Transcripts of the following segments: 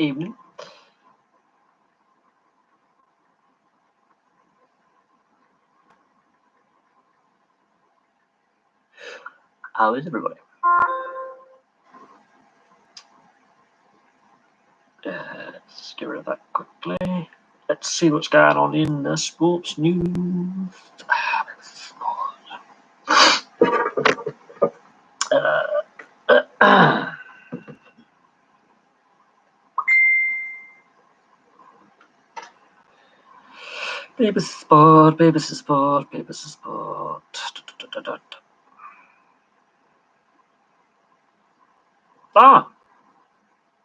evening. How is everybody? Let's get rid of that quickly. Let's see what's going on in the sports news. BBC Sport, BBC Sport, BBC Sport.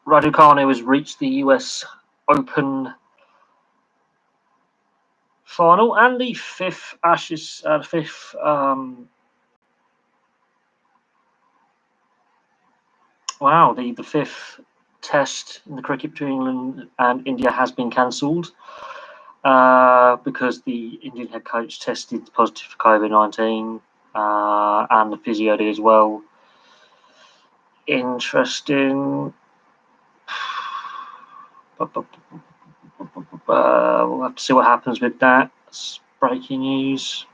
Raducanu has reached the US Open final and the fifth Ashes, the fifth test in the cricket between England and India has been cancelled because the Indian head coach tested positive for COVID-19 and the physio did as well. Interesting. We'll have to see what happens with that. It's breaking news.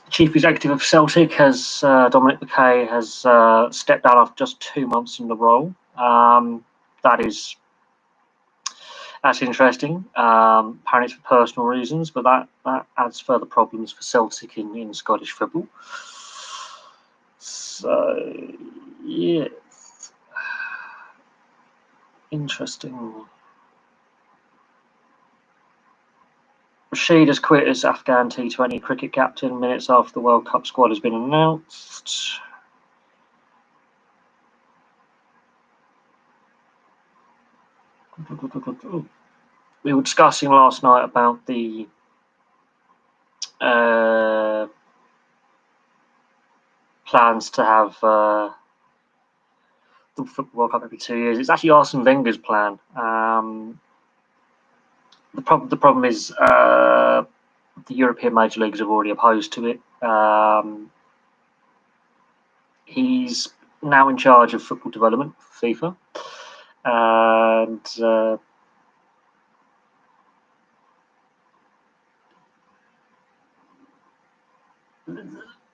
Chief executive of Celtic has Dominic McKay has stepped down after just 2 months in the role. That's interesting. Apparently it's for personal reasons, but that adds further problems for Celtic in Scottish football. So, yes. Interesting. Rashid has quit as Afghan T20 cricket captain minutes after the World Cup squad has been announced. We were discussing last night about the plans to have the Football World Cup every 2 years. It's actually Arsene Wenger's plan. The problem is the European major leagues have already opposed to it. He's now in charge of football development for FIFA, and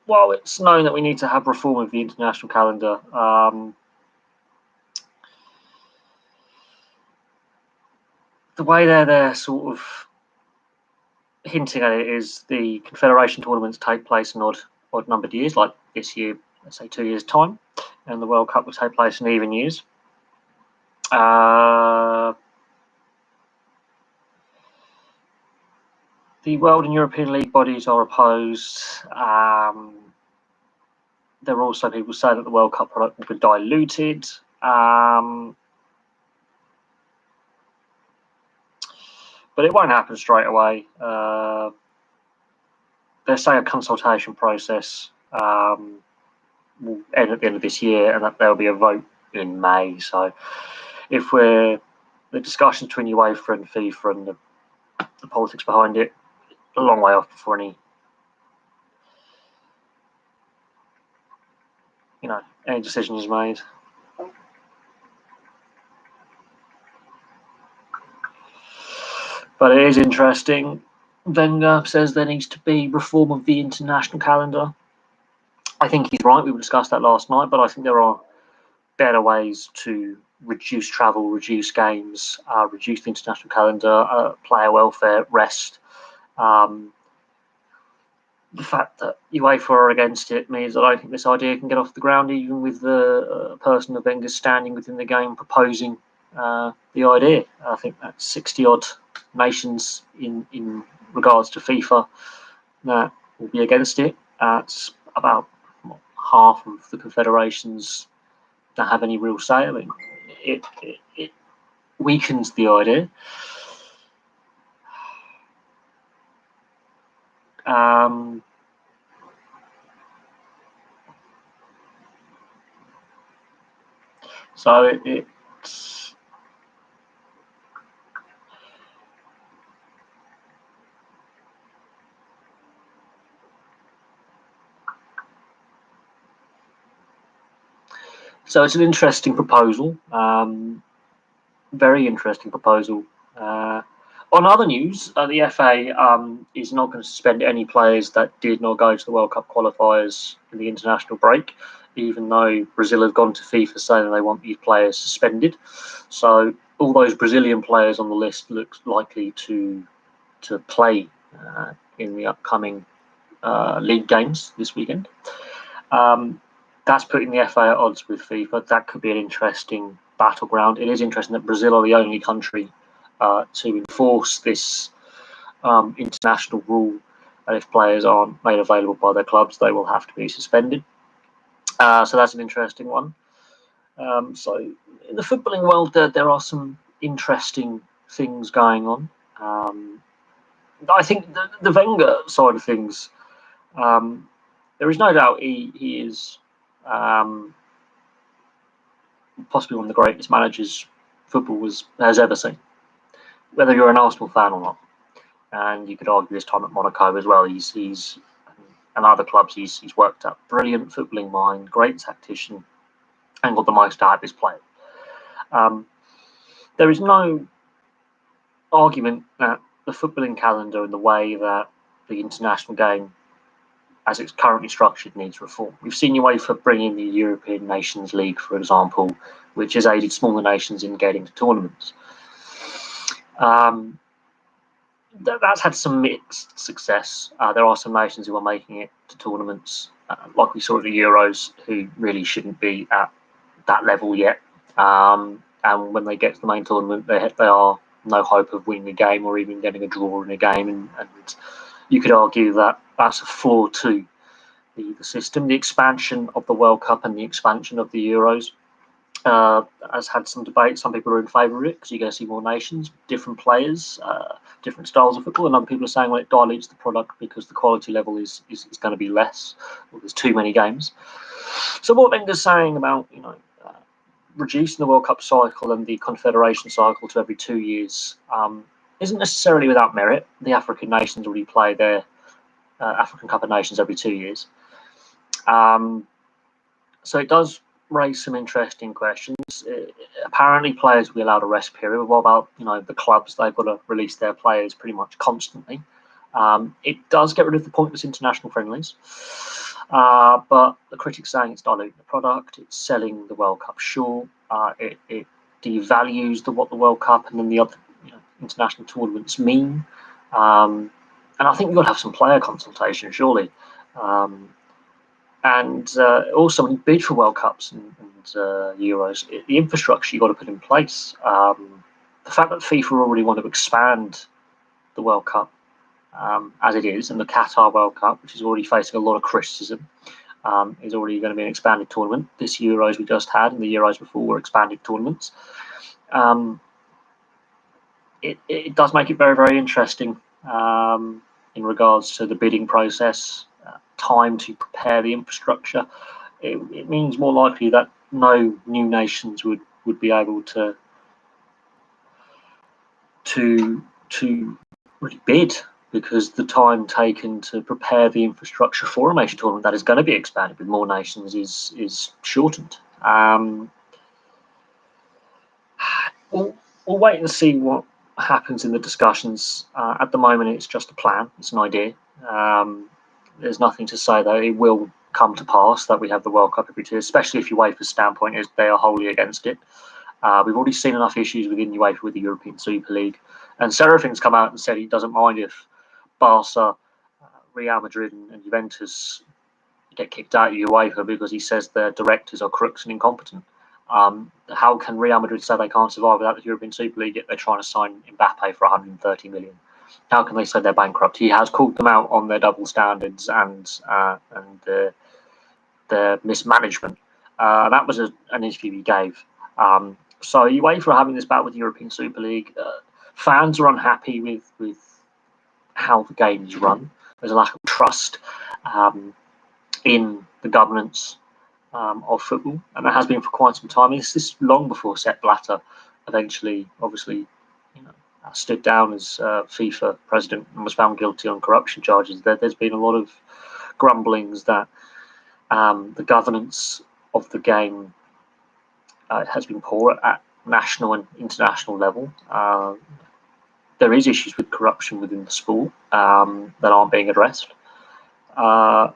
while it's known that we need to have reform of the international calendar, the way they're sort of hinting at it is the Confederation tournaments take place in odd numbered years, like this year, let's say 2 years' time, and the World Cup will take place in even years. The World and European League bodies are opposed. There are also people say that the World Cup product will be diluted. But it won't happen straight away. They're saying a consultation process will end at the end of this year, and that there'll be a vote in May. So, if the discussion between UEFA and FIFA and the politics behind it, a long way off before any decision is made. But it is interesting. Wenger says there needs to be reform of the international calendar. I think he's right. We discussed that last night, but I think there are better ways to reduce travel, reduce games, reduce the international calendar, player welfare, rest. The fact that UEFA are against it means that I don't think this idea can get off the ground, even with the person of Wenger standing within the game proposing the idea. I think that's 60-odd nations in regards to FIFA that will be against it. It's about half of the confederations that have any real say. I mean, it weakens the idea. So it's So it's an interesting proposal, very interesting proposal. On other news, the FA is not going to suspend any players that did not go to the World Cup qualifiers in the international break, even though Brazil have gone to FIFA saying they want these players suspended. So all those Brazilian players on the list look likely to play in the upcoming league games this weekend. That's putting the FA at odds with FIFA. That could be an interesting battleground. It is interesting that Brazil are the only country to enforce this international rule, and if players aren't made available by their clubs, they will have to be suspended. So that's an interesting one. So in the footballing world, there are some interesting things going on. I think the Wenger side of things, there is no doubt he is possibly one of the greatest managers football has ever seen, whether you're an Arsenal fan or not. And you could argue his time at Monaco as well. He's and other clubs he's worked at. Brilliant footballing mind, great tactician, and got the most out of his play. There is no argument that the footballing calendar and the way that the international game, as it's currently structured, needs reform. We've seen UEFA bring in the European Nations League, for example, which has aided smaller nations in getting to tournaments. That's had some mixed success. There are some nations who are making it to tournaments, like we saw at the Euros, who really shouldn't be at that level yet. And when they get to the main tournament, they are no hope of winning a game or even getting a draw in a game. And you could argue that that's a flaw to the system. The expansion of the World Cup and the expansion of the Euros has had some debate. Some people are in favour of it because you're going to see more nations, different players, different styles of football, and other people are saying, well, it dilutes the product because the quality level is going to be less, or there's too many games. So what Wenger's saying about reducing the World Cup cycle and the Confederation cycle to every 2 years isn't necessarily without merit. The African nations already play their African Cup of Nations every 2 years. So it does raise some interesting questions. Apparently, players will be allowed a rest period. What about the clubs? They've got to release their players pretty much constantly. It does get rid of the pointless international friendlies, but the critics saying it's diluting the product. It's selling the World Cup short. It devalues what the World Cup and then the other international tournaments mean. And I think you've got to have some player consultation, surely. And also, when you bid for World Cups and Euros, the infrastructure you've got to put in place. The fact that FIFA already want to expand the World Cup as it is, and the Qatar World Cup, which is already facing a lot of criticism, is already going to be an expanded tournament. This Euros we just had and the Euros before were expanded tournaments. It does make it very, very interesting in regards to the bidding process. Time to prepare the infrastructure. It means more likely that no new nations would be able to really bid, because the time taken to prepare the infrastructure for a major tournament that is going to be expanded with more nations is shortened. We'll wait and see what happens in the discussions. At the moment, it's just a plan. It's an idea. There's nothing to say that it will come to pass that we have the World Cup every 2 years, especially if UEFA's standpoint is they are wholly against it. We've already seen enough issues within UEFA with the European Super League. And Serafin's come out and said he doesn't mind if Barca, Real Madrid and Juventus get kicked out of UEFA because he says their directors are crooks and incompetent. How can Real Madrid say they can't survive without the European Super League yet they're trying to sign Mbappe for 130 million? How can they say they're bankrupt? He has called them out on their double standards and their mismanagement. That was an interview he gave. So UEFA are having this battle with the European Super League. Fans are unhappy with how the game is run. There's a lack of trust in the governance of football, and that has been for quite some time. This is long before Sepp Blatter eventually, obviously, stood down as FIFA president and was found guilty on corruption charges. There's been a lot of grumblings that the governance of the game It has been poor at national and international level. There is issues with corruption within the sport that aren't being addressed. I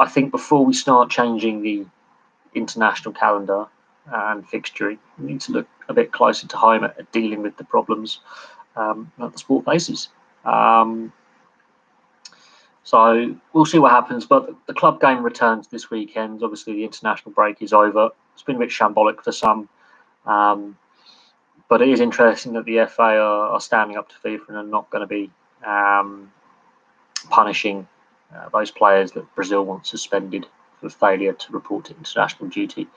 think before we start changing the international calendar and fixturing, we need to look a bit closer to home at dealing with the problems that the sport faces. So we'll see what happens, but the club game returns this weekend. Obviously, the international break is over. It's been a bit shambolic for some, but it is interesting that the FA are standing up to FIFA and are not going to be punishing those players that Brazil wants suspended for failure to report to international duty.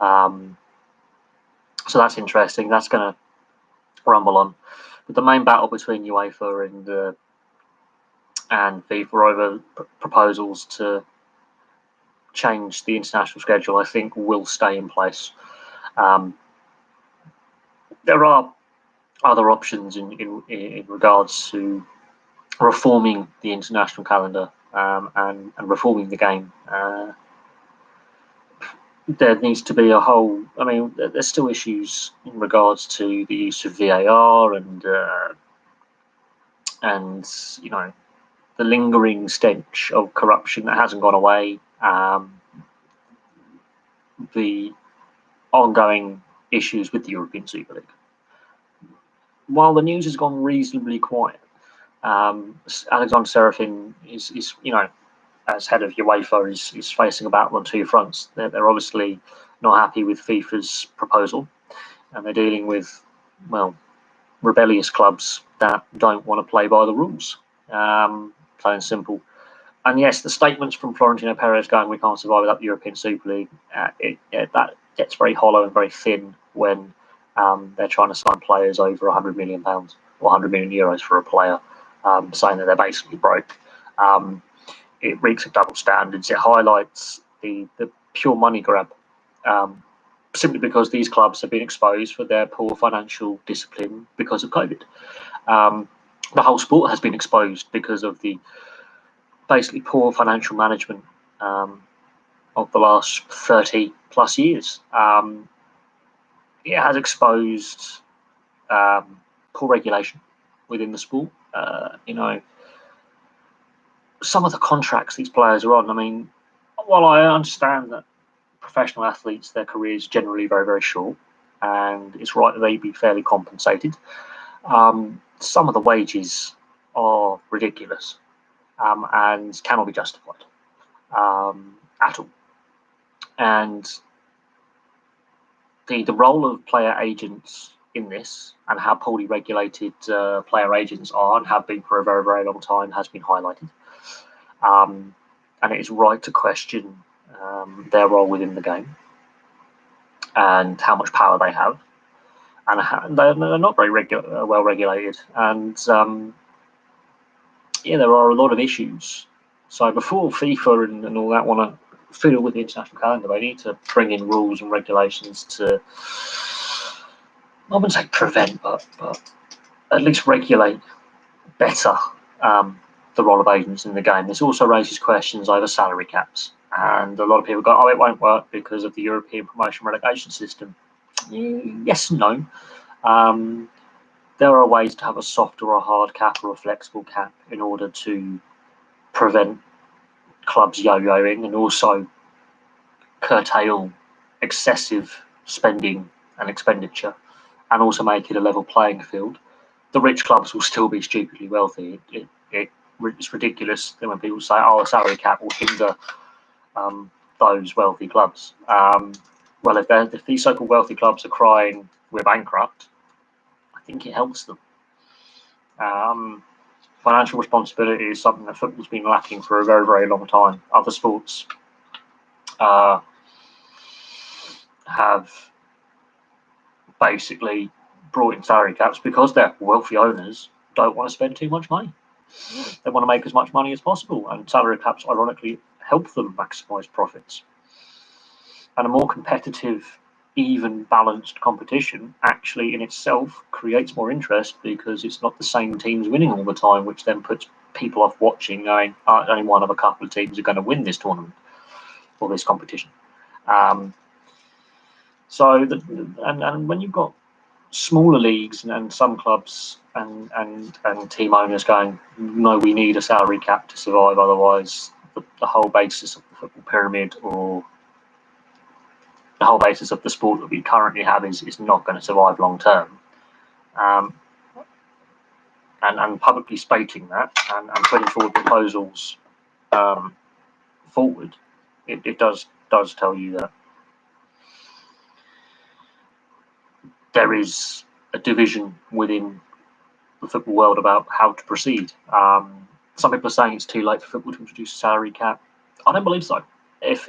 So that's interesting. That's going to rumble on. But the main battle between UEFA and FIFA over proposals to change the international schedule, I think, will stay in place. There are other options in regards to reforming the international calendar and reforming the game. There needs to be a whole. I mean, there's still issues in regards to the use of VAR and the lingering stench of corruption that hasn't gone away. The ongoing issues with the European Super League. While the news has gone reasonably quiet, Alexander Serafin is as head of UEFA is facing a battle on two fronts. They're obviously not happy with FIFA's proposal, and they're dealing with rebellious clubs that don't want to play by the rules. Plain and simple. And yes, the statements from Florentino Perez going, "We can't survive without the European Super League," that gets very hollow and very thin when they're trying to sign players over £100 million or €100 million for a player, saying that they're basically broke. It reeks of double standards. It highlights the pure money grab, simply because these clubs have been exposed for their poor financial discipline because of COVID. The whole sport has been exposed because of the basically poor financial management of the last 30 plus years. It has exposed poor regulation within the sport. Some of the contracts these players are on. I mean, while I understand that professional athletes, their careers generally very, very short, and it's right that they be fairly compensated, some of the wages are ridiculous and cannot be justified at all. And the role of player agents in this and how poorly regulated player agents are and have been for a very, very long time has been highlighted. And it is right to question their role within the game and how much power they have. And they're not very well regulated. And there are a lot of issues. So before FIFA and all that want to fiddle with the international calendar, they need to bring in rules and regulations to, I wouldn't say prevent, but at least regulate better the role of agents in the game. This also raises questions over salary caps. And a lot of people go, "Oh, it won't work because of the European promotion relegation system." Yes and no. There are ways to have a soft or a hard cap or a flexible cap in order to prevent clubs yo-yoing and also curtail excessive spending and expenditure and also make it a level playing field. The rich clubs will still be stupidly wealthy. It's ridiculous that when people say, "Oh, a salary cap will hinder those wealthy clubs." Well, if these so-called wealthy clubs are crying, "We're bankrupt," I think it helps them. Financial responsibility is something that football's been lacking for a very, very long time. Other sports have basically brought in salary caps because their wealthy owners don't want to spend too much money. They want to make as much money as possible, and salary caps ironically help them maximise profits. And a more competitive, even balanced competition actually in itself creates more interest because it's not the same teams winning all the time, which then puts people off watching, going, only one of a couple of teams are going to win this tournament or this competition. So, and when you've got smaller leagues and some clubs and team owners going, no, we need a salary cap to survive, otherwise the whole basis of the football pyramid, or the whole basis of the sport that we currently have is not going to survive long term. And publicly stating that and putting forward proposals forward, it does tell you that there is a division within the football world about how to proceed. Some people are saying it's too late for football to introduce a salary cap. I don't believe so. If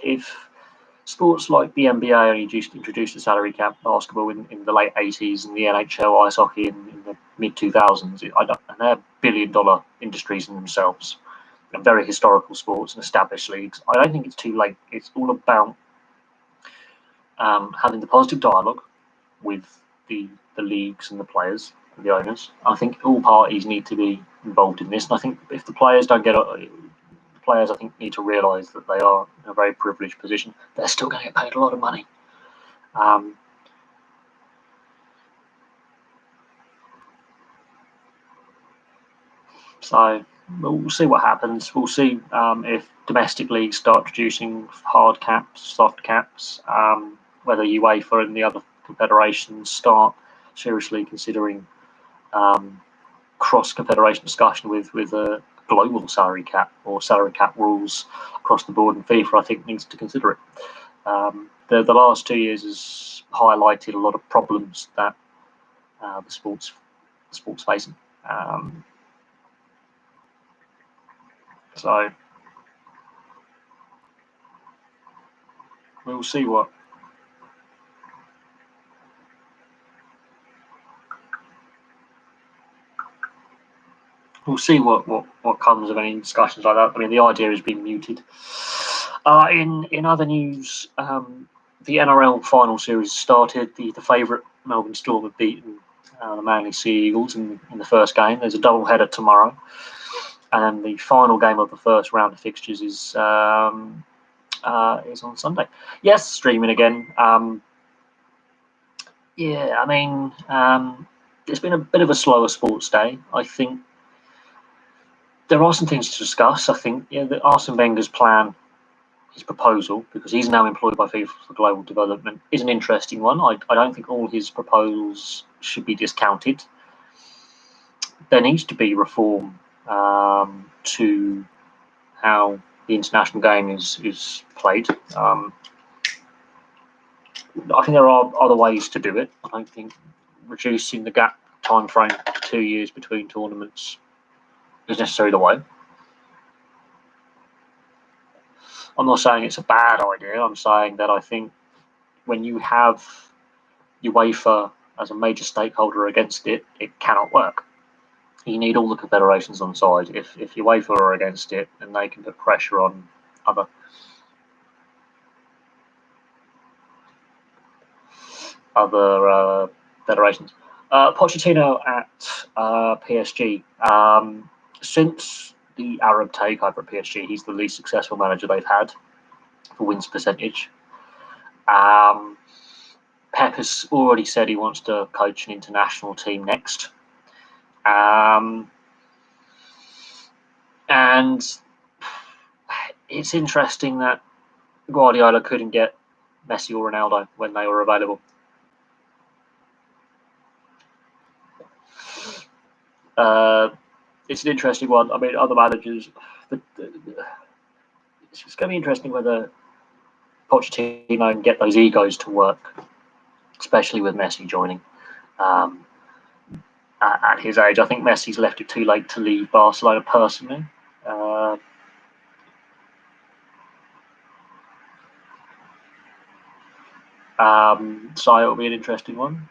sports like the NBA only introduced a salary cap, basketball in the late 80s, and the NHL, ice hockey in the mid 2000s, and they're billion-dollar industries in themselves, and very historical sports and established leagues. I don't think it's too late. It's all about having the positive dialogue with the leagues and the players and the owners. I think all parties need to be involved in this, and I think if the players don't get it, players I think need to realise that they are in a very privileged position. They're still going to get paid a lot of money. So we'll see what happens. We'll see if domestic leagues start introducing hard caps, soft caps, whether UEFA and the other confederations start seriously considering cross-confederation discussion with a global salary cap or salary cap rules across the board, and FIFA, I think, needs to consider it. The last 2 years has highlighted a lot of problems that the sport's facing. So we'll see what comes of any discussions like that. I mean, the idea has been mooted. In other news, the NRL final series started. The favourite Melbourne Storm have beaten the Manly Sea Eagles in the first game. There's a double header tomorrow, and then the final game of the first round of fixtures is on Sunday. Yes, streaming again. Yeah, I mean, it's been a bit of a slower sports day. I think there are some things to discuss. I think that Arsene Wenger's plan, his proposal, because he's now employed by FIFA for global development, is an interesting one. I don't think all his proposals should be discounted. There needs to be reform to how the international game is played. I think there are other ways to do it. I don't think reducing the gap time frame to 2 years between tournaments is necessarily the way. I'm not saying it's a bad idea. I'm saying that I think when you have UEFA as a major stakeholder against it, it cannot work. You need all the confederations on side. If UEFA are against it, then they can put pressure on other federations. Pochettino at PSG. Since the Arab takeover at PSG, he's the least successful manager they've had for wins percentage. Pep has already said he wants to coach an international team next. And it's interesting that Guardiola couldn't get Messi or Ronaldo when they were available. It's an interesting one. I mean, other managers, it's going to be interesting whether Pochettino can get those egos to work, especially with Messi joining. At his age, I think Messi's left it too late to leave Barcelona personally. So it'll be an interesting one.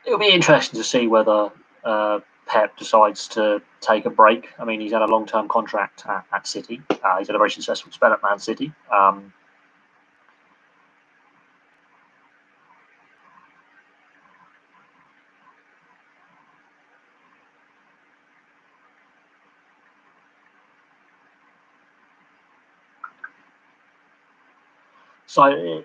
It'll be interesting to see whether Pep decides to take a break. I mean, he's had a long-term contract at City. He's had a very successful spell at Man City. So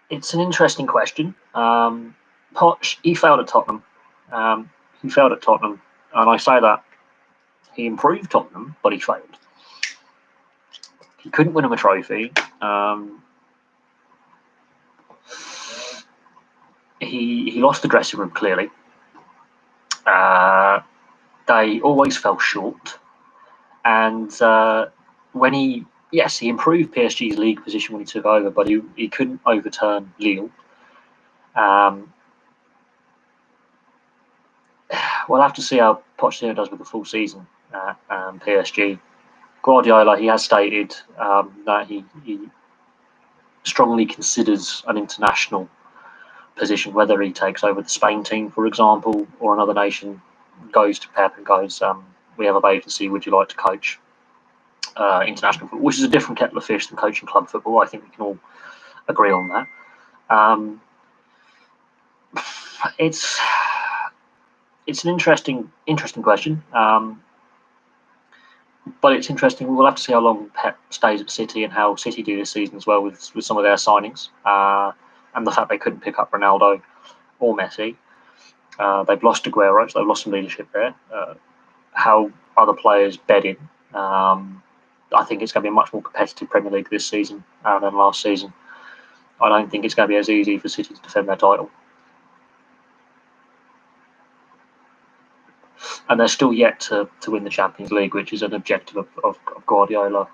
it's an interesting question. Poch, he failed at Tottenham. He failed at Tottenham, and I say that he improved Tottenham, but he failed. He couldn't win him a trophy. He lost the dressing room clearly. They always fell short, and when he improved PSG's league position when he took over, but he couldn't overturn Lille. We'll have to see how Pochettino does with the full season at PSG. Guardiola, he has stated that he strongly considers an international position, whether he takes over the Spain team, for example, or another nation goes to Pep and goes, we have a vacancy, would you like to coach international football, which is a different kettle of fish than coaching club football. I think we can all agree on that. It's an interesting question, but it's interesting. We'll have to see how long Pep stays at City and how City do this season as well with some of their signings, and the fact they couldn't pick up Ronaldo or Messi. They've lost Aguero, so they've lost some leadership there. How other players bed in. I think it's going to be a much more competitive Premier League this season than last season. I don't think it's going to be as easy for City to defend their title. And they're still yet to win the Champions League, which is an objective of Guardiola.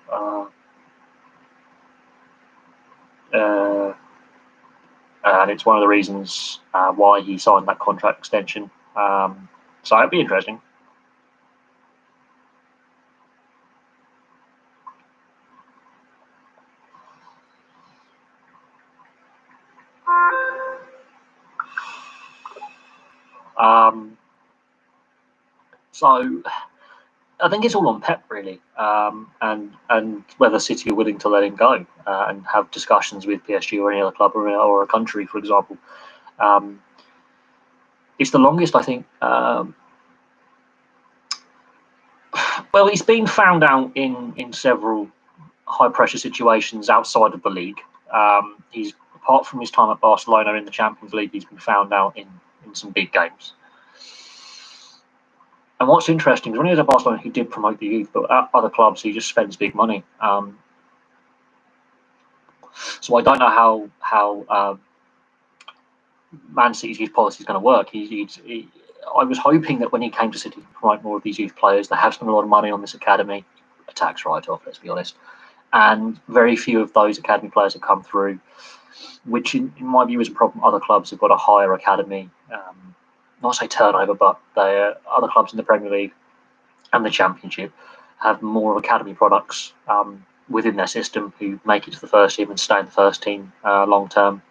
And it's one of the reasons why he signed that contract extension. So it'd be interesting. So I think it's all on Pep really, and whether City are willing to let him go and have discussions with PSG or any other club or a country, for example. It's the longest, I think. Well, he's been found out in several high pressure situations outside of the league. He's apart from his time at Barcelona in the Champions League, he's been found out in some big games. And what's interesting is when he was at Barcelona, he did promote the youth, but at other clubs, he just spends big money. So I don't know how Man City's youth policy is going to work. I was hoping that when he came to City to promote more of these youth players, they have spent a lot of money on this academy, a tax write-off, let's be honest. And very few of those academy players have come through, which in my view is a problem. Other clubs have got a higher academy, not say turnover, but other clubs in the Premier League and the Championship have more of academy products within their system who make it to the first team and stay in the first team long term.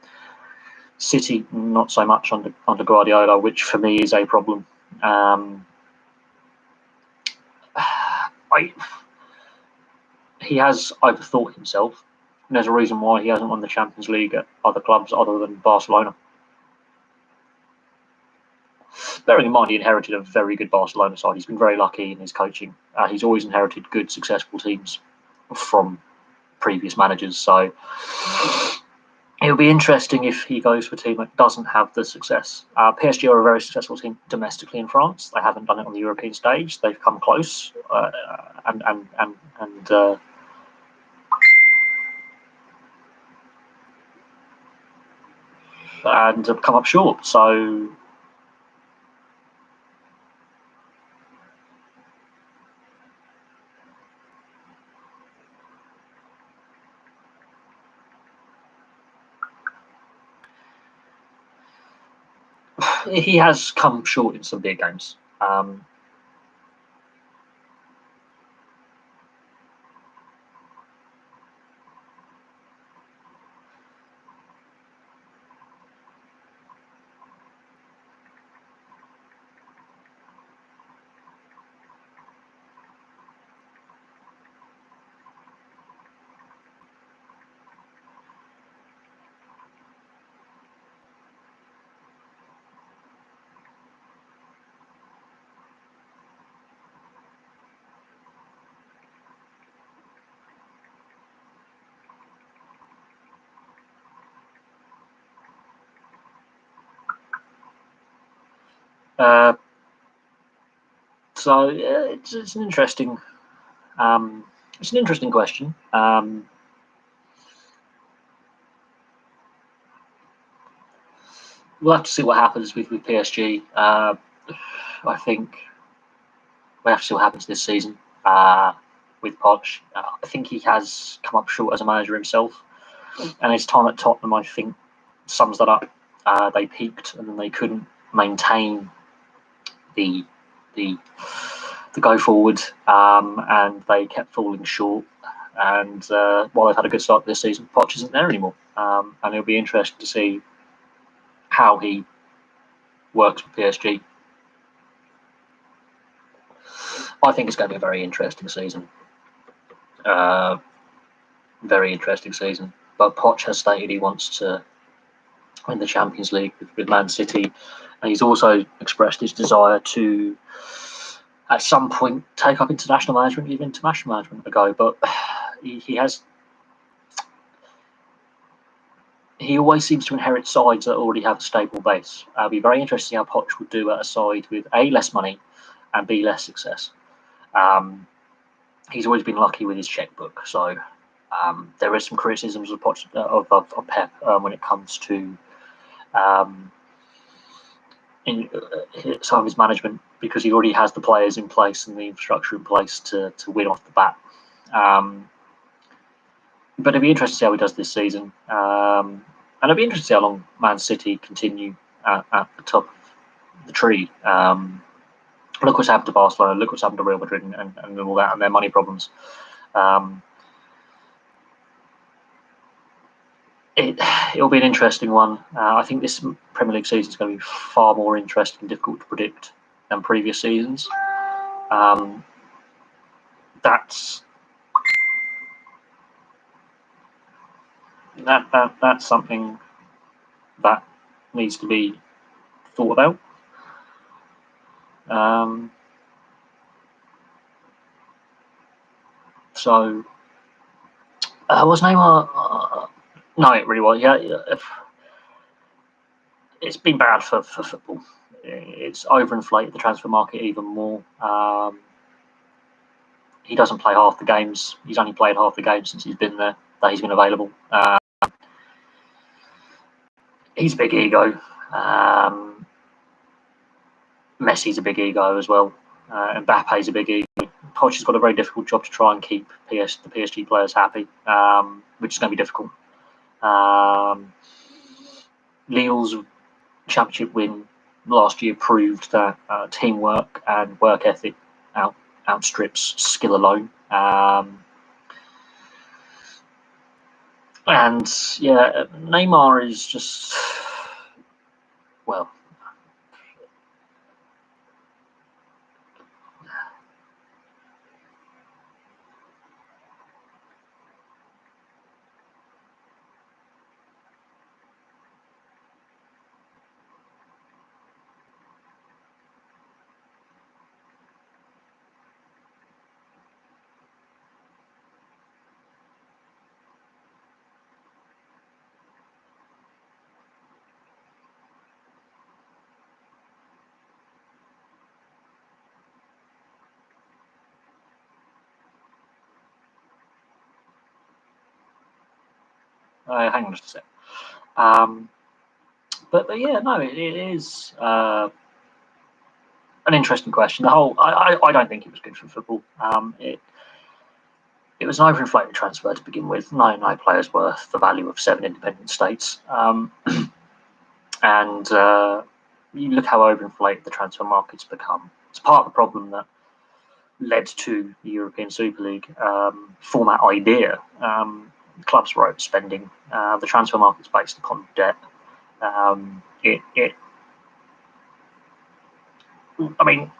City, not so much under Guardiola, which for me is a problem. He has overthought himself, and there's a reason why he hasn't won the Champions League at other clubs other than Barcelona. Bearing in mind, he inherited a very good Barcelona side. He's been very lucky in his coaching. He's always inherited good, successful teams from previous managers. So it'll be interesting if he goes for a team that doesn't have the success. PSG are a very successful team domestically in France. They haven't done it on the European stage. They've come close and have come up short. So he has come short in some big games. So it's an interesting question. We'll have to see what happens with PSG. I think we have to see what happens this season with Poch. I think he has come up short as a manager himself, and his time at Tottenham, I think, sums that up. They peaked and then they couldn't maintain the go forward, and they kept falling short. And while they've had a good start this season, Poch isn't there anymore, and it'll be interesting to see how he works with PSG. I think it's going to be a very interesting season. Very interesting season. But Poch has stated he wants to win the Champions League with Man City, and he's also expressed his desire to, at some point, take up international management, give international management a go. But he always seems to inherit sides that already have a stable base. It'll be very interesting how Poch would do at a side with A, less money, and B, less success. He's always been lucky with his checkbook, so there is some criticisms of Poch, of Pep when it comes to some of his management, because he already has the players in place and the infrastructure in place to win off the bat. But it'll be interesting to see how he does this season. And it'll be interesting to see how long Man City continue at the top of the tree. Look what's happened to Barcelona, look what's happened to Real Madrid and all that, and their money problems. It'll be an interesting one. I think this Premier League season is going to be far more interesting and difficult to predict than previous seasons. That's something that needs to be thought about. So was Neymar? No, it really was. Yeah, it's been bad for football. It's overinflated the transfer market even more. He doesn't play half the games. He's only played half the games since he's been there, that he's been available. He's a big ego. Messi's a big ego as well. Mbappe's a big ego. Poch has got a very difficult job to try and keep the PSG players happy, which is going to be difficult. Lille's championship win last year proved that teamwork and work ethic outstrips skill alone. And yeah, Neymar is just, well, hang on just a sec. But yeah, no, it is an interesting question. I don't think it was good for football. It was an overinflated transfer to begin with. No player's worth the value of 7 independent states. And you look how overinflated the transfer market's become. It's part of the problem that led to the European Super League format idea. Clubs were overspending. The transfer market's based upon debt. I mean,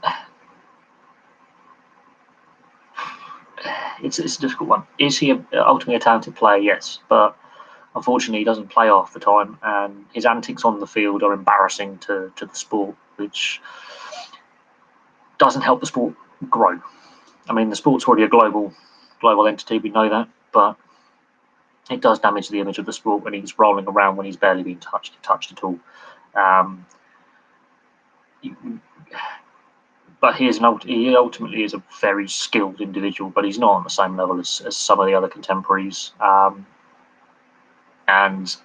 it's a difficult one. Is he ultimately a talented player? Yes, but unfortunately, he doesn't play half the time, and his antics on the field are embarrassing to the sport, which doesn't help the sport grow. I mean, the sport's already a global entity, we know that, but it does damage the image of the sport when he's rolling around when he's barely being touched at all. but he ultimately is a very skilled individual, but he's not on the same level as some of the other contemporaries. And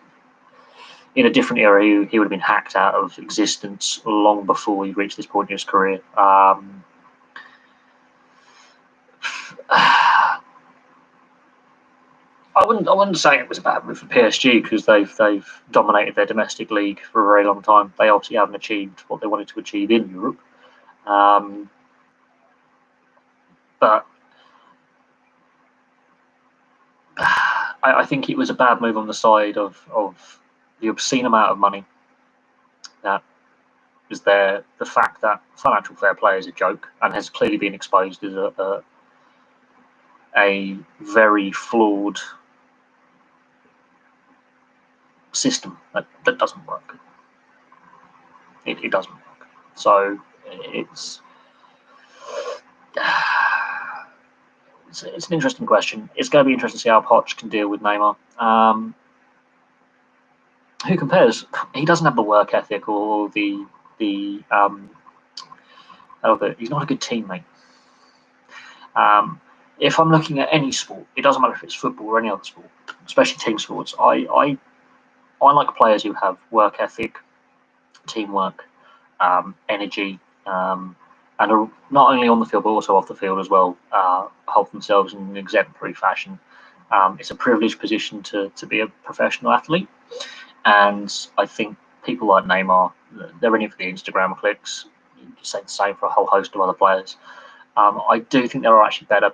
in a different era, he would have been hacked out of existence long before he reached this point in his career. I wouldn't say it was a bad move for PSG, because they've dominated their domestic league for a very long time. They obviously haven't achieved what they wanted to achieve in Europe, but I think it was a bad move on the side of the obscene amount of money that is there. The fact that financial fair play is a joke and has clearly been exposed as a very flawed system that doesn't work. It doesn't work. So it's an interesting question. It's going to be interesting to see how Poch can deal with Neymar. Who compares? He doesn't have the work ethic or the he's not a good teammate. If I'm looking at any sport, it doesn't matter if it's football or any other sport, especially team sports. I like players who have work ethic, teamwork, energy, and are not only on the field but also off the field as well, hold themselves in an exemplary fashion. It's a privileged position to be a professional athlete, and I think people like Neymar, they're in it for the Instagram clicks. You can say the same for a whole host of other players. I do think there are actually better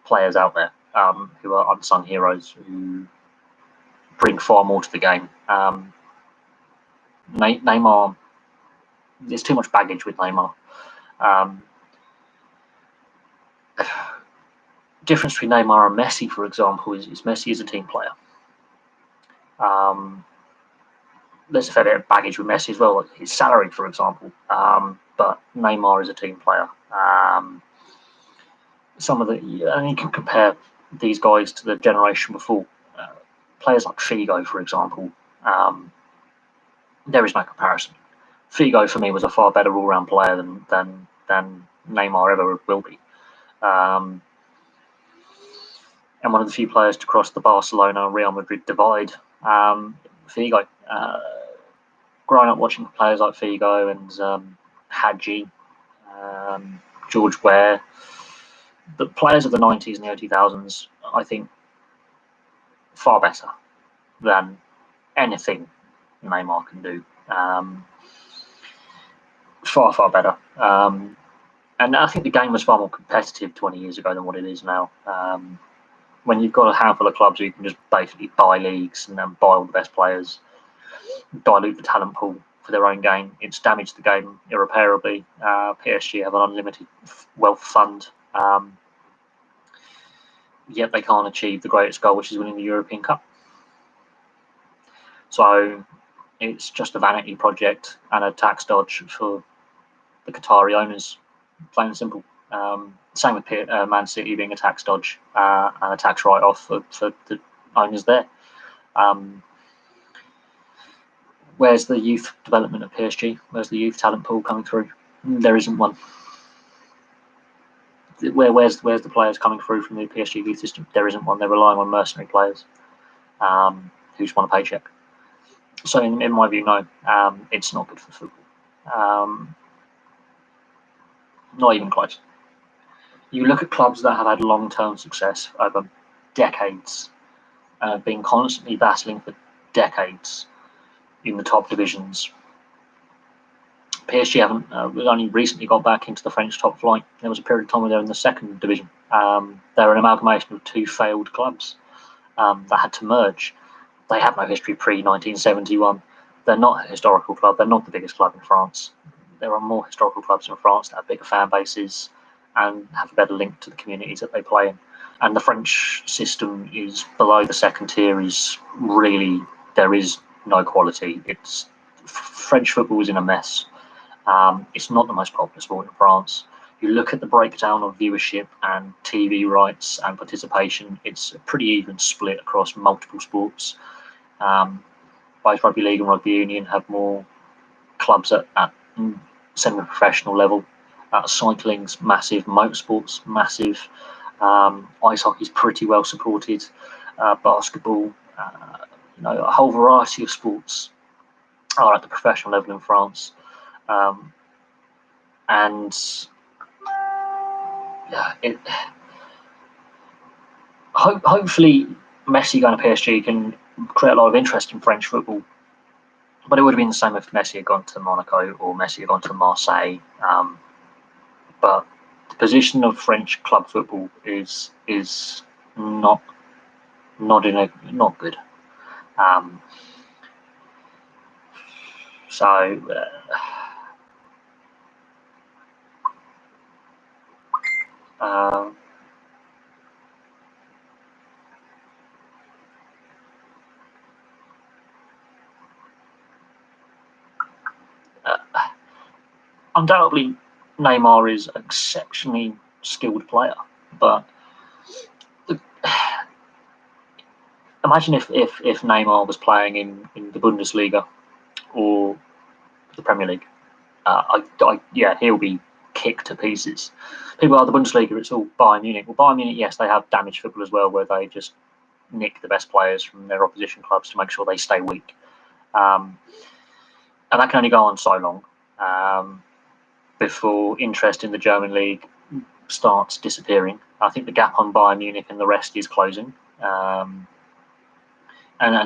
players out there who are unsung heroes, who bring far more to the game. Neymar, there's too much baggage with Neymar. Difference between Neymar and Messi, for example, is Messi is a team player. There's a fair bit of baggage with Messi as well, like his salary, for example. But Neymar is a team player. And you can compare these guys to the generation before. Players like Figo, for example, there is no comparison. Figo, for me, was a far better all-round player than Neymar ever will be. And one of the few players to cross the Barcelona-Real Madrid divide, Figo. Growing up watching players like Figo and Hadji, George Ware, the players of the 90s and the early 2000s, I think, far better than anything Neymar can do. Far better. And I think the game was far more competitive 20 years ago than what it is now. When you've got a handful of clubs who you can just basically buy leagues and then buy all the best players, dilute the talent pool for their own game, it's damaged the game irreparably. PSG have an unlimited wealth fund, yet they can't achieve the greatest goal, which is winning the European Cup. So it's just a vanity project and a tax dodge for the Qatari owners, plain and simple. Same with Man City being a tax dodge and a tax write-off for the owners there. Where's the youth development at PSG? Where's the youth talent pool coming through? There isn't one. Where's the players coming through from the PSG youth system? There isn't one. They're relying on mercenary players who just want a paycheck. So in my view, no, it's not good for football. Not even close. You look at clubs that have had long-term success over decades, been constantly battling for decades in the top divisions. PSG haven't only recently got back into the French top flight. There was a period of time where they were in the second division. They're an amalgamation of two failed clubs that had to merge. They have no history pre-1971. They're not a historical club. They're not the biggest club in France. There are more historical clubs in France that have bigger fan bases and have a better link to the communities that they play in. And the French system is below the second tier. Is really, there is no quality. French football is in a mess. It's not the most popular sport in France. You look at the breakdown of viewership and TV rights and participation, it's a pretty even split across multiple sports. Both rugby league and rugby union have more clubs at semi-professional level. Cycling's massive, motorsport's massive, ice hockey's pretty well supported, basketball, a whole variety of sports are at the professional level in France, and hopefully Messi going to PSG can create a lot of interest in French football. But it would have been the same if Messi had gone to Monaco or Messi had gone to Marseille. But the position of French club football is not good. Undoubtedly, Neymar is an exceptionally skilled player, but imagine if Neymar was playing in the Bundesliga or the Premier League. He'll be kicked to pieces. People are the Bundesliga, it's all Bayern Munich. Well, Bayern Munich, yes, they have damaged football as well, where they just nick the best players from their opposition clubs to make sure they stay weak. And that can only go on so long before interest in the German league starts disappearing. I think the gap on Bayern Munich and the rest is closing. And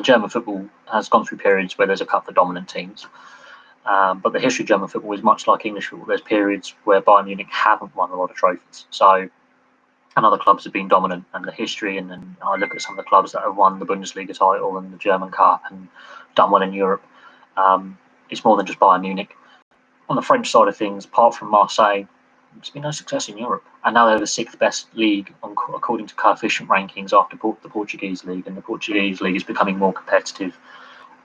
German football has gone through periods where there's a couple of dominant teams. But the history of German football is much like English football. There's periods where Bayern Munich haven't won a lot of trophies. And other clubs have been dominant. And the history, and then I look at some of the clubs that have won the Bundesliga title and the German Cup and done well in Europe. It's more than just Bayern Munich. On the French side of things, apart from Marseille, there's been no success in Europe. And now they're the 6th best league according to coefficient rankings after the Portuguese league. And the Portuguese league is becoming more competitive.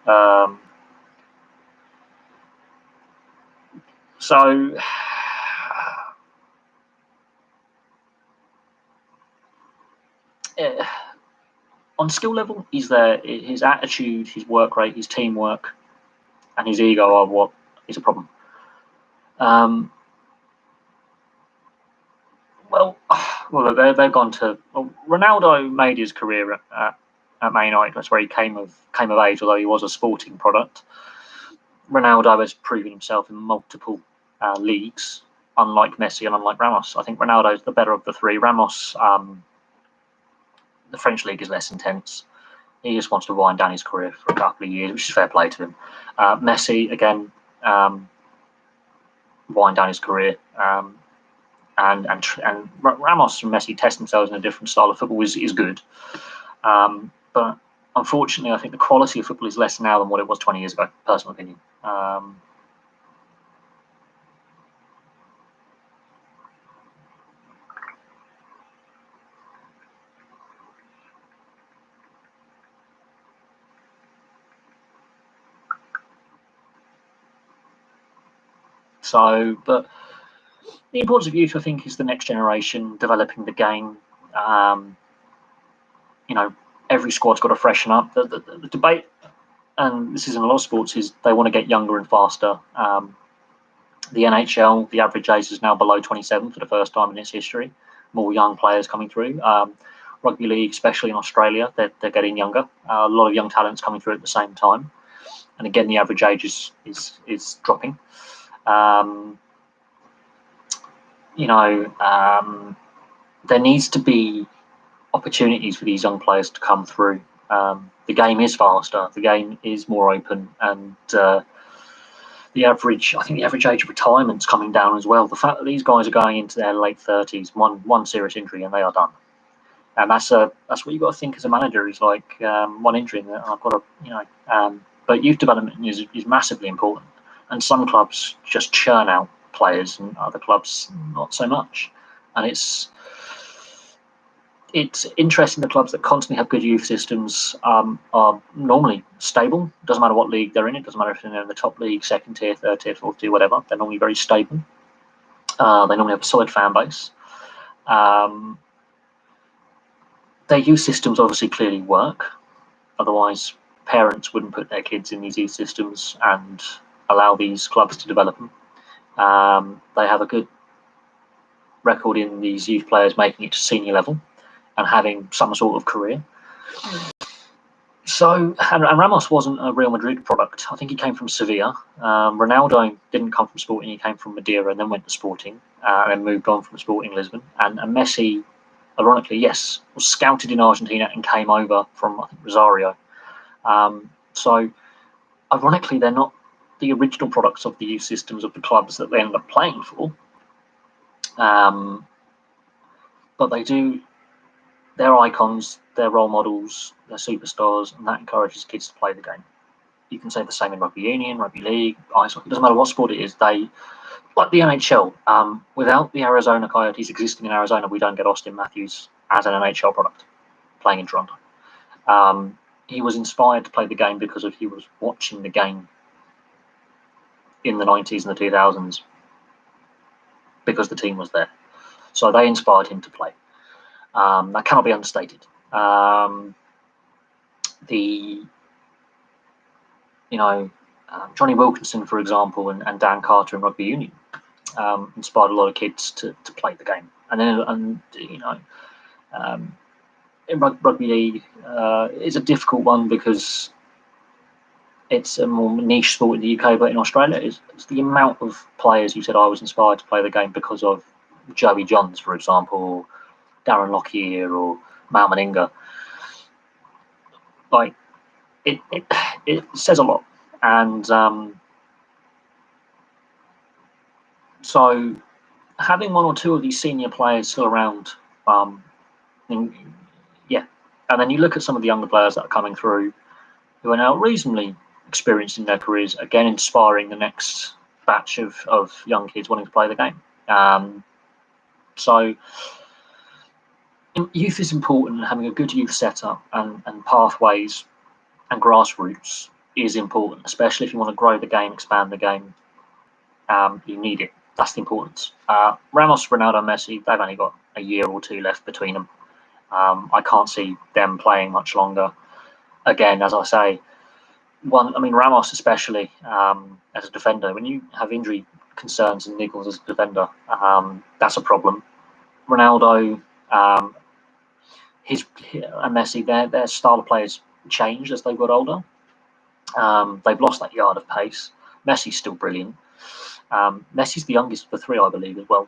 On skill level, he's there. His attitude, his work rate, his teamwork, and his ego are what is a problem. They've gone to. Ronaldo made his career at Man United. That's where he came of age, although he was a sporting product. Ronaldo has proven himself in multiple leagues, unlike Messi and unlike Ramos. I think Ronaldo is the better of the three. Ramos, the French league is less intense. He just wants to wind down his career for a couple of years, which is fair play to him. Messi, again, wind down his career. And Ramos and Messi test themselves in a different style of football is good. But unfortunately, I think the quality of football is less now than what it was 20 years ago, personal opinion. But the importance of youth, I think, is the next generation developing the game. Every squad's got to freshen up. The debate, and this is in a lot of sports, is they want to get younger and faster. The NHL, the average age is now below 27 for the first time in its history. More young players coming through. Rugby league, especially in Australia, they're getting younger. A lot of young talents coming through at the same time. And again, the average age is dropping. There needs to be opportunities for these young players to come through. The game is faster, the game is more open, and the average age of retirement's coming down as well. The fact that these guys are going into their late 30s, one serious injury and they are done. And that's what you've got to think as a manager, is like one injury and I've got to, but youth development is massively important. And some clubs just churn out players and other clubs not so much. And it's interesting, the clubs that constantly have good youth systems are normally stable. It doesn't matter what league they're in. It doesn't matter if they're in the top league, second tier, third tier, fourth tier, whatever. They're normally very stable. They normally have a solid fan base. Their youth systems obviously clearly work. Otherwise, parents wouldn't put their kids in these youth systems and allow these clubs to develop them. They have a good record in these youth players making it to senior level and having some sort of career. So, and Ramos wasn't a Real Madrid product. I think he came from Sevilla. Ronaldo didn't come from Sporting. He came from Madeira and then went to Sporting and then moved on from Sporting Lisbon. And Messi, ironically, yes, was scouted in Argentina and came over from, I think, Rosario. So, ironically, they're not the original products of the youth systems of the clubs that they end up playing for. But they do, they're icons, they're role models, they're superstars, and that encourages kids to play the game. You can say the same in rugby union, rugby league, ice hockey, it doesn't matter what sport it is. They, like the NHL, without the Arizona Coyotes existing in Arizona, we don't get Austin Matthews as an NHL product playing in Toronto. He was inspired to play the game because he was watching the game in the 90s and the 2000s because the team was there. So they inspired him to play. That cannot be understated. Johnny Wilkinson, for example, and Dan Carter in rugby union inspired a lot of kids to play the game. And then, in rugby league, it's a difficult one because it's a more niche sport in the UK, but in Australia, it's the amount of players who said I was inspired to play the game because of Joey Johns, for example, or Darren Lockyer or Mal Meninga. Like, it says a lot. And so having one or two of these senior players still around, and then you look at some of the younger players that are coming through who are now reasonably experienced in their careers, again inspiring the next batch of young kids wanting to play the game. So youth is important, having a good youth setup and pathways and grassroots is important, especially if you want to grow the game, expand the game. You need it. That's the importance. Ramos, Ronaldo, Messi, they've only got a year or two left between them. I can't see them playing much longer. Again, as I say, Ramos especially as a defender, when you have injury concerns and niggles as a defender, that's a problem. Ronaldo, and Messi, their style of play has changed as they've got older. They've lost that yard of pace. Messi's still brilliant. Messi's the youngest of the three, I believe, as well.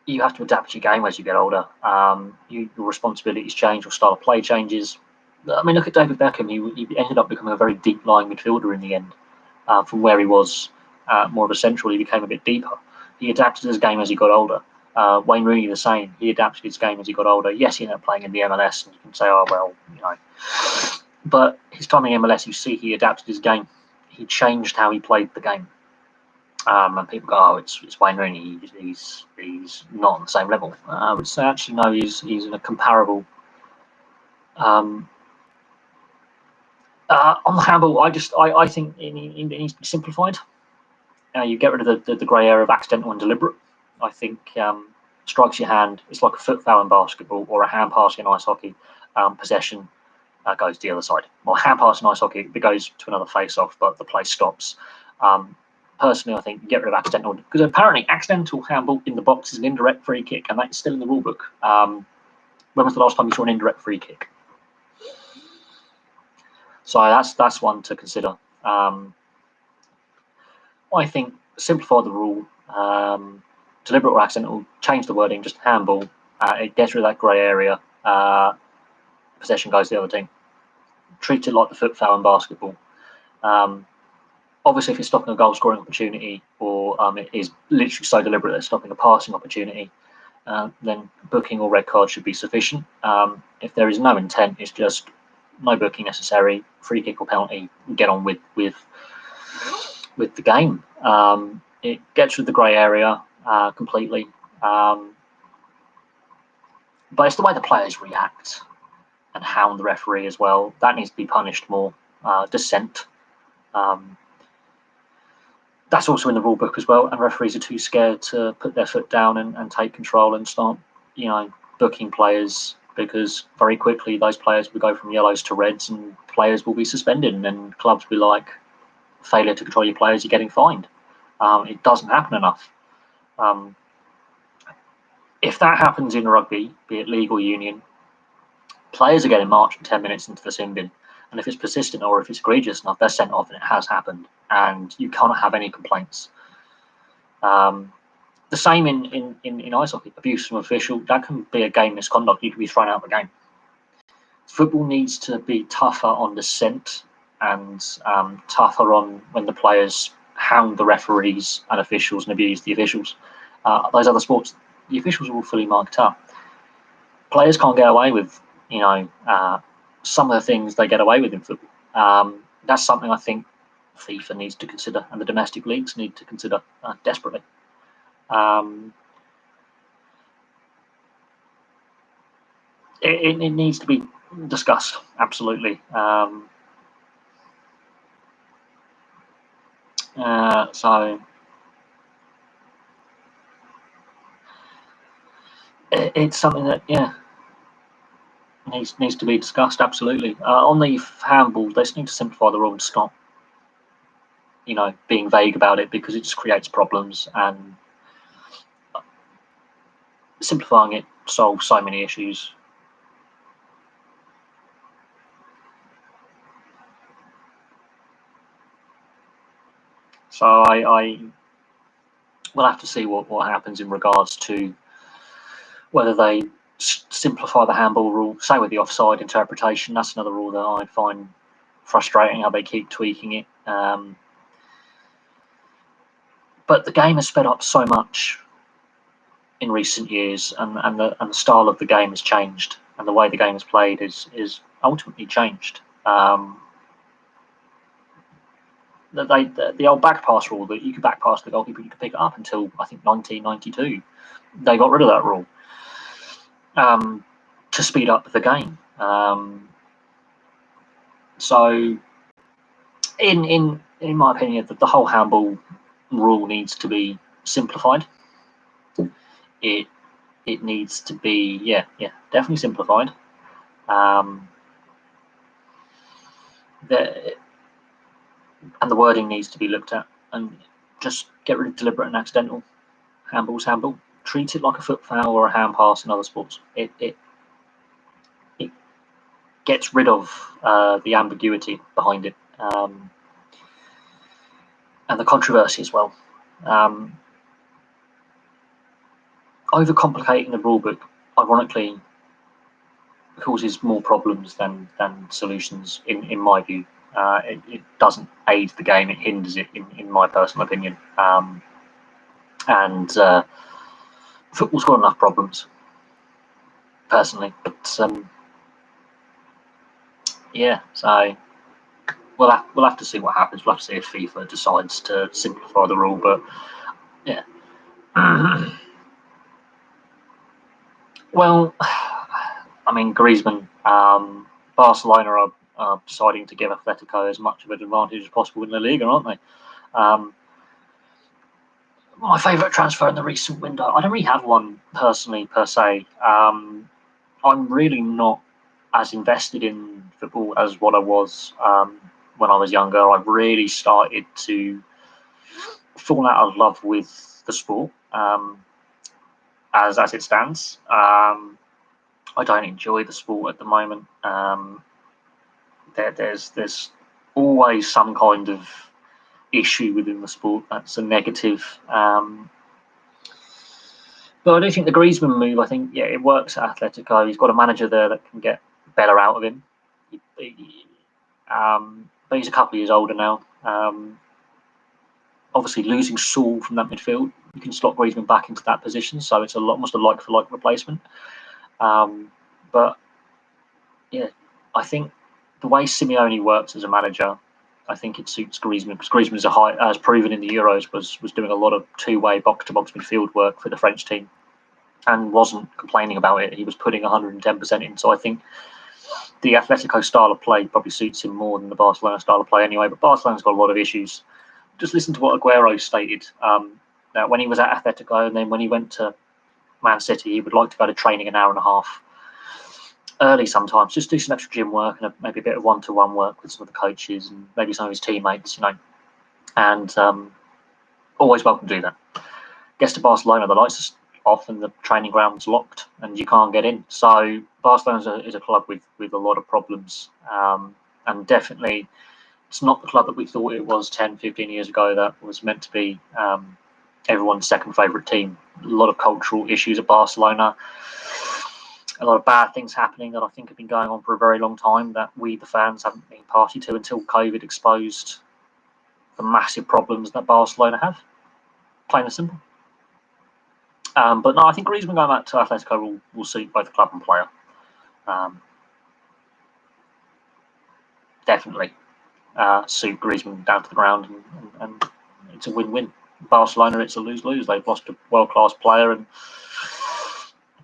You have to adapt your game as you get older. Your responsibilities change, your style of play changes. Look at David Beckham. He ended up becoming a very deep line midfielder in the end. From where he was more of a central, he became a bit deeper. He adapted his game as he got older. Wayne Rooney the same. He adapted his game as he got older. Yes, he ended up playing in the MLS, and you can say, but his time in MLS, you see, he adapted his game. He changed how he played the game. And people go, it's Wayne Rooney. He's not on the same level. I would say actually no, he's in a comparable. On the handball, I think it needs to be simplified. You get rid of the grey area of accidental and deliberate. I think strikes your hand. It's like a foot foul in basketball or a hand pass in ice hockey. Possession goes to the other side. Well, hand pass in ice hockey, it goes to another face-off, but the play stops. Personally, I think get rid of accidental, because apparently accidental handball in the box is an indirect free kick, and that's still in the rule book. When was the last time you saw an indirect free kick? So that's one to consider. I think simplify the rule, deliberate or accidental, change the wording, just handball. It gets rid of that grey area. Possession goes to the other team. Treat it like the foot foul in basketball. Obviously, if it's stopping a goal scoring opportunity, or it is literally so deliberate that it's stopping a passing opportunity, then booking or red card should be sufficient. If there is no intent, it's just no booking necessary, free kick or penalty, get on with the game. It gets rid of the grey area completely. But it's the way the players react and hound the referee as well. That needs to be punished more. Dissent. That's also in the rule book as well, and referees are too scared to put their foot down and take control and start, booking players, because very quickly those players will go from yellows to reds and players will be suspended, and then clubs will be like, failure to control your players, you're getting fined. It doesn't happen enough. If that happens in rugby, be it league or union, players are getting marched for 10 minutes into the sin bin. And if it's persistent or if it's egregious enough, they're sent off, and it has happened. And you can't have any complaints. The same in ice hockey. Abuse from official, that can be a game misconduct. You can be thrown out of the game. Football needs to be tougher on dissent and tougher on when the players hound the referees and officials and abuse the officials. Those other sports, the officials are all fully marked up. Players can't get away with, some of the things they get away with in football. That's something I think FIFA needs to consider, and the domestic leagues need to consider desperately. It needs to be discussed, absolutely. So it's something that needs to be discussed, absolutely. On the handball, they just need to simplify the rule and stop being vague about it, because it just creates problems, and simplifying it solves so many issues. So I will have to see what happens in regards to whether they simplify the handball rule. Same with the offside interpretation. That's another rule that I find frustrating, how they keep tweaking it. But the game has sped up so much in recent years, and the style of the game has changed, and the way the game is played is ultimately changed. The old back pass rule, that you could back pass the goalkeeper, you could pick it up, until I think 1992. They got rid of that rule to speed up the game. So, in my opinion, the whole handball rule needs to be simplified. It needs to be definitely simplified. And the wording needs to be looked at, and just get rid of deliberate and accidental. Handball's handball. Treat it like a foot foul or a hand pass in other sports. It gets rid of the ambiguity behind it, and the controversy as well. Overcomplicating the rulebook, ironically, causes more problems than solutions, in my view. It doesn't aid the game, it hinders it, in my personal opinion. And football's got enough problems, personally. But so we'll have to see what happens. We'll have to see if FIFA decides to simplify the rule. But well, I mean, Griezmann, Barcelona are deciding to give Atletico as much of an advantage as possible in La Liga, aren't they? My favourite transfer in the recent window, I don't really have one personally, per se. I'm really not as invested in football as what I was when I was younger. I've really started to fall out of love with the sport as it stands. I don't enjoy the sport at the moment. There's always some kind of issue within the sport that's a negative. But I do think the Griezmann move, I think, it works at Atletico. He's got a manager there that can get better out of him. But he's a couple of years older now. Obviously, losing Saul from that midfield, you can slot Griezmann back into that position, so it's almost a like-for-like replacement. But I think the way Simeone works as a manager, I think it suits Griezmann, because Griezmann, as proven in the Euros, was doing a lot of two-way box-to-box midfield work for the French team, and wasn't complaining about it. He was putting 110% in. So I think the Atletico style of play probably suits him more than the Barcelona style of play anyway. But Barcelona's got a lot of issues. Just listen to what Aguero stated, that when he was at Atletico, and then when he went to Man City, he would like to go to training an hour and a half early sometimes, just do some extra gym work and maybe a bit of one-to-one work with some of the coaches and maybe some of his teammates, and always welcome to do that. Gets to Barcelona, the lights are off and the training ground's locked, and you can't get in. So Barcelona is a club with a lot of problems, and definitely it's not the club that we thought it was 10, 15 years ago that was meant to be everyone's second favourite team. A lot of cultural issues at Barcelona, a lot of bad things happening that I think have been going on for a very long time that we, the fans, haven't been party to until COVID exposed the massive problems that Barcelona have. Plain and simple. But no, I think Griezmann going back to Atletico will suit both club and player. Definitely suit Griezmann down to the ground, and it's a win-win. Barcelona, it's a lose-lose. They've lost a world-class player, and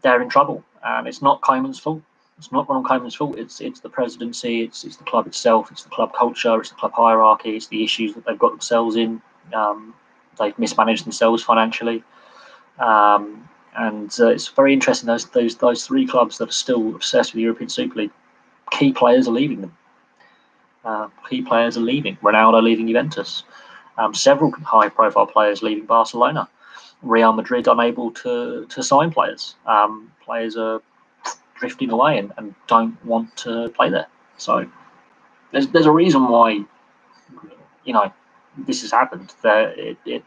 they're in trouble. And it's not Koeman's fault. It's not Ronald Koeman's fault. It's the presidency. It's the club itself. It's the club culture. It's the club hierarchy. It's the issues that they've got themselves in. They've mismanaged themselves financially. And it's very interesting. Those three clubs that are still obsessed with the European Super League, key players are leaving them. Key players are leaving. Ronaldo leaving Juventus. Several high-profile players leaving Barcelona. Real Madrid unable to sign players. Players are drifting away and don't want to play there. So there's a reason why this has happened. They've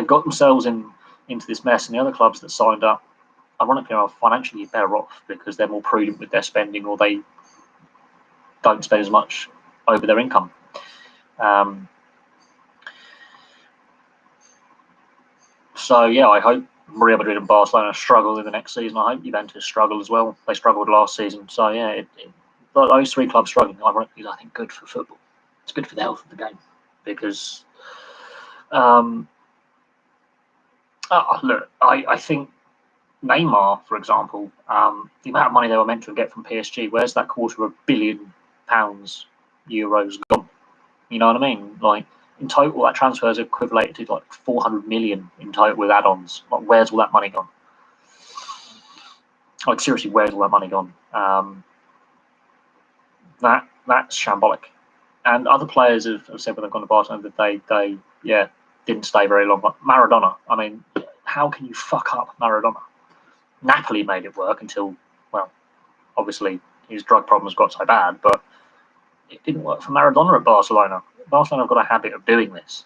got themselves into this mess, and the other clubs that signed up, ironically, are financially better off because they're more prudent with their spending, or they don't spend as much over their income. So yeah, I hope Real Madrid and Barcelona struggle in the next season. I hope Juventus struggle as well. They struggled last season. So yeah, those three clubs struggling, ironically, is I think good for football. It's good for the health of the game because look, I think Neymar, for example, the amount of money they were meant to get from PSG, where's that £250 million, euros gone? You know what I mean? Like, in total, that transfer is equivalent to like 400 million in total with add-ons. Like, where's all that money gone? Like, seriously, where's all that money gone? That's shambolic. And other players have said when they've gone to Barcelona that they didn't stay very long. But Maradona, I mean, how can you fuck up Maradona? Napoli made it work until, well, obviously his drug problems got so bad, but it didn't work for Maradona at Barcelona. Barcelona have got a habit of doing this.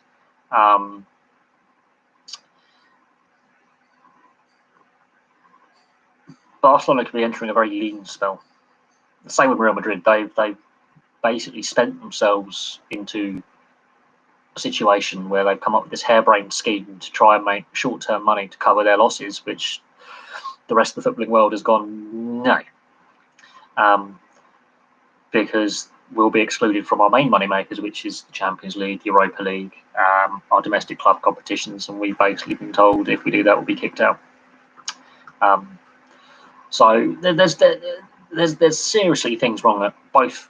Barcelona could be entering a very lean spell. The same with Real Madrid. They've basically spent themselves into a situation where they've come up with this harebrained scheme to try and make short-term money to cover their losses, which the rest of the footballing world has gone, no. Because we'll be excluded from our main moneymakers, which is the Champions League, Europa League, our domestic club competitions, and we've basically been told if we do that, we'll be kicked out. So there's seriously things wrong at both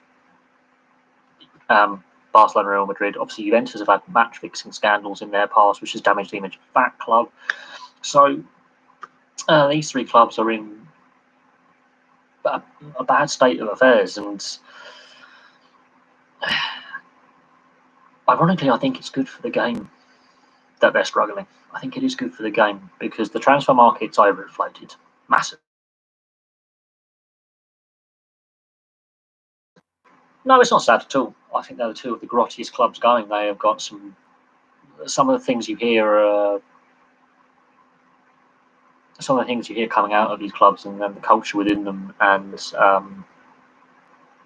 Barcelona and Real Madrid. Obviously, Juventus have had match-fixing scandals in their past, which has damaged the image of that club. So these three clubs are in a bad state of affairs, and ironically, I think it's good for the game that they're struggling. I think it is good for the game because the transfer market's overinflated, massive. No, it's not sad at all. I think they're two of the grottiest clubs going. They have got some of the things you hear. Some of the things you hear coming out of these clubs and then the culture within them, and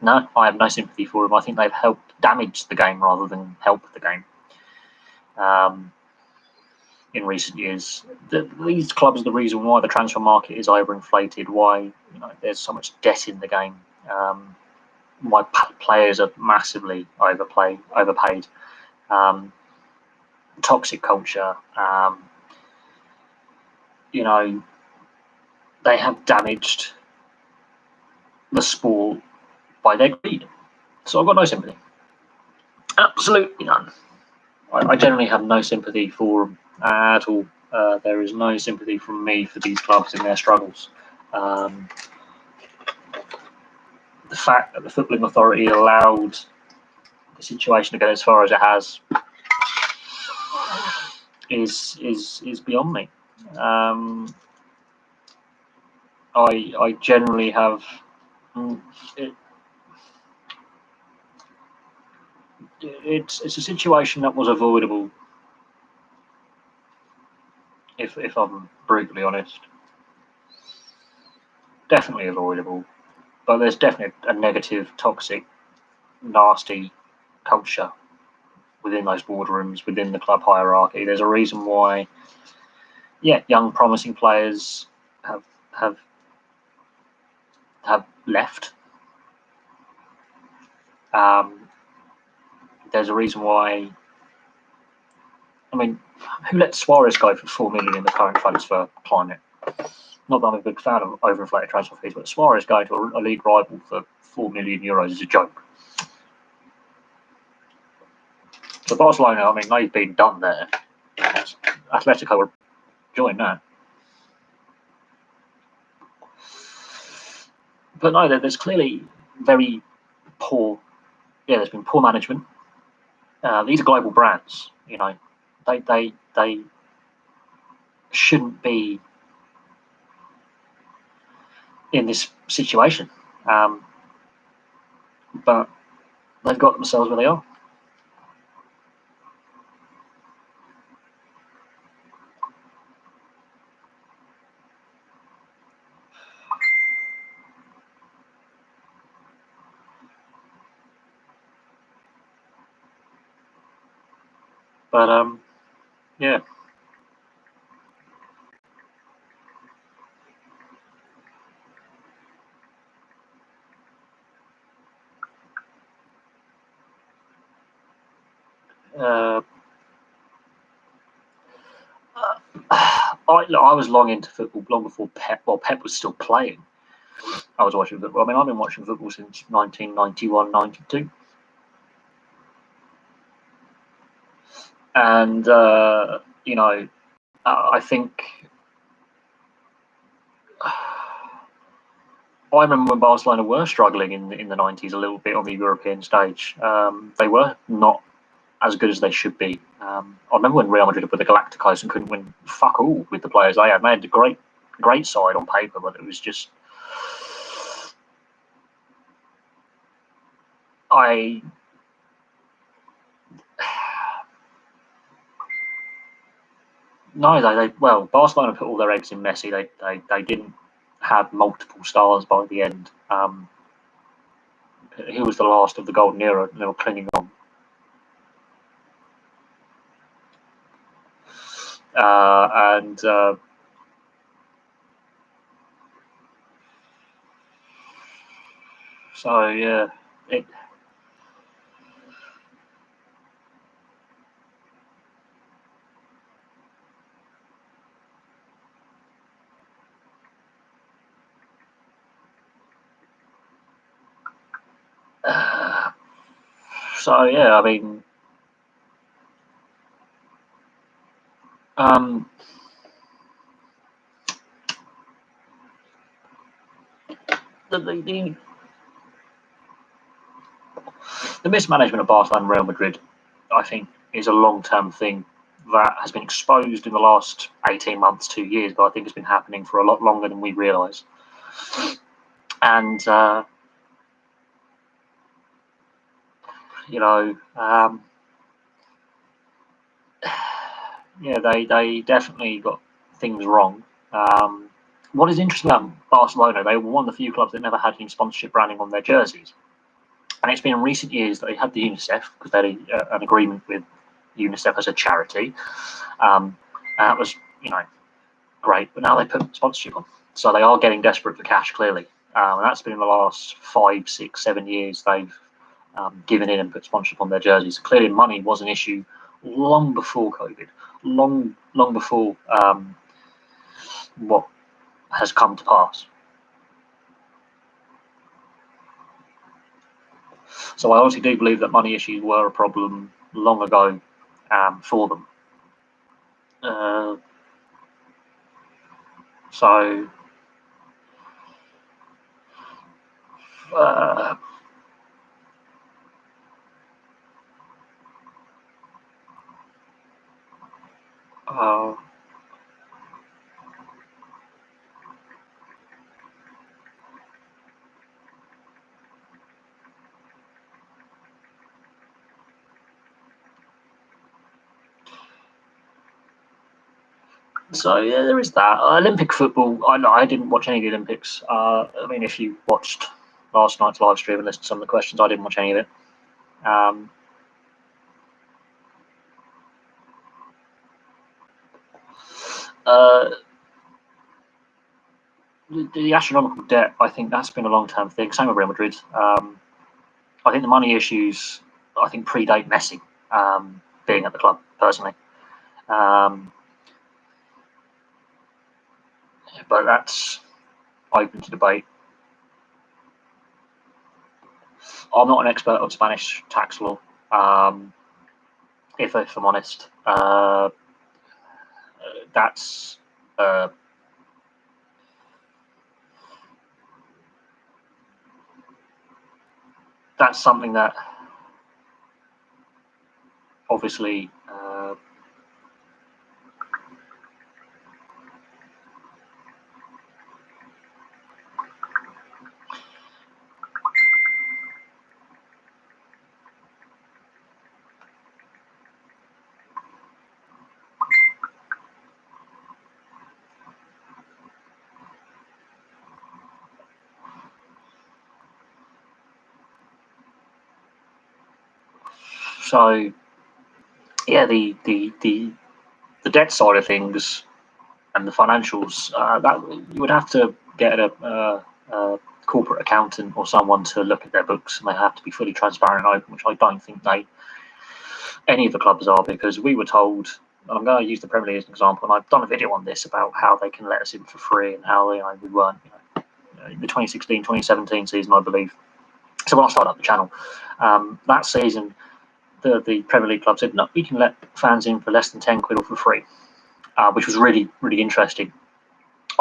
no, I have no sympathy for them. I think they've helped damage the game rather than help the game. In recent years, these clubs are the reason why the transfer market is overinflated. Why there's so much debt in the game. Why players are massively overpaid. Toxic culture. They have damaged the sport by their greed. So I've got no sympathy. Absolutely none. I generally have no sympathy for them at all. There is no sympathy from me for these clubs in their struggles. The fact that the Footballing Authority allowed the situation to go as far as it has is beyond me. I generally have. It's a situation that was avoidable, if I'm brutally honest. Definitely avoidable, but there's definitely a negative, toxic, nasty culture within those boardrooms, within the club hierarchy. There's a reason why, young promising players have have have left. There's a reason why. I mean, who let Suarez go for 4 million in the current transfer climate? Not that I'm a big fan of overinflated transfer fees, but Suarez going to a league rival for 4 million euros is a joke. So Barcelona, I mean, they've been done there. Atletico will join that. But no, there's clearly very poor. Yeah, there's been poor management. These are global brands. They shouldn't be in this situation, but they've got themselves where they are. But yeah. I was long into football, long before Pep. Well, Pep was still playing. I was watching football. I mean, I've been watching football since 1991, 92. And, I think I remember when Barcelona were struggling in the 90s a little bit on the European stage. They were not as good as they should be. I remember when Real Madrid were the Galacticos and couldn't win fuck all with the players they had. They had a great side on paper, but it was just. No, Barcelona put all their eggs in Messi. They didn't have multiple stars by the end. He was the last of the golden era, and they were clinging on. So yeah, it. So yeah, I mean, the mismanagement of Barcelona and Real Madrid, I think, is a long-term thing that has been exposed in the last 18 months, 2 years, but I think it's been happening for a lot longer than we realise. And they definitely got things wrong. What is interesting about Barcelona, they were one of the few clubs that never had any sponsorship branding on their jerseys. And it's been in recent years that they had the UNICEF, because they had an agreement with UNICEF as a charity. And that was, great. But now they put sponsorship on. So they are getting desperate for cash, clearly. And that's been in the last 5, 6, 7 years. They've given in and put sponsorship on their jerseys. So clearly money was an issue long before COVID, long before what has come to pass. So I honestly do believe that money issues were a problem long ago for them. So Uh, so yeah, there is that. Olympic football. I didn't watch any of the Olympics. I mean, if you watched last night's live stream and listened to some of the questions, I didn't watch any of it. Um, uh, the astronomical debt, I think that's been a long-term thing. Same with Real Madrid. I think the money issues, I think, predate Messi being at the club, personally. Um, but that's open to debate. I'm not an expert on Spanish tax law, if I'm honest. That's uh, that's something that obviously so yeah, the debt side of things and the financials, that you would have to get a corporate accountant or someone to look at their books, and they have to be fully transparent and open, which I don't think any of the clubs are, because we were told, and I'm going to use the Premier League as an example, and I've done a video on this about how they can let us in for free and how we weren't, the 2016-2017 season, I believe. So when I started up the channel, that season, the Premier League club said, no, we can let fans in for less than 10 quid or for free, which was really, really interesting.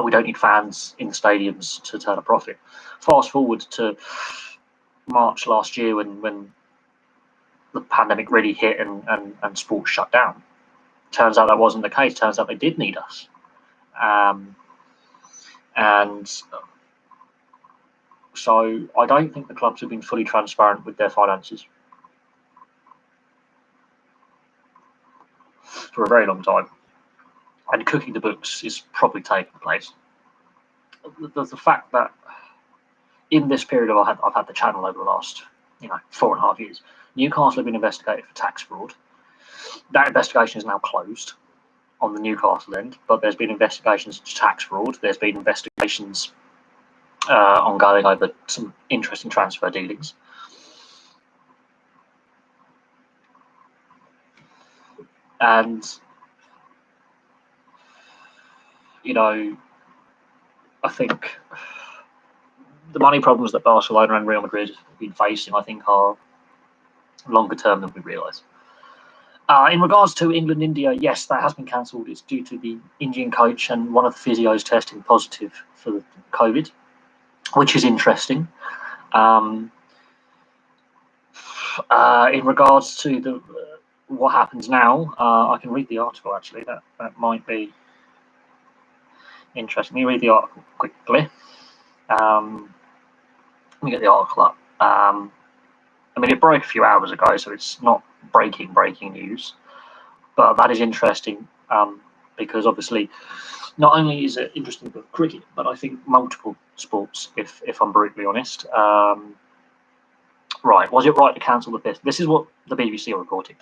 We don't need fans in the stadiums to turn a profit. Fast forward to March last year when the pandemic really hit and sports shut down. Turns out that wasn't the case. Turns out they did need us. And so I don't think the clubs have been fully transparent with their finances for a very long time. And cooking the books is probably taking place. The fact that in this period I've had the channel over the last 4.5 years, Newcastle have been investigated for tax fraud. That investigation is now closed on the Newcastle end, but there's been investigations into tax fraud. There's been investigations ongoing over some interesting transfer dealings. And, I think the money problems that Barcelona and Real Madrid have been facing, I think, are longer term than we realise. In regards to England-India, yes, that has been cancelled. It's due to the Indian coach and one of the physios testing positive for COVID, which is interesting. In regards to what happens now, I can read the article, actually. That might be interesting. Let me read the article quickly. Let me get the article up. I mean, it broke a few hours ago, so it's not breaking news. But that is interesting because obviously not only is it interesting about cricket, but I think multiple sports, if I'm brutally honest. Right, was it right to cancel the fifth? This is what the BBC are reporting.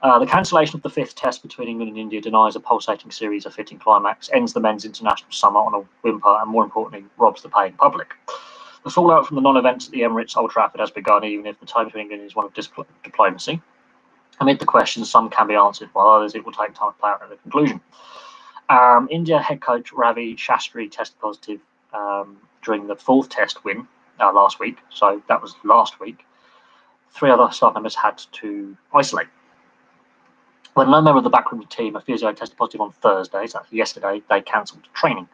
The cancellation of the fifth test between England and India denies a pulsating series a fitting climax, ends the men's international summer on a whimper, and more importantly, robs the paying public. The fallout from the non-events at the Emirates Old Trafford has begun, even if the tone of England is one of diplomacy. Amid the questions, some can be answered, while others it will take time to play out at the conclusion. India head coach Ravi Shastri tested positive during the fourth test win last week, so that was last week. 3 other staff members had to isolate. When no member of the backroom team, a physio, tested positive on Thursday, so yesterday, they cancelled training.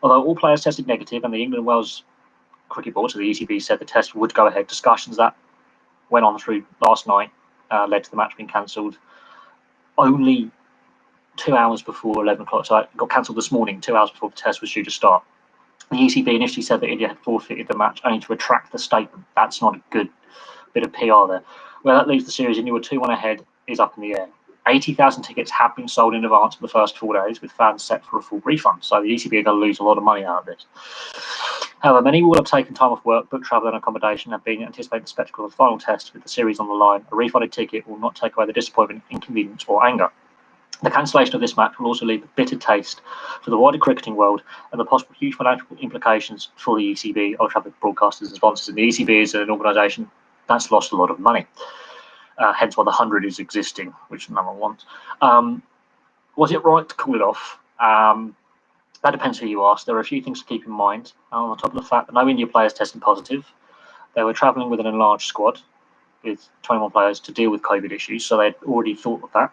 Although all players tested negative, and the England and Wales Cricket Board, so the ECB, said the test would go ahead. Discussions that went on through last night led to the match being cancelled. Only 2 hours before 11 o'clock. So it got cancelled this morning, 2 hours before the test was due to start. The ECB initially said that India had forfeited the match, only to retract the statement. That's not a good bit of PR there. Well, that leaves the series. India were 2-1 ahead, is up in the air. 80,000 tickets have been sold in advance for the first 4 days, with fans set for a full refund. So the ECB are going to lose a lot of money out of this. However, many will have taken time off work, booked travel and accommodation, and been anticipating the spectacle of the final test with the series on the line. A refunded ticket will not take away the disappointment, inconvenience, or anger. The cancellation of this match will also leave a bitter taste for the wider cricketing world and the possible huge financial implications for the ECB, Old Trafford broadcasters and sponsors. And the ECB is an organisation that's lost a lot of money, hence why the 100 is existing, which no one wants. Was it right to call it off? That depends who you ask. There are a few things to keep in mind. On top of the fact that no India players tested positive, they were travelling with an enlarged squad with 21 players to deal with COVID issues, so they'd already thought of that.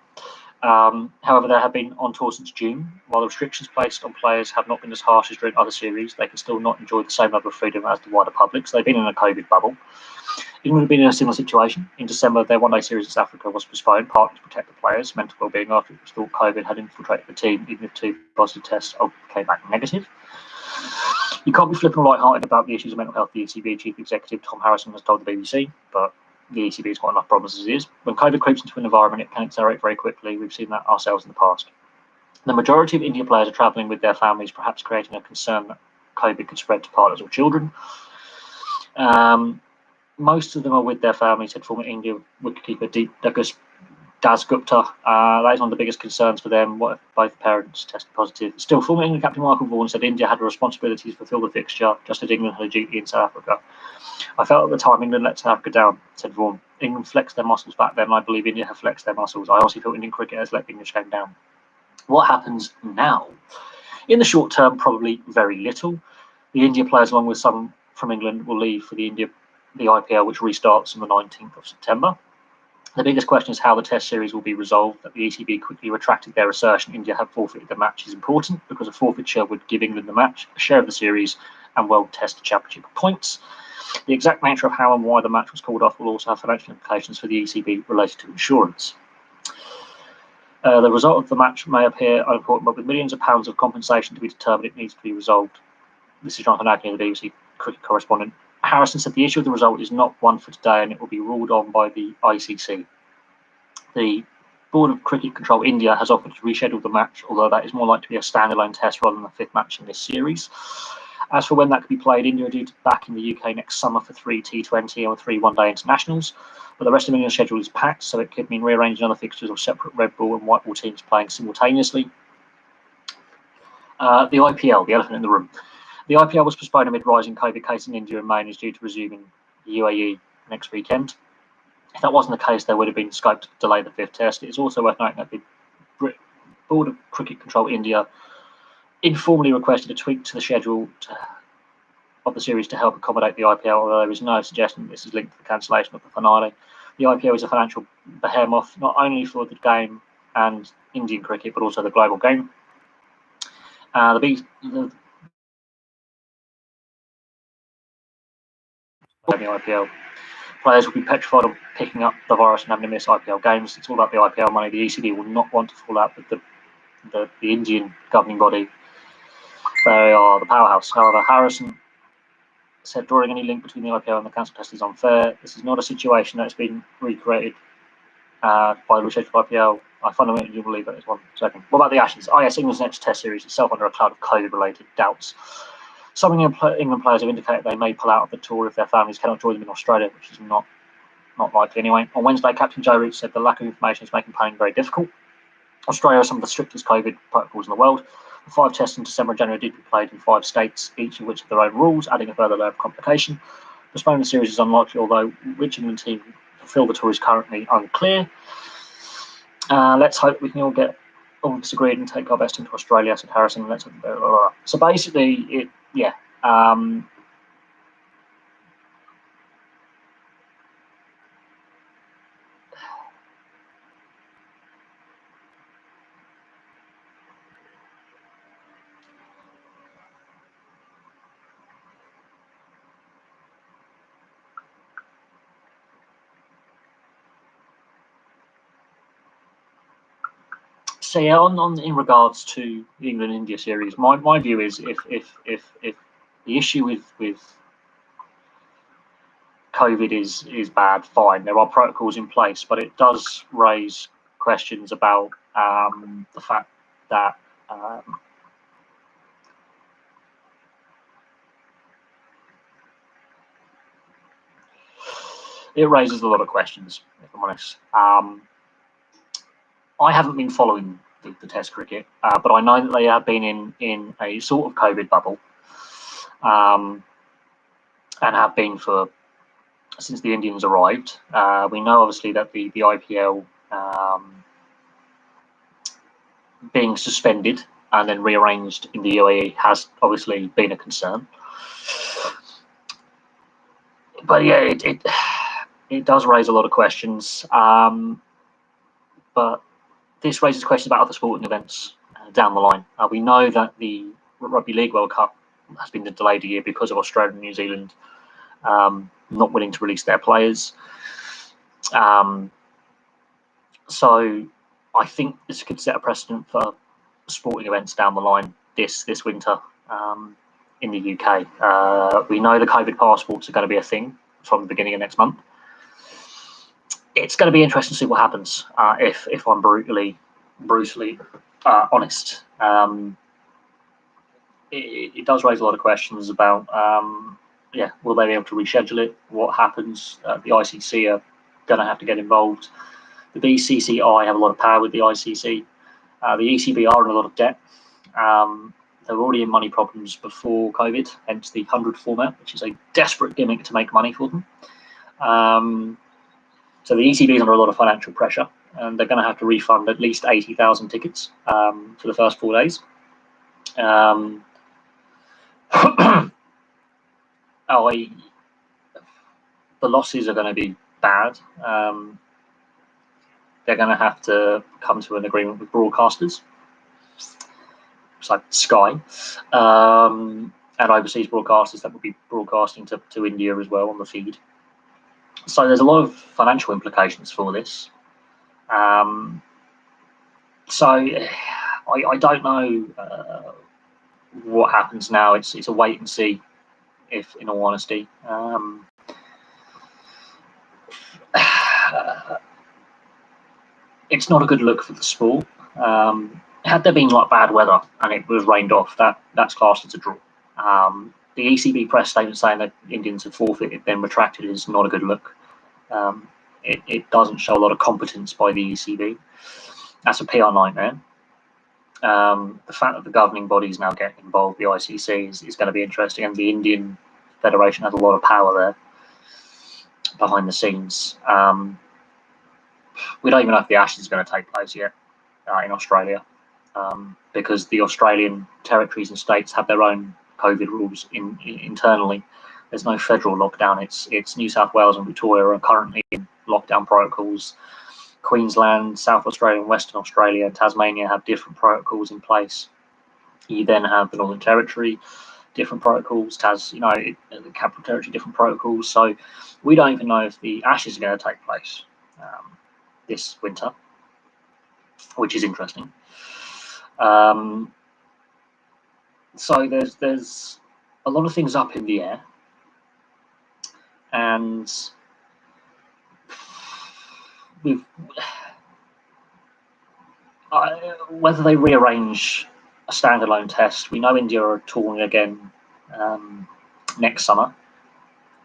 However, they have been on tour since June. While the restrictions placed on players have not been as harsh as during other series, they can still not enjoy the same level of freedom as the wider public. So they've been in a COVID bubble. England have been in a similar situation. In December, their one-day series in South Africa was postponed, partly to protect the players' mental well-being after it was thought COVID had infiltrated the team, even if 2 positive tests came back negative. You can't be flippant or light-hearted about the issues of mental health, the ECB chief executive Tom Harrison has told the BBC, but the ECB has got enough problems as it is. When COVID creeps into an environment, it can accelerate very quickly. We've seen that ourselves in the past. The majority of India players are travelling with their families, perhaps creating a concern that COVID could spread to partners or children. Most of them are with their families, said former India wicketkeeper Das Gupta. That is one of the biggest concerns for them. What if both parents tested positive? Still, former England captain Michael Vaughan said India had a responsibility to fulfil the fixture, just as England had a duty in South Africa. I felt at the time England let South Africa down, said Vaughan. England flexed their muscles back then, and I believe India have flexed their muscles. I honestly feel Indian cricket has let the English game down. What happens now? In the short term, probably very little. The India players, along with some from England, will leave for the IPL, which restarts on the 19th of September. The biggest question is how the Test series will be resolved. That the ECB quickly retracted their assertion India had forfeited the match is important, because a forfeiture would give England the match, a share of the series, and World Test Championship points. The exact nature of how and why the match was called off will also have financial implications for the ECB related to insurance. The result of the match may appear unimportant, but with millions of pounds of compensation to be determined, it needs to be resolved. This is Jonathan Agnew, the BBC cricket correspondent. Harrison said the issue of the result is not one for today, and it will be ruled on by the ICC. The Board of Cricket Control India has offered to reschedule the match, although that is more likely to be a standalone test rather than the 5th match in this series. As for when that could be played, India are due to be back in the UK next summer for 3 T20 or 3 one-day internationals, but the rest of England's schedule is packed, so it could mean rearranging other fixtures or separate red ball and white ball teams playing simultaneously. The IPL, the elephant in the room. The IPL was postponed amid rising COVID cases in India in May and is due to resume in the UAE next weekend. If that wasn't the case, there would have been scope to delay the 5th test. It is also worth noting that the Board of Cricket Control India informally requested a tweak to the schedule of the series to help accommodate the IPL, although there is no suggestion that this is linked to the cancellation of the finale. The IPL is a financial behemoth, not only for the game and Indian cricket, but also the global game. The IPL. Players will be petrified of picking up the virus and having to miss IPL games. It's all about the IPL money. The ECB will not want to fall out with the Indian governing body. They are the powerhouse. However, Harrison said drawing any link between the IPL and the cancelled test is unfair. This is not a situation that's been recreated by the rescheduled IPL. I fundamentally do believe that is 1 second. What about the Ashes? Oh yes, England's next test series itself under a cloud of COVID-related doubts. Some England players have indicated they may pull out of the tour if their families cannot join them in Australia, which is not likely anyway. On Wednesday, Captain Joe Root said the lack of information is making playing very difficult. Australia has some of the strictest COVID protocols in the world. The 5 tests in December and January did be played in 5 states, each of which have their own rules, adding a further layer of complication. Postponing the series is unlikely, although which England team fulfill the tour is currently unclear. Let's hope we can all get all disagreed and take our best into Australia, said Harrison. Let's hope. So basically, So yeah, on in regards to the England India series, my view is if the issue with COVID is bad, fine. There are protocols in place, but it does raise questions about the fact that it raises a lot of questions, if I'm honest. I haven't been following the Test cricket, but I know that they have been in a sort of COVID bubble, and have been for since the Indians arrived. We know obviously that the IPL being suspended and then rearranged in the UAE has obviously been a concern. But yeah, it does raise a lot of questions. But this raises questions about other sporting events down the line. We know that the Rugby League World Cup has been delayed a year because of Australia and New Zealand not willing to release their players. So I think this could set a precedent for sporting events down the line this winter in the UK. We know the COVID passports are going to be a thing from the beginning of next month. It's going to be interesting to see what happens if I'm brutally honest. It does raise a lot of questions about will they be able to reschedule it? What happens? The ICC are going to have to get involved. The BCCI have a lot of power with the ICC. The ECB are in a lot of debt. They were already in money problems before COVID, hence the 100 format, which is a desperate gimmick to make money for them. So the ECB is under a lot of financial pressure, and they're going to have to refund at least 80,000 tickets for the first 4 days. The losses are going to be bad. They're going to have to come to an agreement with broadcasters, it's like Sky, and overseas broadcasters that will be broadcasting to India as well on the feed. So there's a lot of financial implications for this. So I don't know what happens now. It's a wait and see, if in all honesty. It's not a good look for the sport. Had there been like bad weather and it was rained off, that's classed as a draw. The ECB press statement saying that Indians have forfeited, then retracted, is not a good look. It doesn't show a lot of competence by the ECB. That's a PR nightmare. The fact that the governing bodies now get involved, the ICC, is going to be interesting, and the Indian Federation has a lot of power there behind the scenes. We don't even know if the Ashes is going to take place yet in Australia, because the Australian territories and states have their own COVID rules internally. There's no federal lockdown. It's New South Wales and Victoria are currently in lockdown protocols. Queensland, South Australia, and Western Australia, and Tasmania have different protocols in place. You then have the Northern Territory, different protocols. The Capital Territory, different protocols. So we don't even know if the Ashes are going to take place this winter, which is interesting. So there's a lot of things up in the air, and whether they rearrange a standalone test. We know India are touring again next summer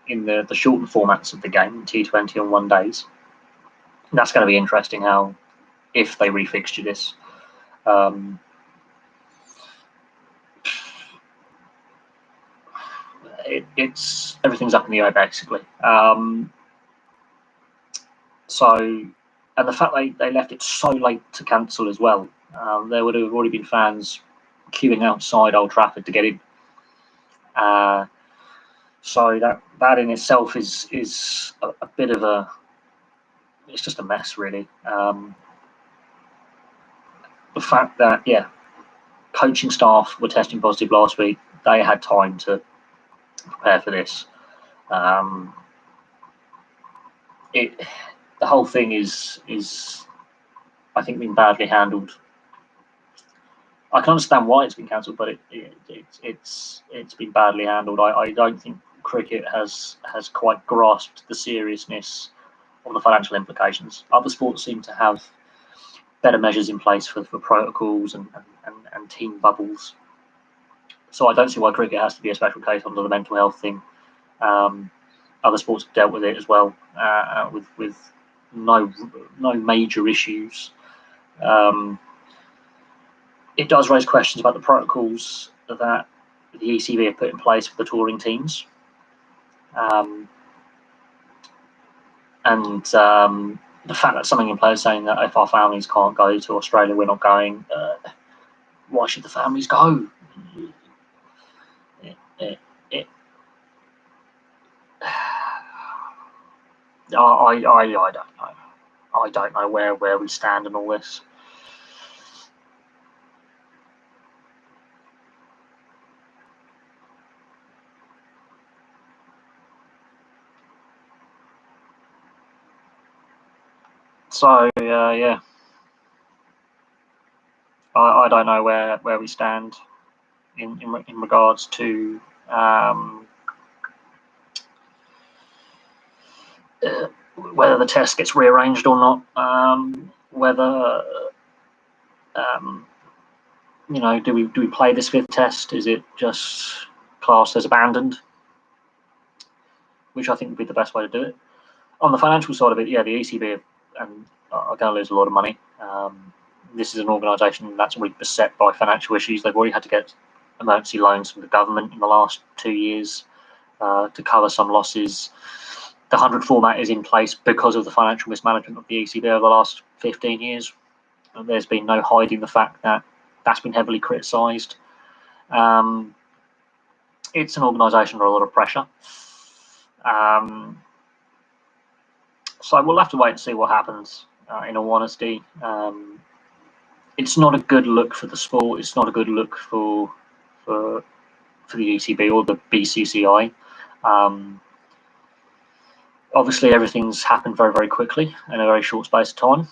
in the shortened formats of the game, T20 and 1 days. And that's going to be interesting if they refixture this. It's everything's up in the air basically. And the fact they left it so late to cancel as well, there would have already been fans queuing outside Old Trafford to get in. So that in itself is a bit of it's just a mess really. The fact that coaching staff were testing positive last week, they had time to prepare for this. The whole thing is I think been badly handled I can understand why it's been cancelled, but it's been badly handled. I don't think cricket has quite grasped the seriousness of the financial implications. Other sports seem to have better measures in place for protocols and team bubbles. So I don't see why cricket has to be a special case under the mental health thing. Other sports have dealt with it as well, with no major issues. It does raise questions about the protocols that the ECB have put in place for the touring teams. And the fact that something in place saying that if our families can't go to Australia, we're not going. Why should the families go? I don't know. I don't know where we stand in all this. So yeah, I don't know where we stand in regards to whether the test gets rearranged or not. Whether do we play this fifth test? Is it just classed as abandoned? Which I think would be the best way to do it. On the financial side of it, yeah, the ECB are going to lose a lot of money. This is an organisation that's already beset by financial issues. They've already had to get emergency loans from the government in the last 2 years to cover some losses. The 100 format is in place because of the financial mismanagement of the ECB over the last 15 years. And there's been no hiding the fact that that's been heavily criticised. It's an organisation under a lot of pressure. So we'll have to wait and see what happens, in all honesty. It's not a good look for the sport. It's not a good look for the ECB or the BCCI. Obviously, everything's happened very, very quickly in a very short space of time.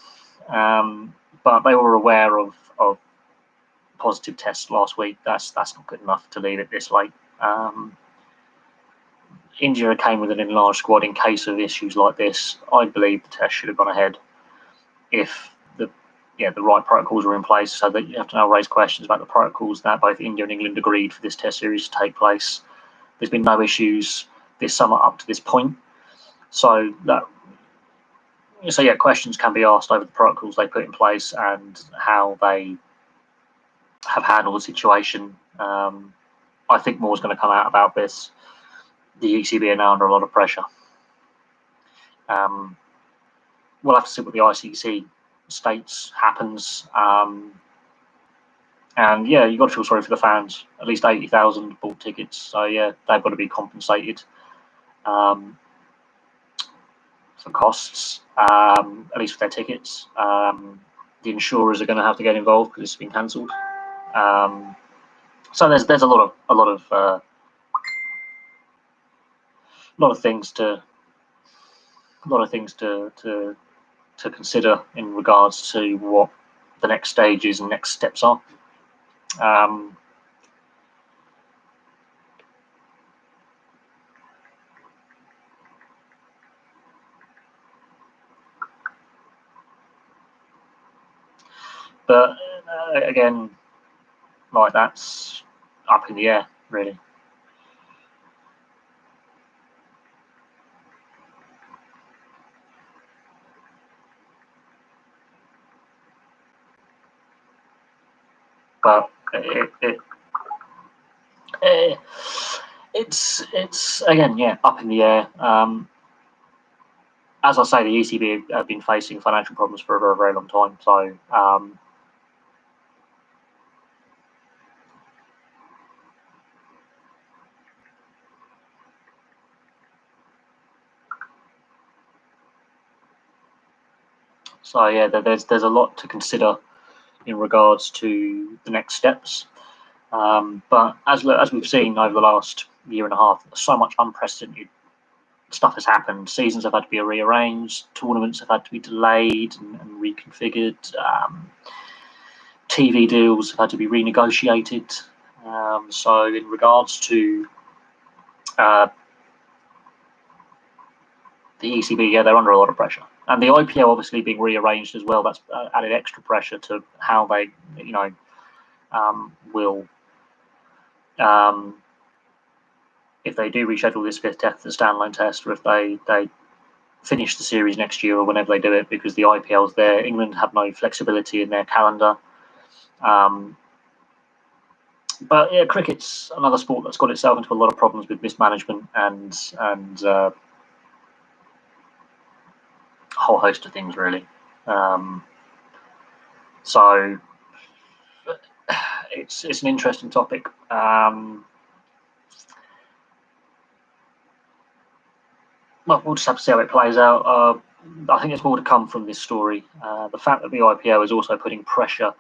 But they were aware of positive tests last week. That's not good enough to leave it this late. India came with an enlarged squad in case of issues like this. I believe the test should have gone ahead if the right protocols were in place, so that you have to now raise questions about the protocols that both India and England agreed for this test series to take place. There's been no issues this summer up to this point. So questions can be asked over the protocols they put in place and how they have handled the situation. I think more is going to come out about this. The ECB are now under a lot of pressure. We'll have to see what the ICC states happens. And yeah, you've got to feel sorry for the fans. At least 80,000 bought tickets. So yeah, they've got to be compensated for costs, at least for their tickets. The insurers are going to have to get involved because it's been cancelled. So there's a lot of things to consider in regards to what the next stages and next steps are. But again, like, that's up in the air, really. But it's again, yeah, up in the air. As I say, the ECB have been facing financial problems for a very, very long time. So yeah, there's a lot to consider in regards to the next steps. But as we've seen over the last year and a half, so much unprecedented stuff has happened. Seasons have had to be rearranged, tournaments have had to be delayed and reconfigured. TV deals have had to be renegotiated. So in regards to the ECB, yeah, they're under a lot of pressure. And the IPO obviously being rearranged as well, that's added extra pressure to how they, will, if they do reschedule this fifth test, the standalone test, or if they finish the series next year or whenever they do it, because the IPL's there. England have no flexibility in their calendar. But yeah, cricket's another sport that's got itself into a lot of problems with mismanagement and a whole host of things, really. So it's an interesting topic. Well, we'll just have to see how it plays out. I think there's more to come from this story. The fact that the IPO is also putting pressure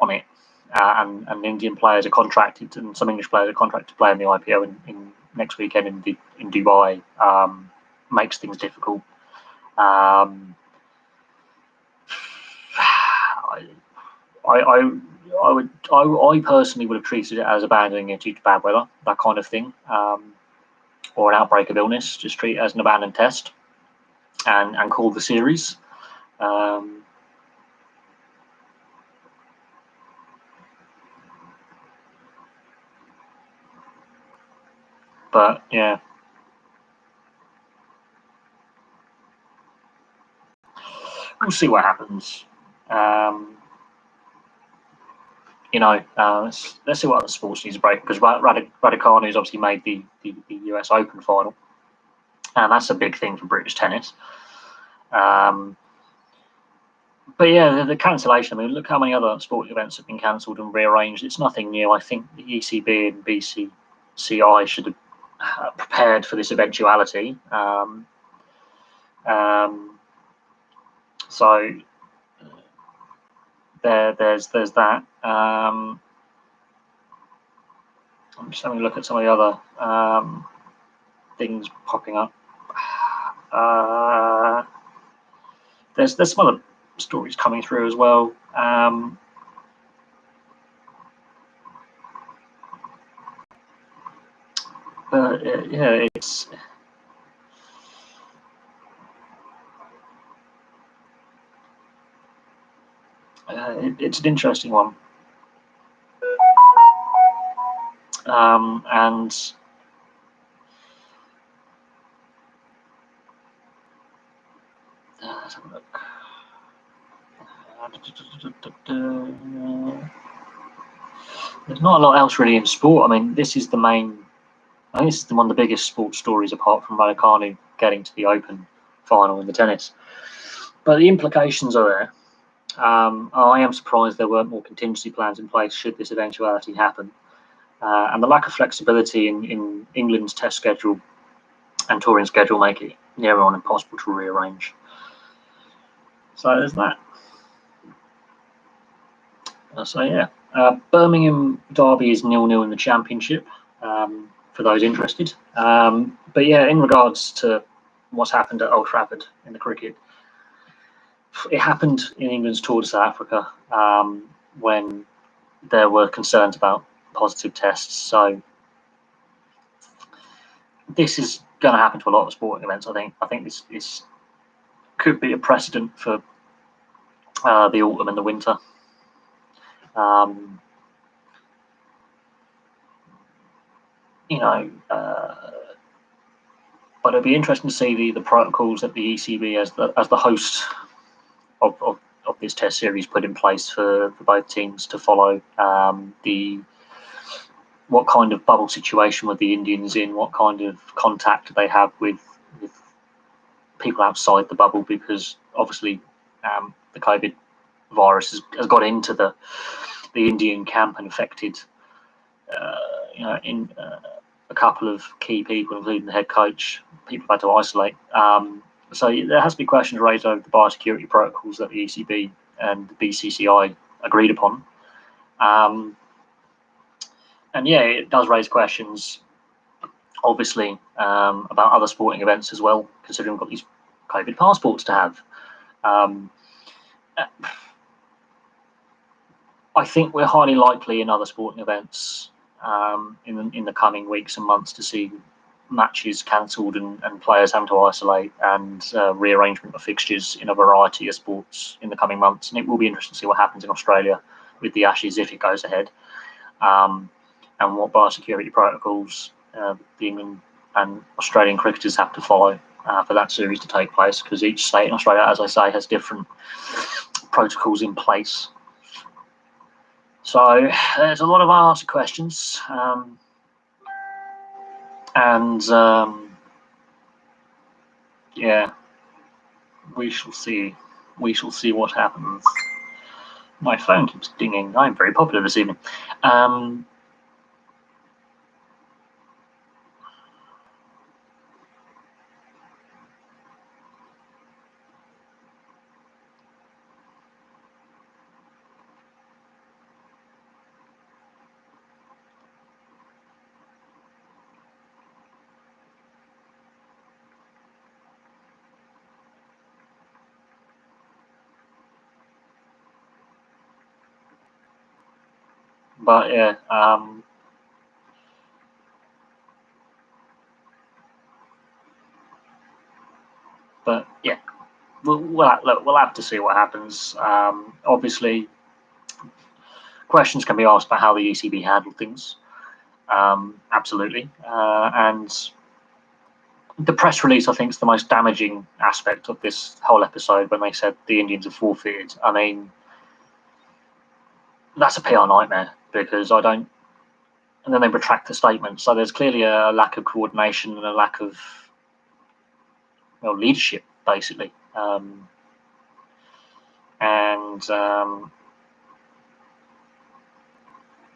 on it, and Indian players are contracted, and some English players are contracted to play in the IPO in next weekend in Dubai, makes things difficult. I personally would have treated it as abandoning it due to bad weather, that kind of thing, or an outbreak of illness. Just treat it as an abandoned test and call the series. But yeah, we'll see what happens. Let's see what other sports needs to break, because Raducanu has obviously made the US Open final, and that's a big thing for British tennis. But yeah, the cancellation, I mean, look how many other sporting events have been cancelled and rearranged. It's nothing new. I think the ECB and BCCI should have prepared for this eventuality. So there's that. I'm just having a look at some of the other things popping up. There's some other stories coming through as well. Yeah, it's an interesting one. And let's have a look. There's not a lot else really in sport. I mean, this is the main. I think this is one of the biggest sports stories, apart from Raducanu getting to the Open final in the tennis. But the implications are there. I am surprised there weren't more contingency plans in place should this eventuality happen. And the lack of flexibility in England's test schedule and touring schedule make it near on impossible to rearrange. So there's that. So yeah, Birmingham Derby is 0-0 in the Championship, for those interested. But yeah, in regards to what's happened at Old Trafford in the cricket, it happened in England's tour to South Africa, when there were concerns about positive tests. So this is going to happen to a lot of sporting events. I think this could be a precedent for the autumn and the winter. But it'll be interesting to see the protocols that the ECB as the host of this test series put in place for both teams to follow. What kind of bubble situation were the Indians in? What kind of contact do they have with people outside the bubble? Because obviously the COVID virus has got into the Indian camp and affected in a couple of key people, including the head coach. People had to isolate. So there has to be questions raised over the biosecurity protocols that the ECB and the BCCI agreed upon. And yeah, it does raise questions, obviously, about other sporting events as well, considering we've got these COVID passports to have. I think we're highly likely in other sporting events in the coming weeks and months to see matches cancelled and players having to isolate and rearrangement of fixtures in a variety of sports in the coming months. And it will be interesting to see what happens in Australia with the Ashes if it goes ahead, and what biosecurity protocols the England and Australian cricketers have to follow for that series to take place, because each state in Australia, as I say, has different protocols in place. So there's a lot of unanswered questions, yeah, we shall see. We shall see what happens. My phone keeps dinging. I'm very popular this evening. But yeah, we'll have to see what happens. Obviously, questions can be asked about how the ECB handled things. Absolutely, and the press release, I think, is the most damaging aspect of this whole episode when they said the Indians have forfeited. I mean, that's a PR nightmare, because I don't. And then they retract the statement. So there's clearly a lack of coordination and a lack of leadership, basically.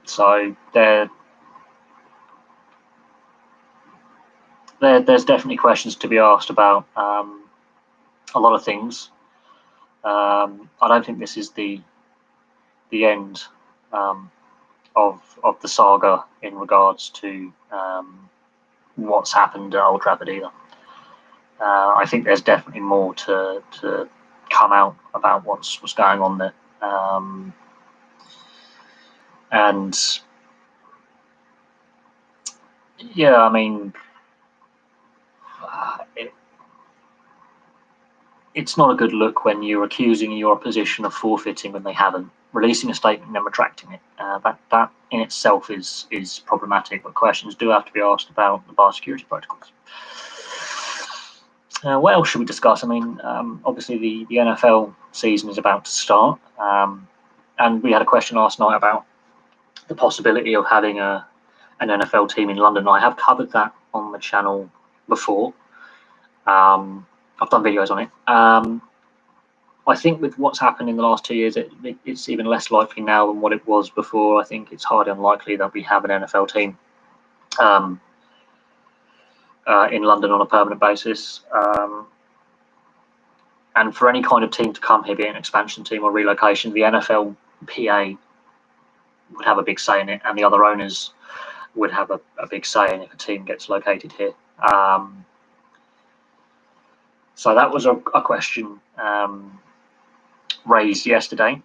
So there's definitely questions to be asked about a lot of things. I don't think this is the end of the saga in regards to what's happened at Old Trafford either. I think there's definitely more to come out about what's going on there. And yeah, I mean, it's not a good look when you're accusing your opposition of forfeiting when they haven't, releasing a statement and then retracting it. That in itself is problematic, but questions do have to be asked about the biosecurity protocols. What else should we discuss? I mean, obviously the NFL season is about to start, and we had a question last night about the possibility of having an NFL team in London. I have covered that on the channel before. I've done videos on it. I think with what's happened in the last 2 years, it's even less likely now than what it was before. I think it's highly unlikely that we have an NFL team in London on a permanent basis. And for any kind of team to come here, be it an expansion team or relocation, the NFL PA would have a big say in it, and the other owners would have a big say in if a team gets located here. So that was a question raised yesterday.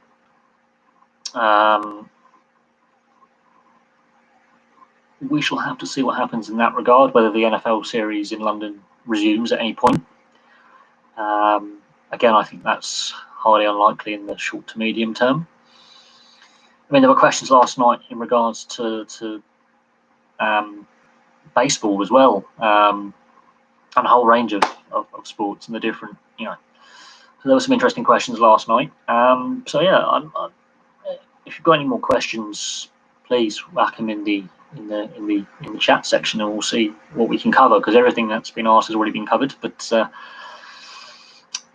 We shall have to see what happens in that regard, whether the NFL series in London resumes at any point. Again, I think that's highly unlikely in the short to medium term. I mean, there were questions last night in regards to baseball as well, and a whole range of sports and the different, So there were some interesting questions last night. So yeah, if you've got any more questions, please whack them in the chat section, and we'll see what we can cover, because everything that's been asked has already been covered. But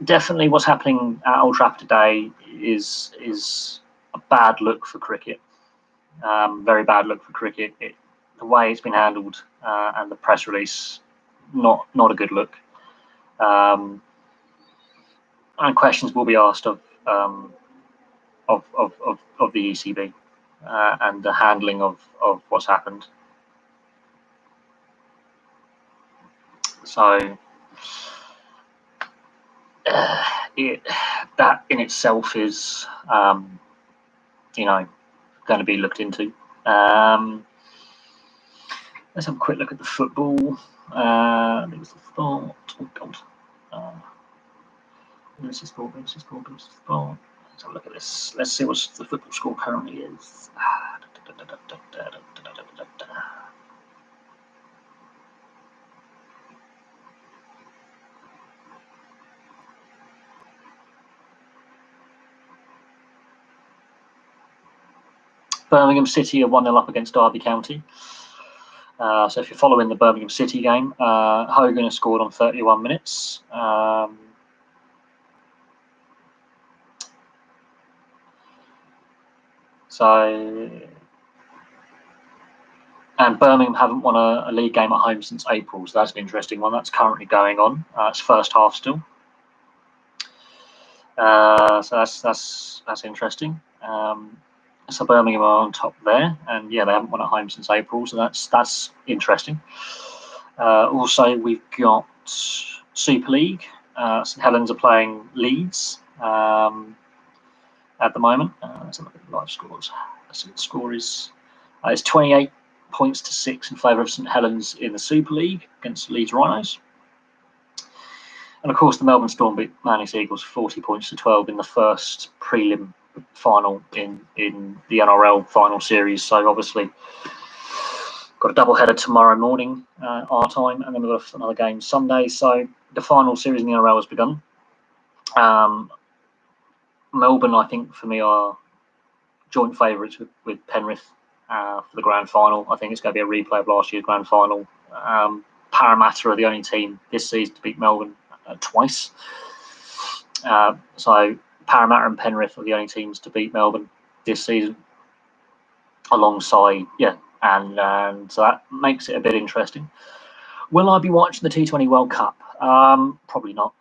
definitely, what's happening at Old Trafford today is a bad look for cricket. Very bad look for cricket. The way it's been handled and the press release, not a good look. And questions will be asked of the ECB and the handling of what's happened. So that in itself is, going to be looked into. Let's have a quick look at the football. There's the thought. Oh God. This is sport. Let's have a look at this. Let's see what the football score currently is. Birmingham City are 1-0 up against Derby County. So if you're following the Birmingham City game, Hogan has scored on 31 minutes. And Birmingham haven't won a league game at home since April, so that's an interesting one. That's currently going on. It's first half still. So that's interesting. So Birmingham are on top there, and yeah, they haven't won at home since April, so that's interesting. Also, we've got Super League. St Helens are playing Leeds at the moment. Let's have a look at the live scores. Let's see what the score is. It's 28 points to 6 in favour of St Helens in the Super League against Leeds Rhinos. And of course, the Melbourne Storm beat Manly Eagles 40 points to 12 in the first prelim final in the NRL final series. So obviously, got a double header tomorrow morning, our time, and then we've got another game Sunday. So the final series in the NRL has begun. Melbourne, I think, for me, are joint favourites with Penrith for the grand final. I think it's going to be a replay of last year's grand final. Parramatta are the only team this season to beat Melbourne twice. So Parramatta and Penrith are the only teams to beat Melbourne this season, alongside, and so that makes it a bit interesting. Will I be watching the T20 World Cup? Probably not.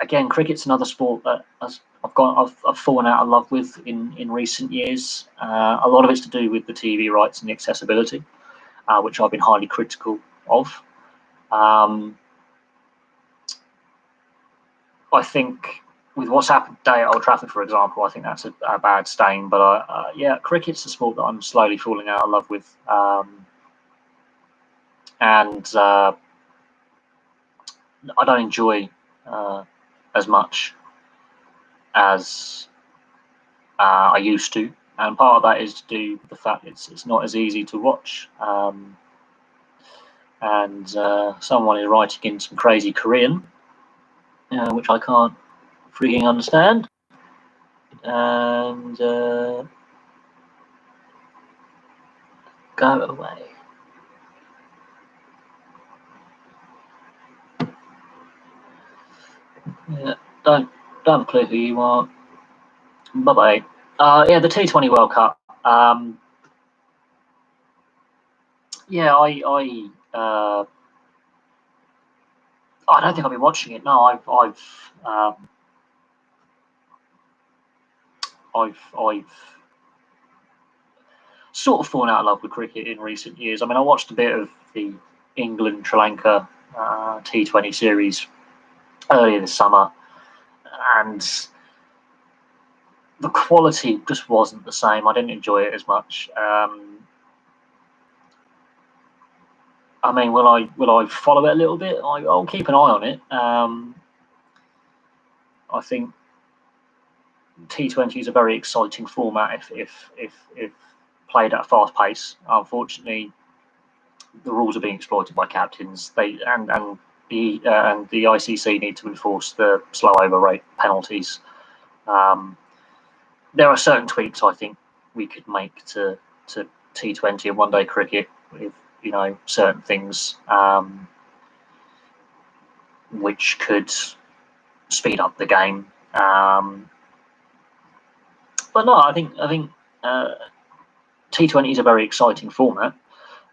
Again, cricket's another sport that I've fallen out of love with in recent years. A lot of it's to do with the TV rights and the accessibility, which I've been highly critical of. I think with what's happened today at Old Trafford, for example, I think that's a bad stain. But cricket's a sport that I'm slowly falling out of love with, and I don't enjoy as much as I used to. And part of that is to do with the fact it's not as easy to watch. And someone is writing in some crazy Korean, which I can't freaking understand. And go away. Yeah, don't have a clue who you are. Bye bye. The T20 World Cup. I don't think I'll be watching it. No, I've sort of fallen out of love with cricket in recent years. I mean, I watched a bit of the England-Sri Lanka T20 series earlier this summer, and the quality just wasn't the same. I didn't enjoy it as much. I mean, will I follow it a little bit? I'll keep an eye on it. I think T20 is a very exciting format if played at a fast pace. Unfortunately, the rules are being exploited by captains. The ICC need to enforce the slow over rate penalties. There are certain tweaks I think we could make to T20 and one-day cricket with certain things which could speed up the game. But no, I think T20 is a very exciting format,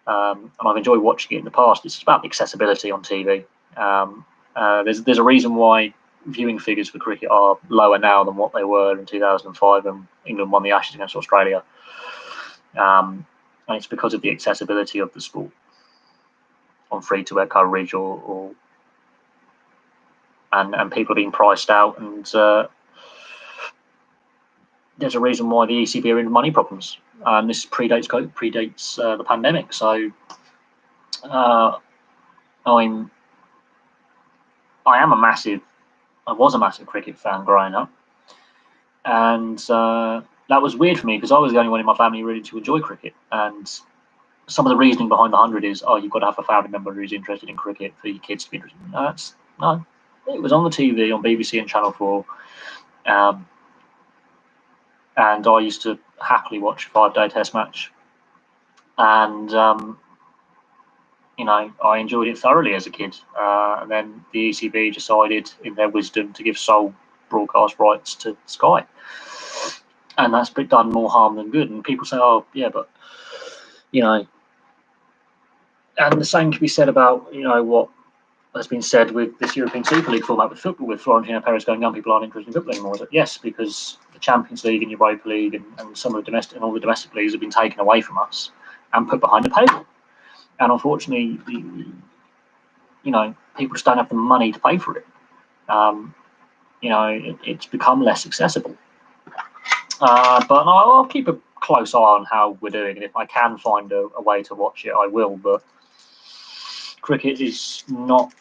and I've enjoyed watching it in the past. It's about the accessibility on TV. There's a reason why viewing figures for cricket are lower now than what they were in 2005 when England won the Ashes against Australia. And it's because of the accessibility of the sport on free-to-air coverage, and people are being priced out, and there's a reason why the ECB are in money problems. And this predates the pandemic. So I was a massive cricket fan growing up, and that was weird for me because I was the only one in my family really to enjoy cricket. And some of the reasoning behind the 100 is, you've got to have a family member who's interested in cricket for your kids to be interested. No, it was on the TV on BBC and Channel 4, and I used to happily watch a 5-day Test match, and I enjoyed it thoroughly as a kid. And then the ECB decided, in their wisdom, to give sole broadcast rights to Sky, and that's done more harm than good. And people say, "Oh, yeah, but and the same can be said about what has been said with this European Super League format with football, with Florentino Perez going, young people aren't interested in football anymore." Yes, because the Champions League and Europa League and some of the domestic and all the domestic leagues have been taken away from us and put behind the paywall. And unfortunately, people just don't have the money to pay for it. It's become less accessible. But I'll keep a close eye on how we're doing, and if I can find a way to watch it, I will. But cricket is not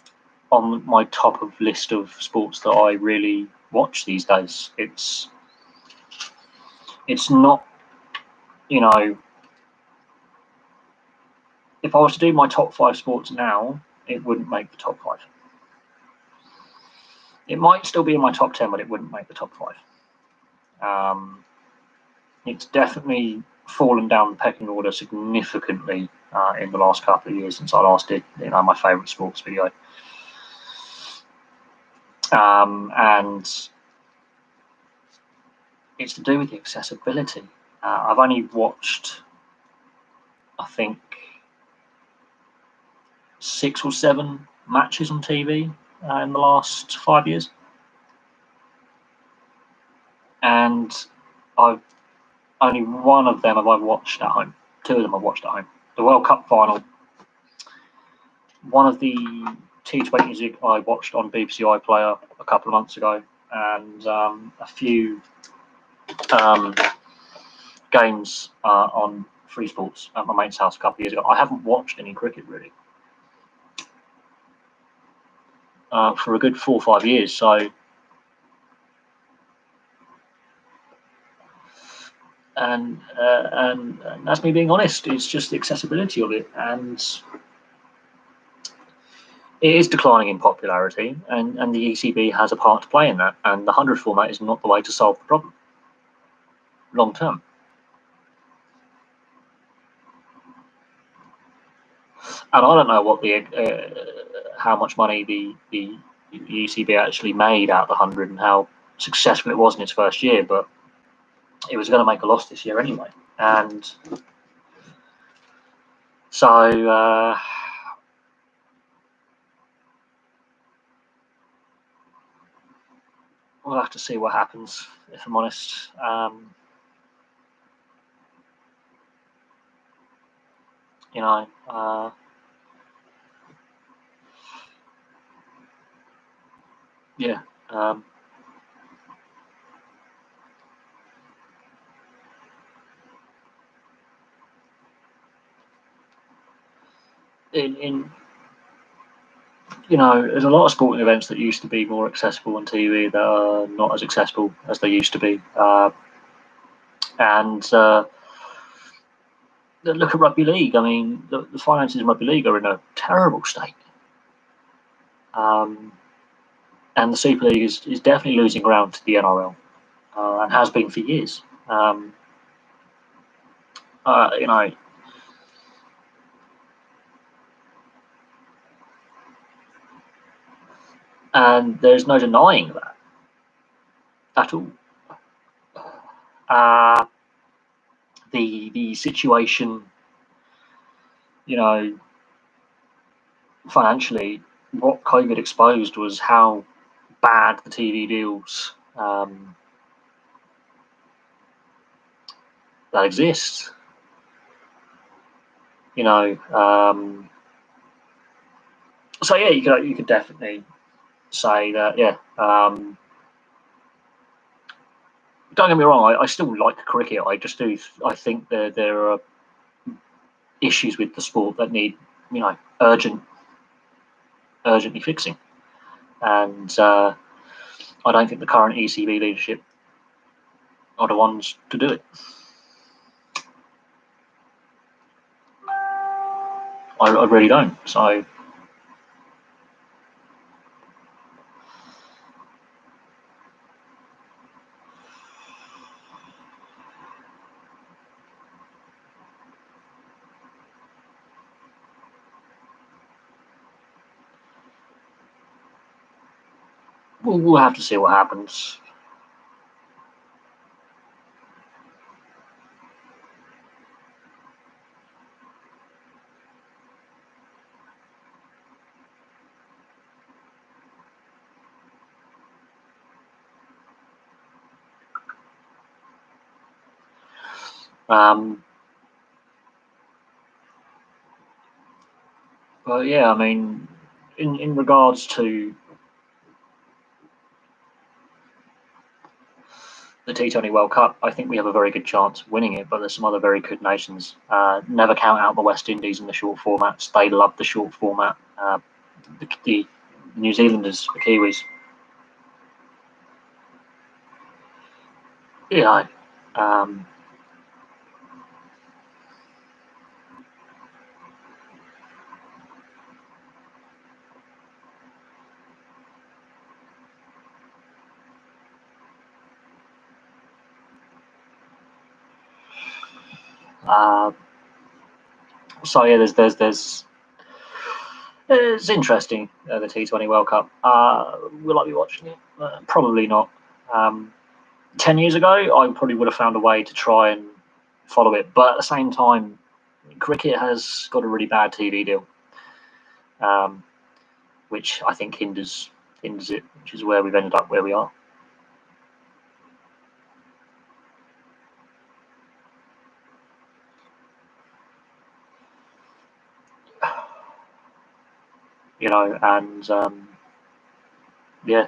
on my top of list of sports that I really watch these days. It's not, if I was to do my top 5 sports now, it wouldn't make the top 5. It might still be in my top 10, but it wouldn't make the top 5. It's definitely fallen down the pecking order significantly in the last couple of years since I last did my favourite sports video. And it's to do with the accessibility. I've only watched, I think, 6 or 7 matches on TV in the last 5 years, and only one of them have I watched at home. 2 of them I've watched at home. The World Cup final, one of the T20s I watched on BBC iPlayer a couple of months ago, and a few games on Free Sports at my mate's house a couple of years ago. I haven't watched any cricket really for a good 4 or 5 years. So, and that's me being honest. It's just the accessibility of it, and it is declining in popularity, and the ECB has a part to play in that. And the 100 format is not the way to solve the problem long term. And I don't know what how much money the ECB actually made out of the 100 and how successful it was in its first year, but it was going to make a loss this year anyway. And so we'll have to see what happens, if I'm honest. Yeah. There's a lot of sporting events that used to be more accessible on TV that are not as accessible as they used to be. And look at rugby league. I mean, the finances in rugby league are in a terrible state. And the Super League is definitely losing ground to the NRL, and has been for years. And there's no denying that at all. The situation, financially, what COVID exposed was how bad the TV deals that exist. So yeah, you could definitely say that don't get me wrong, I still like cricket. I just do. I think there are issues with the sport that need, urgently fixing, and I don't think the current ECB leadership are the ones to do it. I really don't. So. We'll have to see what happens. But yeah, I mean, in regards to the T20 World Cup, I think we have a very good chance of winning it, but there's some other very good nations. Never count out the West Indies in the short formats. They love the short format. The New Zealanders, the Kiwis. Yeah. So yeah, it's interesting, the T20 World Cup. Will I be watching it? Probably not. 10 years ago, I probably would have found a way to try and follow it. But at the same time, cricket has got a really bad TV deal, which I think hinders it, which is where we've ended up where we are. And yeah.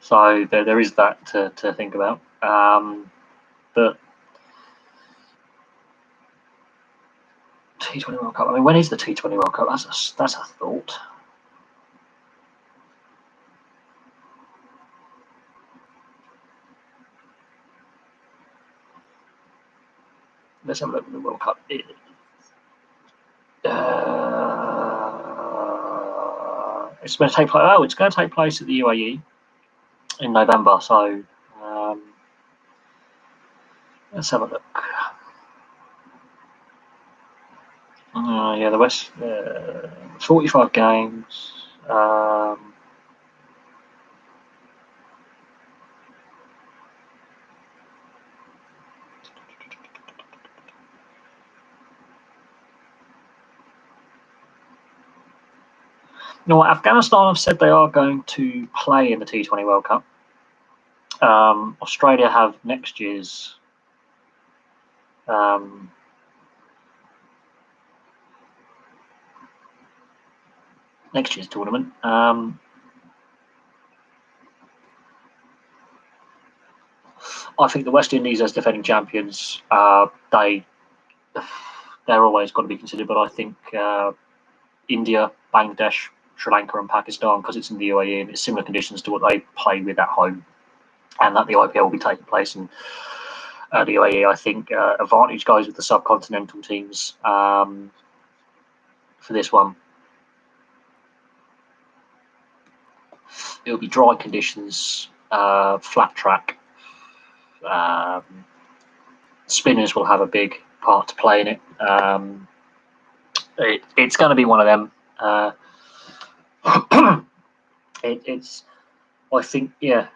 So there is that to think about. But T20 World Cup. I mean, when is the T20 World Cup? That's a thought. Let's have a look at the World Cup. It's going to take place. Oh, it's going to take place at the UAE in November. So let's have a look. Yeah, the West. 45 games. Afghanistan have said they are going to play in the T20 World Cup. Australia have next year's tournament. I think the West Indies, as defending champions, they're always got to be considered. But I think India, Bangladesh, Sri Lanka, and Pakistan, because it's in the UAE and it's similar conditions to what they play with at home, and that the IPL will be taking place in the UAE. I think advantage goes with the subcontinental teams for this one. It'll be dry conditions, flat track. Spinners will have a big part to play in it. It's going to be one of them. It's, I think, the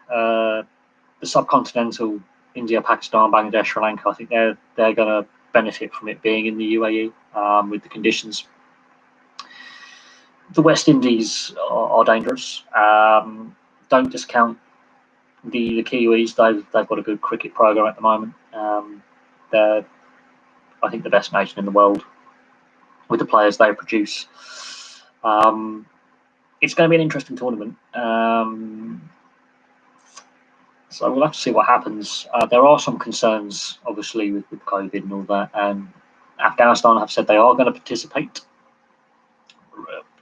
subcontinental India, Pakistan, Bangladesh, Sri Lanka. I think they're going to benefit from it being in the UAE with the conditions. The West Indies are dangerous. Don't discount the Kiwis. They've got a good cricket program at the moment. They're, I think, the best nation in the world with the players they produce. It's going to be an interesting tournament. So we'll have to see what happens. There are some concerns, obviously, with COVID and all that. And Afghanistan have said they are going to participate,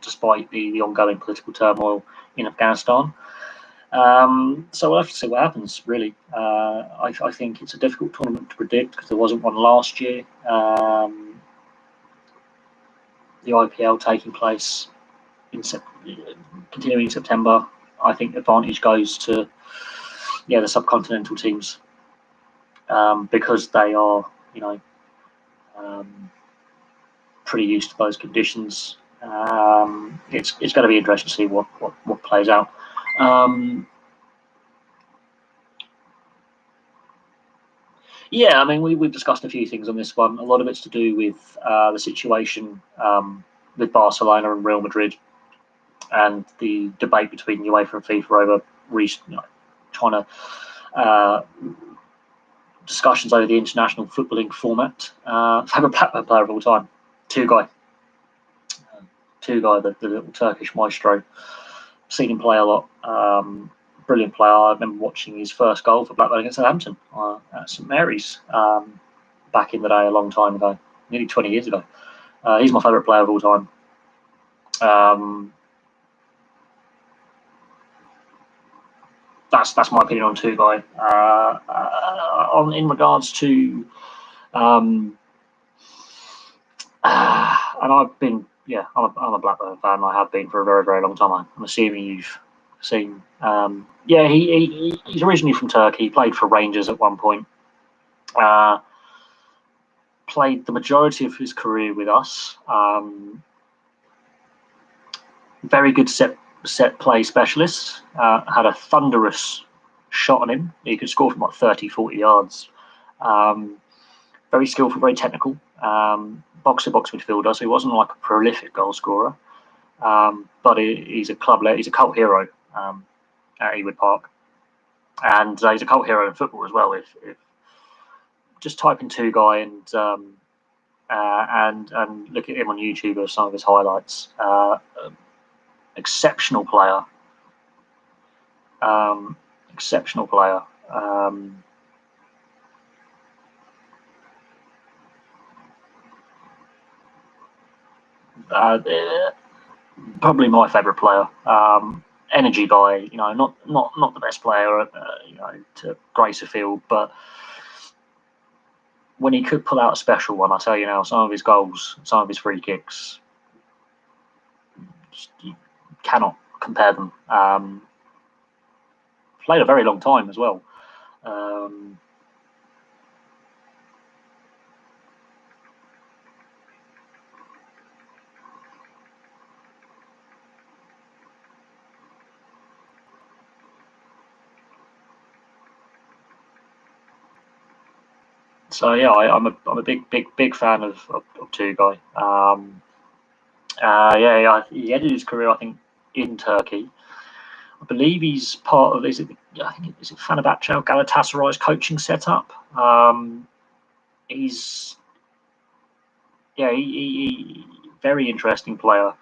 despite the ongoing political turmoil in Afghanistan. So we'll have to see what happens, really. I think it's a difficult tournament to predict because there wasn't one last year. The IPL taking place continuing in September. I think advantage goes to the subcontinental teams because they are pretty used to those conditions. It's going to be interesting to see what plays out. Yeah, I mean, we've discussed a few things on this one. A lot of it's to do with the situation with Barcelona and Real Madrid, and the debate between UEFA and FIFA over trying to discussions over the international footballing format. Favourite Blackburn player of all time, Tugay, the little Turkish maestro. Seen him play a lot. Brilliant player. I remember watching his first goal for Blackburn against Southampton at St Mary's back in the day, a long time ago, nearly 20 years ago. He's my favourite player of all time. That's my opinion on Tugay. In regards to, and I've been, I'm a Blackburn fan. I have been for a very, very long time. I'm assuming you've seen. He's originally from Turkey. He played for Rangers at one point. Played the majority of his career with us. Very good set play specialist. Had a thunderous shot on him. He could score from like 30, 40 yards. Very skillful, very technical. Box-to-box midfielder, so he wasn't like a prolific goal scorer. But he's a he's a cult hero at Ewood Park. And he's a cult hero in football as well. If just type in Tugay and look at him on YouTube or some of his highlights. Exceptional player. Probably my favourite player. Energy guy, not the best player, to grace a field, but when he could pull out a special one, I tell you now, some of his goals, some of his free kicks, you cannot compare them. Played a very long time as well. So yeah, I'm a big fan of Tugay. He ended his career, I think, in Turkey. I believe he's part of is it Fenerbahce, Galatasaray's coaching setup. He's he very interesting player.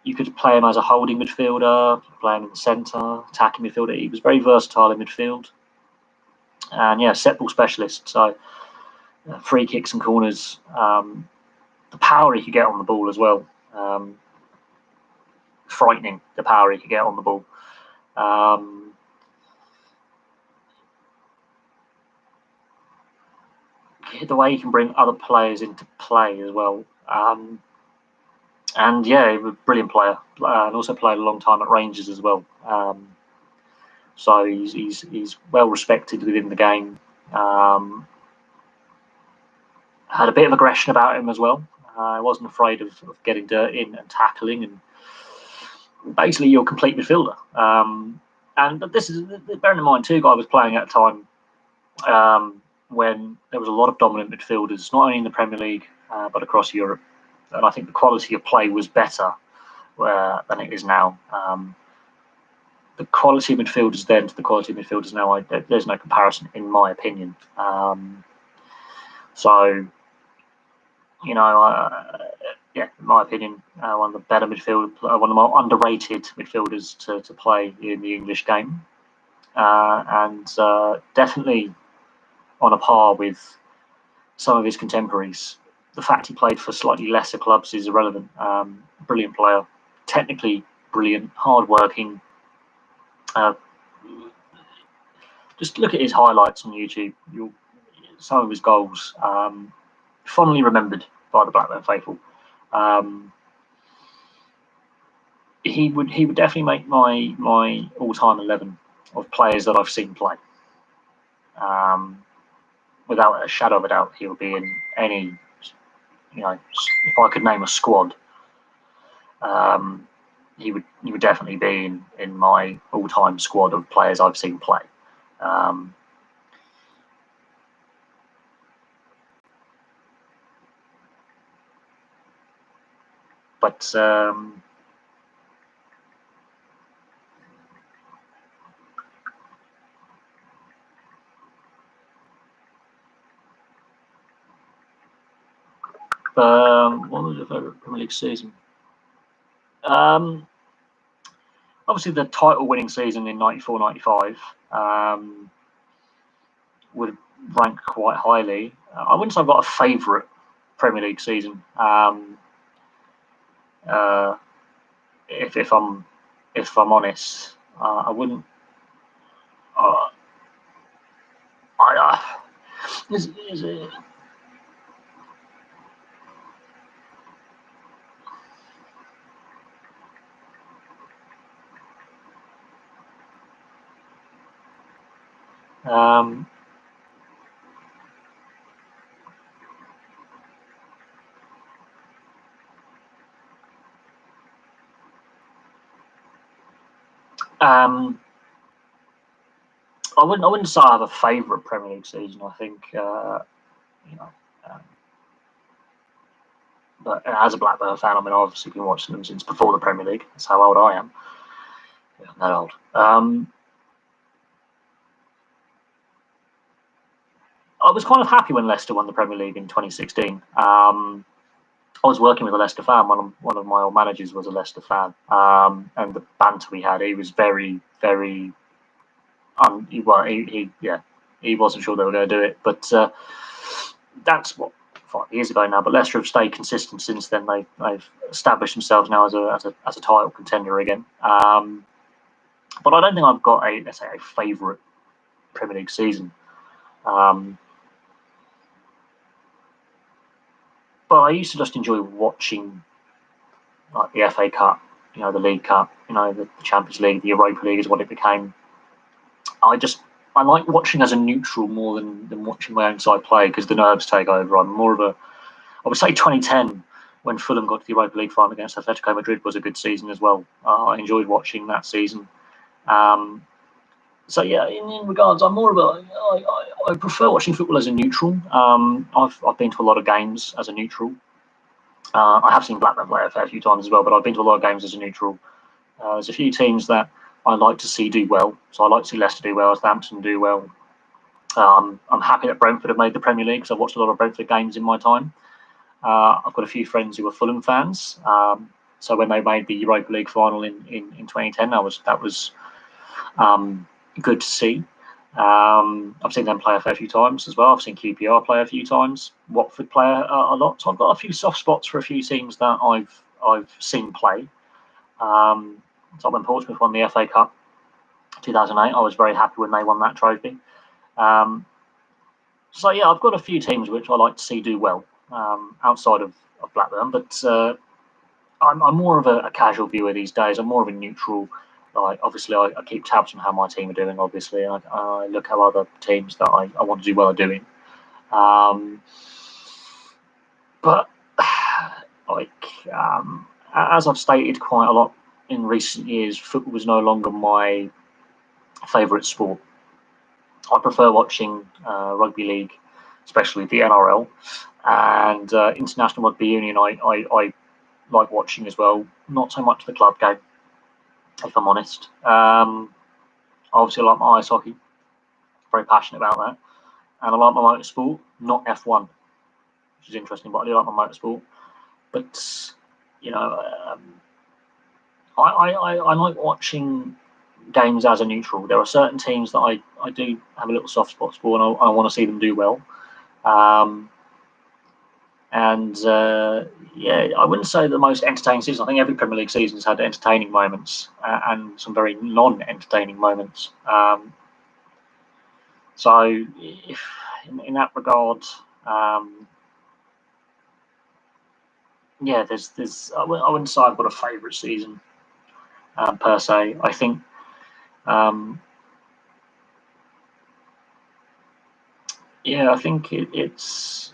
You could play him as a holding midfielder, play him in the centre, attacking midfielder. He was very versatile in midfield. And set ball specialist. So free kicks and corners. The power he could get on the ball as well. Frightening, the power he could get on the ball. The way he can bring other players into play as well. And he was a brilliant player, and also played a long time at Rangers as well. So he's well respected within the game. Had a bit of aggression about him as well. Wasn't afraid of getting dirty and tackling, and basically you're a complete midfielder. And this is bearing in mind Tugay was playing at a time when there was a lot of dominant midfielders, not only in the Premier League but across Europe. And I think the quality of play was better than it is now. The quality of midfielders then to the quality of midfielders now, there's no comparison, in my opinion. yeah, in my opinion, one of the better one of the more underrated midfielders to play in the English game, and definitely on a par with some of his contemporaries. The fact he played for slightly lesser clubs is irrelevant. Brilliant player, technically brilliant, hard-working. Uh, just look at his highlights on YouTube. Some of his goals, fondly remembered by the Blackburn faithful. He would definitely make my all-time 11 of players that I've seen play. Without a shadow of a doubt, he would be in any. If I could name a squad, he would definitely be in my all-time squad of players I've seen play. But what was your favourite Premier League season? Obviously, the title-winning season in 94-95 would rank quite highly. I wouldn't say I've got a favourite Premier League season. If I'm honest, I wouldn't. Is it? I wouldn't say I have a favourite Premier League season. I think but as a Blackburn fan, I mean, I've obviously been watching them since before the Premier League. That's how old I am. Yeah, I'm that old. I was kind of happy when Leicester won the Premier League in 2016. I was working with a Leicester fan. One of my old managers was a Leicester fan, and the banter we had, he was very, very. He wasn't sure they were going to do it, but that's what 5 years ago now. But Leicester have stayed consistent since then. They've established themselves now as a title contender again. But I don't think I've got a favourite Premier League season. But I used to just enjoy watching like the FA Cup, the League Cup, the Champions League, the Europa League is what it became. I like watching as a neutral more than watching my own side play because the nerves take over. I'm more of I would say 2010 when Fulham got to the Europa League final against Atletico Madrid was a good season as well. I enjoyed watching that season. So yeah, in regards, I'm more of I prefer watching football as a neutral. I've been to a lot of games as a neutral. I have seen Blackburn play a fair few times as well, but I've been to a lot of games as a neutral. There's a few teams that I like to see do well. So I like to see Leicester do well, Southampton do well. I'm happy that Brentford have made the Premier League because I've watched a lot of Brentford games in my time. I've got a few friends who are Fulham fans. So when they made the Europa League final in 2010, that was good to see. I've seen them play a fair few times as well. I've seen QPR play a few times. Watford play a lot. So I've got a few soft spots for a few teams that I've seen play. So when Portsmouth won the FA Cup 2008, I was very happy when they won that trophy. So yeah, I've got a few teams which I like to see do well outside of Blackburn, but I'm more of a casual viewer these days. I'm more of a neutral. Obviously, I keep tabs on how my team are doing. Obviously, and I look how other teams that I want to do well are doing. But as I've stated quite a lot in recent years, football was no longer my favourite sport. I prefer watching rugby league, especially the NRL, and International Rugby Union. I like watching as well. Not so much the club game, if I'm honest. Obviously, I like my ice hockey. Very passionate about that. And I like my motorsport, not F1, which is interesting, but I do like my motorsport. But you know, I like watching games as a neutral. There are certain teams that I do have a little soft spot for, and I want to see them do well. Um, and yeah, I wouldn't say the most entertaining season. I think every Premier League season has had entertaining moments and some very non-entertaining moments. So, if in that regard, yeah, there's I wouldn't say I've got a favourite season per se. I think yeah, I think it's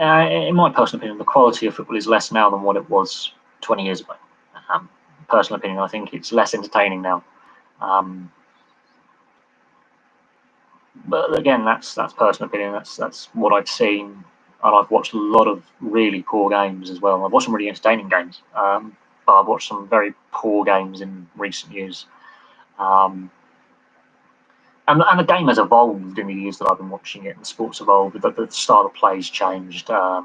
in my personal opinion, the quality of football is less now than what it was 20 years ago. Personal opinion, I think it's less entertaining now. But again, that's personal opinion. That's what I've seen, and I've watched a lot of really poor games as well. I've watched some really entertaining games, but I've watched some very poor games in recent years. Um, and the game has evolved in the years that I've been watching it, and sports evolved. The style of play's changed. The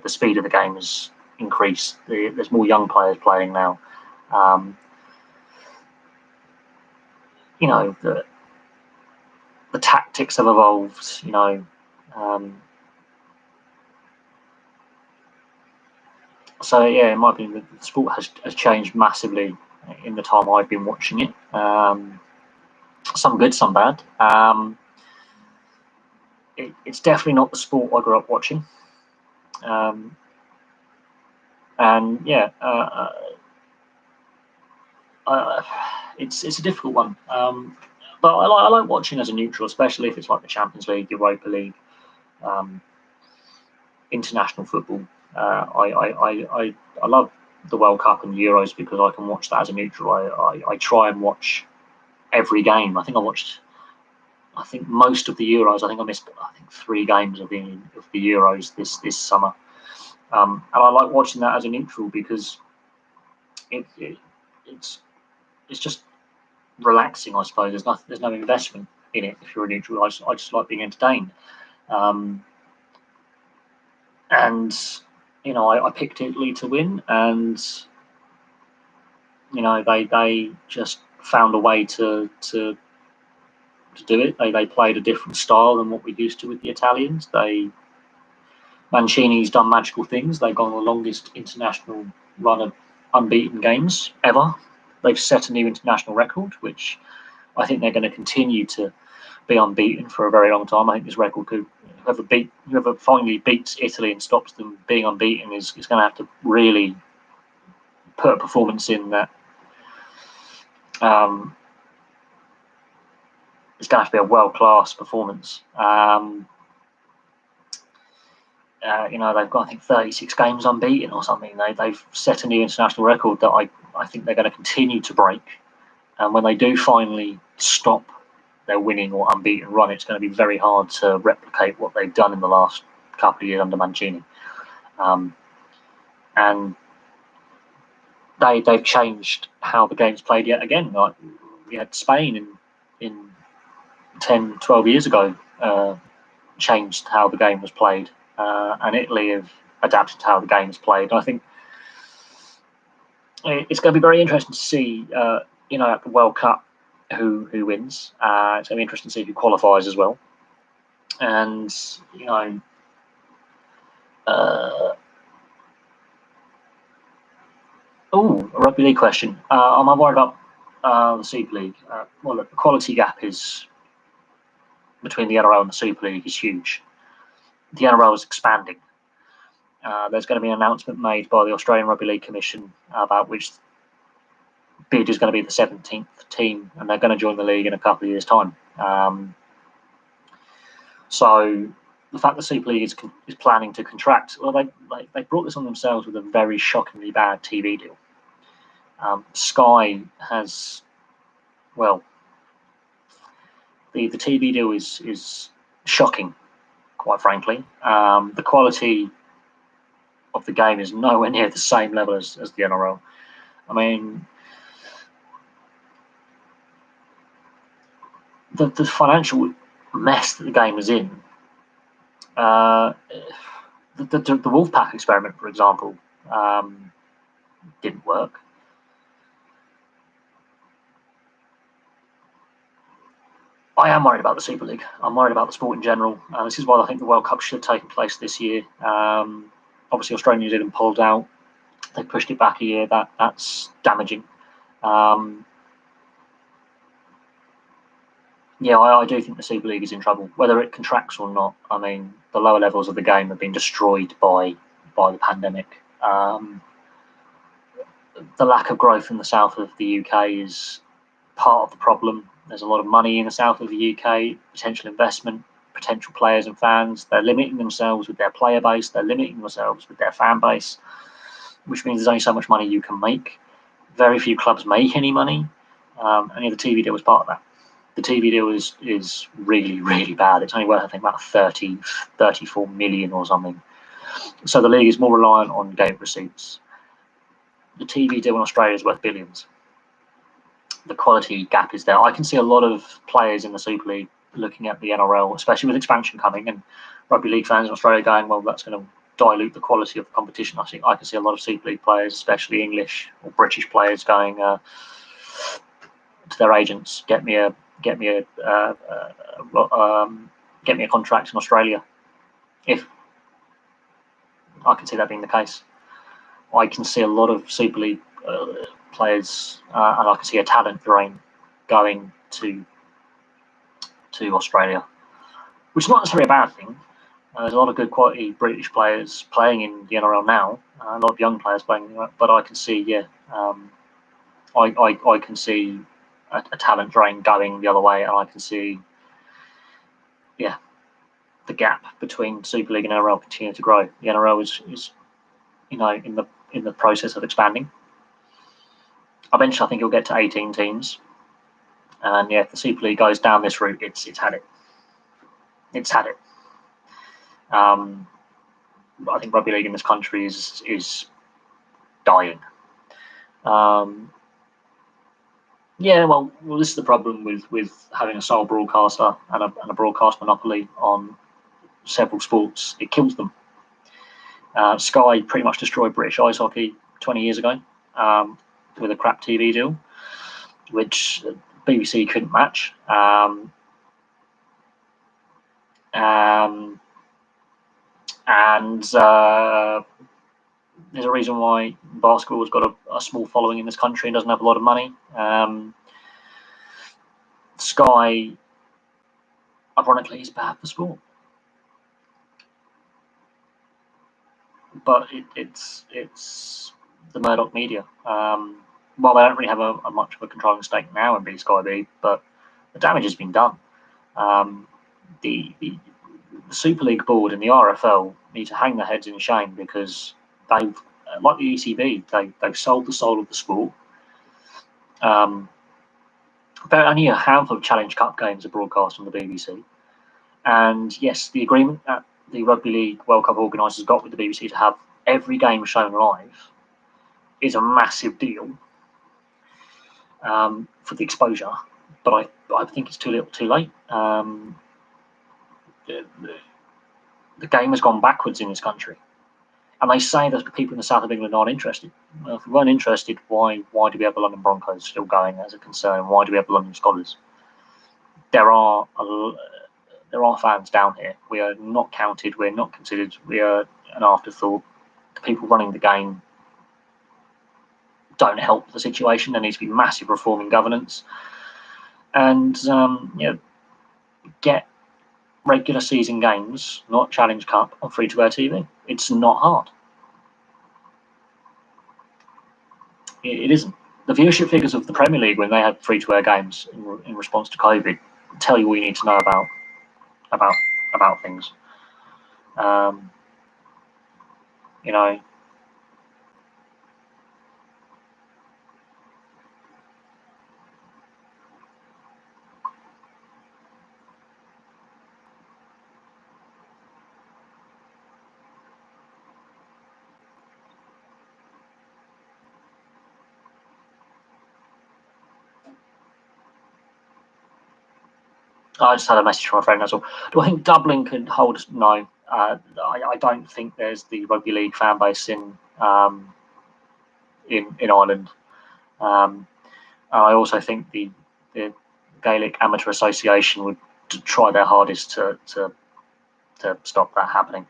speed of the game has increased. There's more young players playing now. Um, the tactics have evolved. So yeah, in my opinion, the sport has changed massively in the time I've been watching it. Some good, some bad. It's definitely not the sport I grew up watching. And yeah, it's a difficult one. But I like watching as a neutral, especially if it's like the Champions League, Europa League, international football. I love the World Cup and Euros because I can watch that as a neutral. I try and watch every game. I think most of the Euros. I missed 3 games of the Euros this summer. And I like watching that as a neutral because it's just relaxing, I suppose. There's no investment in it if you're a neutral. I just like being entertained. And I picked Italy to win, and they just found a way to do it. They played a different style than what we're used to with the Italians. Mancini's done magical things. They've gone the longest international run of unbeaten games ever. They've set a new international record, which I think they're going to continue to be unbeaten for a very long time. I think this record could whoever finally beats Italy and stops them being unbeaten is going to have to really put a performance in that. It's going to have to be a world-class performance. They've got 36 games unbeaten or something. They've set a new international record that I think they're going to continue to break. And when they do finally stop their winning or unbeaten run, it's going to be very hard to replicate what they've done in the last couple of years under Mancini. And they've changed how the game's played yet again. Like we had Spain in 10, 12 years ago changed how the game was played. And Italy have adapted to how the game is played. And I think it's going to be very interesting to see, at the World Cup, who wins. It's going to be interesting to see who qualifies as well. And a rugby league question. Am I worried about the Super League? Well, look, the quality gap is between the NRL and the Super League is huge. The NRL is expanding. There's going to be an announcement made by the Australian Rugby League Commission about which bid is going to be the 17th team, and they're going to join the league in a couple of years' time. So the fact that Super League is planning to contract, well, they brought this on themselves with a very shockingly bad TV deal. Sky has, well, the TV deal is shocking, quite frankly. The quality of the game is nowhere near the same level as the NRL. I mean, the financial mess that the game is in, the the Wolfpack experiment, for example, didn't work. I am worried about the Super League. I'm worried about the sport in general. This is why I think the World Cup should have taken place this year. Obviously, Australia and New Zealand pulled out. They pushed it back a year. That's damaging. Yeah, I do think the Super League is in trouble, whether it contracts or not. I mean, the lower levels of the game have been destroyed by the pandemic. The lack of growth in the south of the UK is part of the problem. There's a lot of money in the south of the UK, potential investment, potential players and fans. They're limiting themselves with their player base. They're limiting themselves with their fan base, which means there's only so much money you can make. Very few clubs make any money, and the TV deal was part of that. The TV deal is really, really bad. It's only worth, I think, about 34 million or something. So the league is more reliant on gate receipts. The TV deal in Australia is worth billions. The quality gap is there. I can see a lot of players in the Super League looking at the NRL, especially with expansion coming, and rugby league fans in Australia going, well, that's going to dilute the quality of the competition. I can see a lot of Super League players, especially English or British players, going to their agents, get me a contract in Australia. If I can see that being the case, I can see a lot of Super League players, and I can see a talent drain going to Australia, which is not necessarily a bad thing. There's a lot of good quality British players playing in the NRL now, a lot of young players playing, but I can see, I can see a talent drain going the other way, and I can see, the gap between Super League and NRL continue to grow. The NRL is in the process of expanding. Eventually, I think it'll get to 18 teams, and if the Super League goes down this route, it's had it. It's had it. I think rugby league in this country is dying. Well, this is the problem with having a sole broadcaster and a broadcast monopoly on several sports. It kills them. Sky pretty much destroyed British ice hockey 20 years ago with a crap TV deal, which BBC couldn't match. And there's a reason why basketball has got a small following in this country and doesn't have a lot of money. Sky, ironically, is bad for sport, but it's the Murdoch media. Well, they don't really have a much of a controlling stake now in Sky B, but the damage has been done. The Super League board and the RFL need to hang their heads in shame, because they've, like the ECB, they've sold the soul of the sport. But only a handful of Challenge Cup games are broadcast on the BBC. And yes, the agreement that the Rugby League World Cup organisers got with the BBC to have every game shown live is a massive deal for the exposure. But I think it's too little, too late. The game has gone backwards in this country. And they say that people in the south of England aren't interested. Well, if we weren't interested, why do we have the London Broncos still going as a concern? Why do we have the London Scholars? There are fans down here. We are not counted. We're not considered. We are an afterthought. The people running the game don't help the situation. There needs to be massive reform in governance, and get regular season games, not Challenge Cup, on free-to-air TV. It's not hard. It isn't. The viewership figures of the Premier League when they had free-to-air games in response to COVID tell you all you need to know about things. I just had a message from a friend, that's all. Do I think Dublin could hold? No. I don't think there's the rugby league fan base in Ireland. I also think the Gaelic Amateur Association would try their hardest to stop that happening.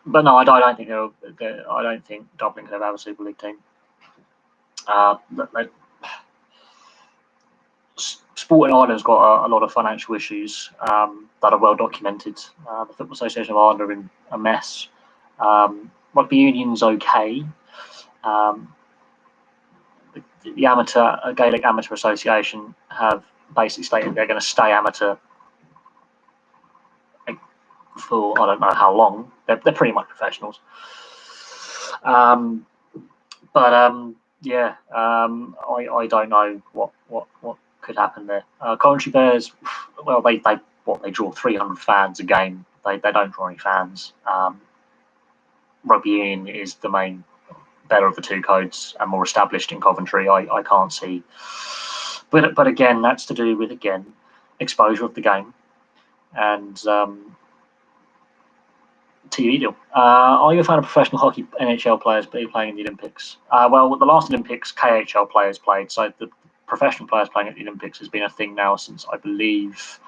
But no, I don't think I don't think Dublin could have a Super League team. Sport in Ireland's got a lot of financial issues that are well documented. The Football Association of Ireland are in a mess. Rugby union's okay. The Gaelic Amateur Association have basically stated they're going to stay amateur for I don't know how long. They're pretty much professionals. I don't know what could happen there. Coventry Bears, well, they draw 300 fans a game. They don't draw any fans. Rugby union is the main better of the two codes and more established in Coventry. I can't see, but again, that's to do with exposure of the game and TV deal. Are you a fan of professional hockey NHL players playing in the Olympics? Well, the last Olympics, KHL players played. So the professional players playing at the Olympics has been a thing now since, I believe,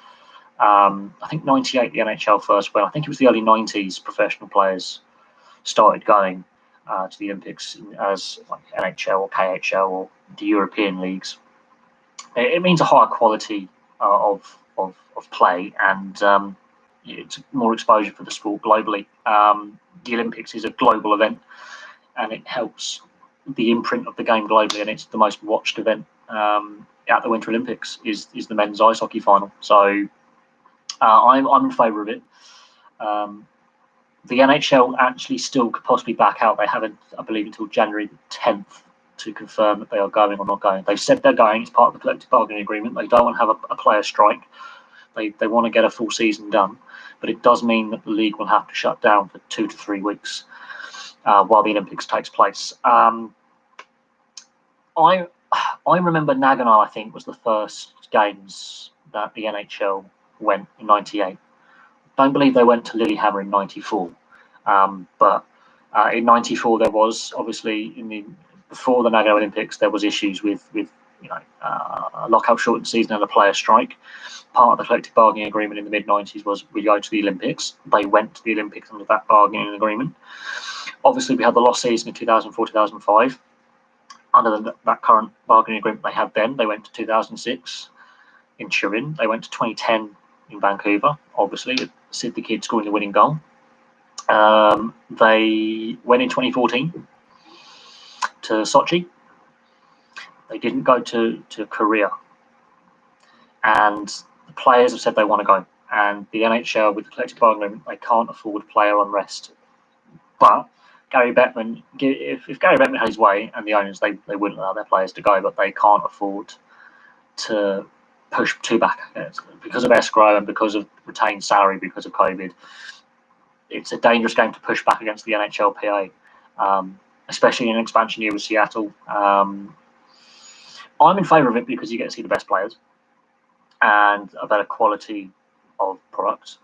I think 98 the NHL first went. I think it was the early 90s professional players started going to the Olympics as like NHL or KHL or the European leagues. It means a higher quality of play and it's more exposure for the sport globally. The Olympics is a global event, and it helps the imprint of the game globally. And it's the most watched event at the Winter Olympics is the men's ice hockey final. So I'm in favour of it. The NHL actually still could possibly back out. They haven't, I believe, until January 10th to confirm that they are going or not going. They've said they're going. It's part of the collective bargaining agreement. They don't want to have a player strike. They want to get a full season done, but it does mean that the league will have to shut down for 2 to 3 weeks while the Olympics takes place. I remember Nagano, I think, was the first games that the NHL went in '98. Don't believe they went to Lillehammer in '94, but in '94 there was obviously before the Nagano Olympics there was issues with a lockout shortened season and a player strike. Part of the collective bargaining agreement in the mid-90s was we go to the Olympics. They went to the Olympics under that bargaining agreement. Obviously, we had the lost season in 2004, 2005. Under that current bargaining agreement they had then, they went to 2006 in Turin. They went to 2010 in Vancouver, obviously, with Sid the Kid scoring the winning goal. They went in 2014 to Sochi. They didn't go to Korea. And the players have said they want to go. And the NHL, with the collective bargaining agreement, they can't afford player unrest. But Gary Bettman, if Gary Bettman had his way, and the owners, they wouldn't allow their players to go, but they can't afford to push too back because of escrow and because of retained salary because of COVID. It's a dangerous game to push back against the NHLPA, especially in an expansion year with Seattle. I'm in favour of it because you get to see the best players and a better quality of products.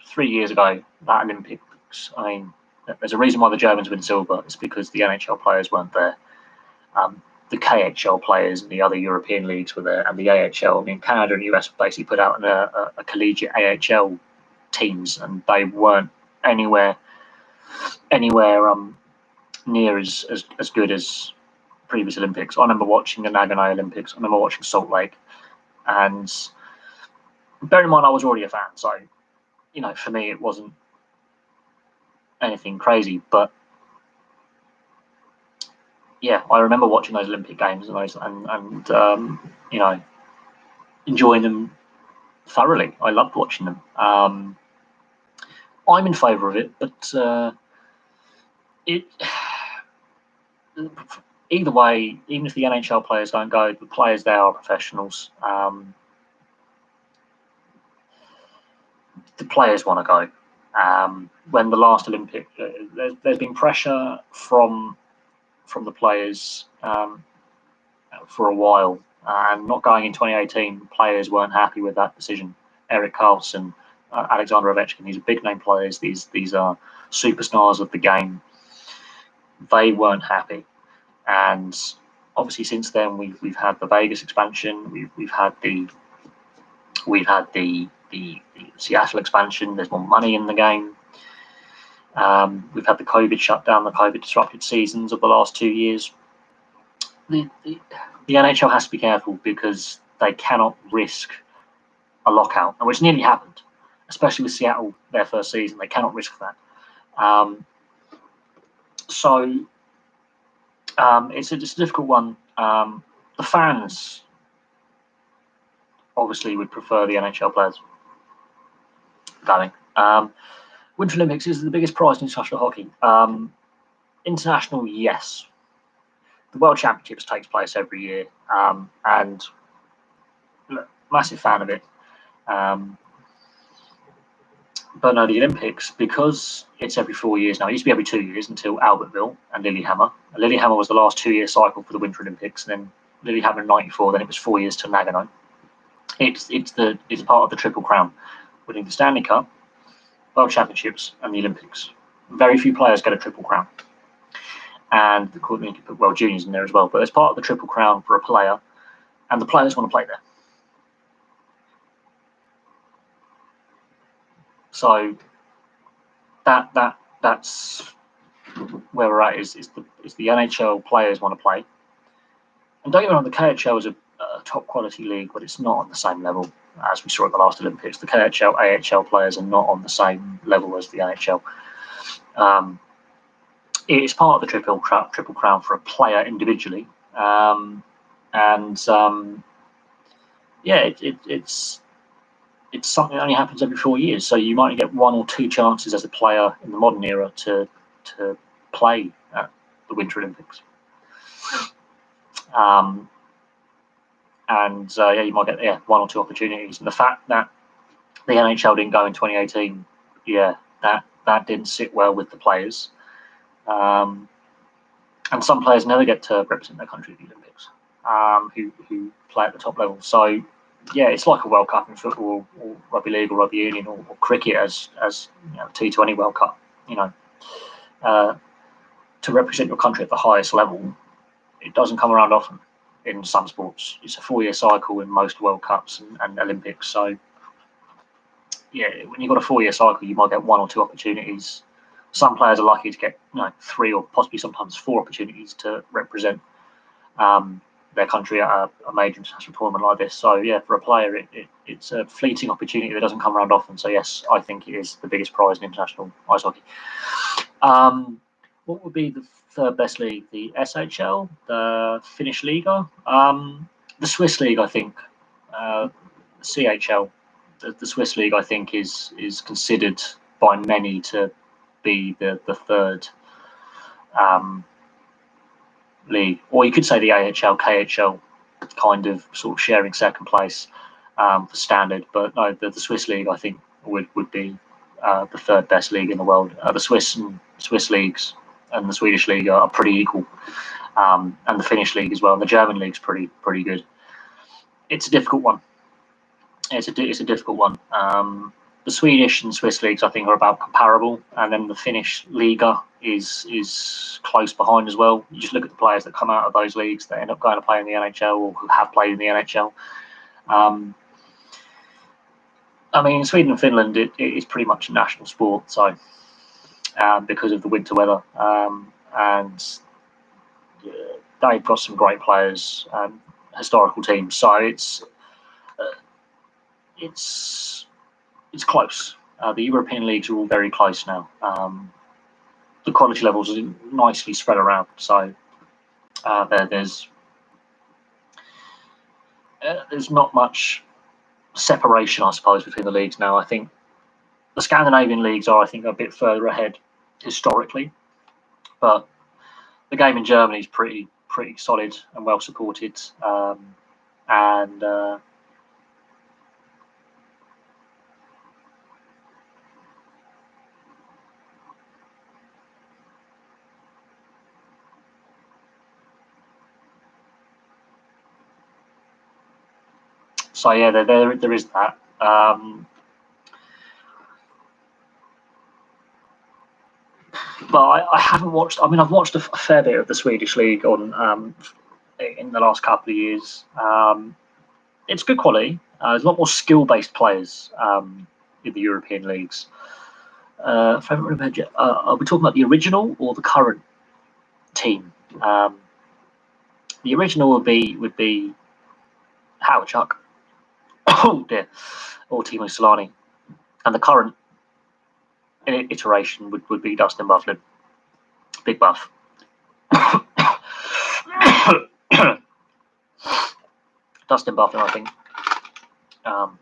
3 years ago, that Olympics, I mean, there's a reason why the Germans win silver. It's because the NHL players weren't there. The KHL players and the other European leagues were there, and the AHL. I mean, Canada and US basically put out a collegiate AHL teams, and they weren't anywhere near as good as previous Olympics. I remember watching the Nagano Olympics. I remember watching Salt Lake, and bear in mind I was already a fan, so for me it wasn't anything crazy. But yeah, I remember watching those Olympic Games and enjoying them thoroughly. I loved watching them. I'm in favour of it, but it either way, even if the NHL players don't go, the players there are professionals. The players want to go. When the last Olympic, there's been pressure from the players for a while, and not going in 2018. Players weren't happy with that decision. Erik Karlsson, Alexander Ovechkin, these are big name players. These are superstars of the game. They weren't happy, and obviously since then we've had the Vegas expansion. We've had the Seattle expansion. There's more money in the game. We've had the COVID shutdown, the COVID disrupted seasons of the last 2 years. The NHL has to be careful because they cannot risk a lockout, which nearly happened, especially with Seattle, their first season. They cannot risk that. So it's a difficult one. The fans obviously would prefer the NHL players going. Winter Olympics is the biggest prize in international hockey. International, yes. The World Championships takes place every year, and look, massive fan of it. But no, the Olympics, because it's every 4 years now. It used to be every 2 years until Albertville and Lillehammer. Lillehammer was the last 2-year cycle for the Winter Olympics, and then Lillehammer in '94. Then it was 4 years to Nagano. It's part of the Triple Crown, winning the Stanley Cup, World Championships, and the Olympics. Very few players get a Triple Crown, and you can put World Juniors in there as well. But it's part of the Triple Crown for a player, and the players want to play there. So that's where we're at. Is the NHL players want to play? And don't get me wrong, the KHL is a top quality league, but it's not on the same level as we saw at the last Olympics. The KHL, AHL players are not on the same level as the NHL. It's part of the Triple Crown for a player individually, it's something that only happens every 4 years. So you might get 1 or 2 chances as a player in the modern era to play at the Winter Olympics. You might get 1 or 2 opportunities. And the fact that the NHL didn't go in 2018, that didn't sit well with the players. And some players never get to represent their country at the Olympics, who play at the top level. So it's like a World Cup in football, or rugby league, or rugby union, or cricket as T20 World Cup. To represent your country at the highest level, it doesn't come around often. In some sports, it's a 4-year cycle in most World Cups and Olympics. So when you've got a 4-year cycle, you might get 1 or 2 opportunities. Some players are lucky to get 3 or possibly sometimes 4 opportunities to represent their country at a major international tournament like this. So for a player, it's a fleeting opportunity that doesn't come around often. So yes, I think it is the biggest prize in international ice hockey. What would be the third best league? The SHL, the Finnish Liga, the Swiss League, I think, CHL, the Swiss League, I think is considered by many to be the third league, or you could say the AHL, KHL, kind of sort of sharing second place for standard. But no, the Swiss League, I think, would be the third best league in the world. The Swiss leagues and the Swedish league are pretty equal, and the Finnish league as well. And the German league's pretty good. It's a difficult one. It's a difficult one. The Swedish and Swiss leagues, I think, are about comparable, and then the Finnish Liga is close behind as well. You just look at the players that come out of those leagues that end up going to play in the NHL or who have played in the NHL. In Sweden and Finland, it is pretty much a national sport. So because of the winter weather, and they've got some great players, historical teams. So it's close. The European leagues are all very close now. The quality levels are nicely spread around. So there's not much separation, I suppose, between the leagues now. I think the Scandinavian leagues are, a bit further ahead historically, but the game in Germany is pretty solid and well supported, and so yeah, there is that. But I haven't watched. I mean, I've watched a fair bit of the Swedish league on in the last couple of years. It's good quality. There's a lot more skill-based players in the European leagues. If I haven't remembered yet, are we talking about the original or the current team? The original would be Howard Chuck, oh dear, or Timo Solani, and the current iteration would be Dustin Bufflin, Big Buff. Dustin Bufflin, I think,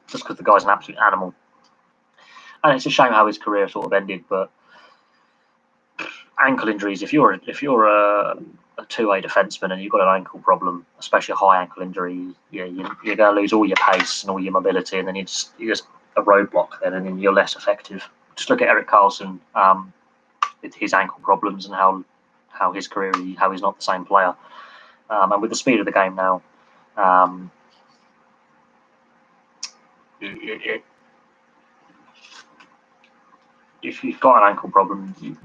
just because the guy's an absolute animal, and it's a shame how his career sort of ended. But ankle injuries, if you're a 2A defenseman and you've got an ankle problem, especially a high ankle injury, you're going to lose all your pace and all your mobility, and then you're just a roadblock then, and then you're less effective. Just look at Erik Karlsson with his ankle problems and how his career, how he's not the same player. And with the speed of the game now, if you've got an ankle problem, you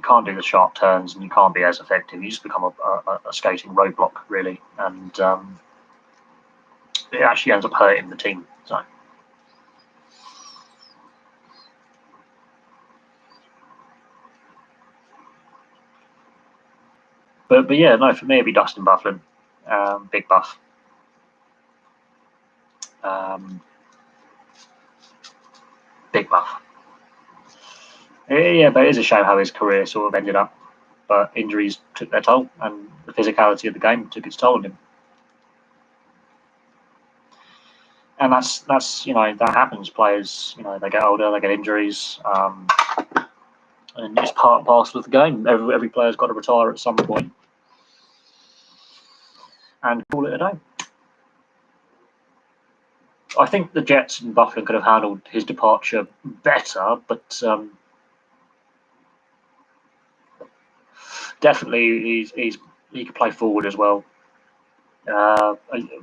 can't do the sharp turns and you can't be as effective. You just become a skating roadblock, really, and it actually ends up hurting the team. So. But yeah, no, for me it'd be Dustin Bufflin, Big Buff. Big Buff. Yeah, but it is a shame how his career sort of ended up. But injuries took their toll, and the physicality of the game took its toll on him. And that's that happens. Players, they get older, they get injuries, and it's part and parcel of the game. Every player's got to retire at some point and call it a day. I think the Jets and Bufflin could have handled his departure better, but definitely he could play forward as well. A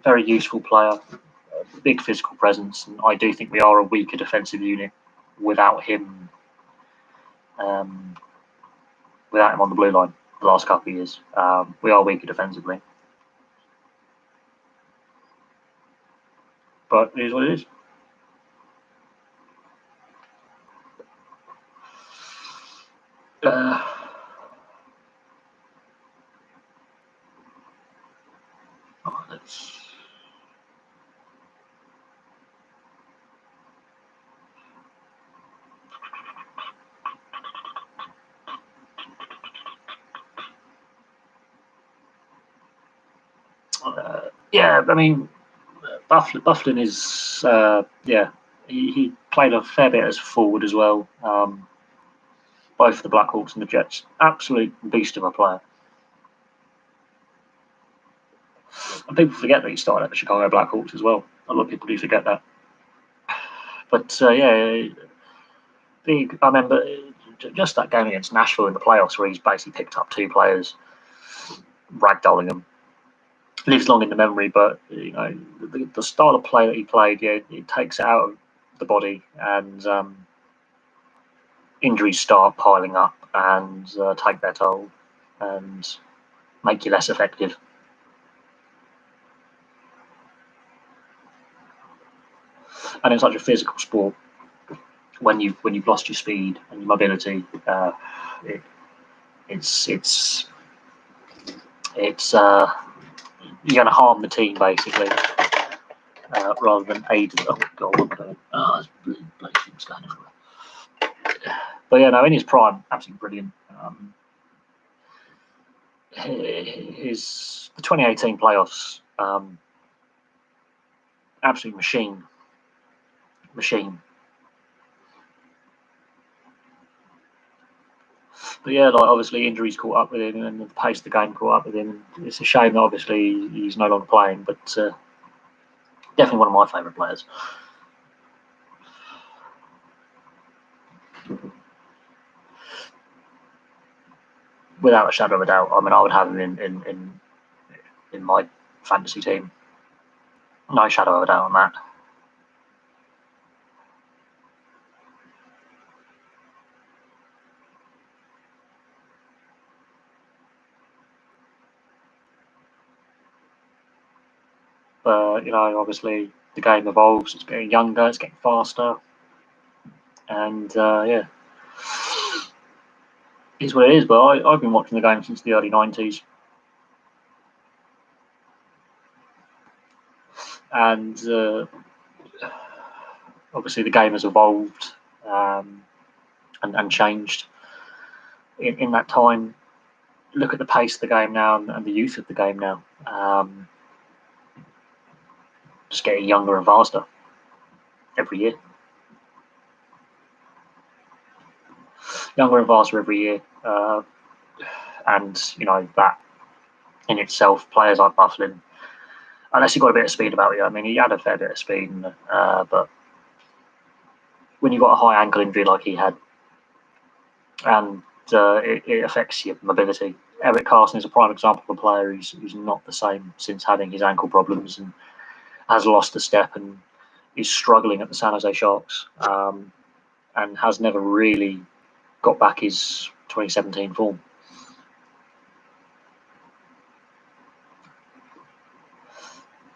very useful player, a big physical presence, and I do think we are a weaker defensive unit without him. Without him on the blue line the last couple of years, we are weaker defensively. But it is what it is. Yeah, I mean, Bufflin is he played a fair bit as forward as well, both for the Blackhawks and the Jets. Absolute beast of a player. And people forget that he started at the Chicago Blackhawks as well. A lot of people do forget that. But I remember just that game against Nashville in the playoffs where he's basically picked up two players, ragdolling them. Lives long in the memory, but the style of play that he played, it takes it out of the body, and injuries start piling up and take their toll and make you less effective. And in such a physical sport, when you've lost your speed and your mobility, it's you're going to harm the team basically, rather than aid. Oh god, okay. There's bloody things going everywhere. But yeah, no, in his prime, absolutely brilliant. The 2018 playoffs, absolute machine. But yeah, like obviously injuries caught up with him, and the pace of the game caught up with him. It's a shame that obviously he's no longer playing, but definitely one of my favourite players. Without a shadow of a doubt. I mean, I would have him in my fantasy team. No shadow of a doubt on that. You know, obviously the game evolves. It's getting younger. It's getting faster, and yeah, it's what it is. But I've been watching the game since the early '90s, and obviously the game has evolved and changed in that time. Look at the pace of the game now and the youth of the game now. Just getting younger and faster every year. Younger and faster every year. And, you know, that in itself, players like Bufflin, unless he got a bit of speed about you. I mean, he had a fair bit of speed, but when you've got a high ankle injury like he had, and it affects your mobility. Eric Carson is a prime example of a player who's not the same since having his ankle problems and has lost a step and is struggling at the San Jose Sharks, and has never really got back his 2017 form.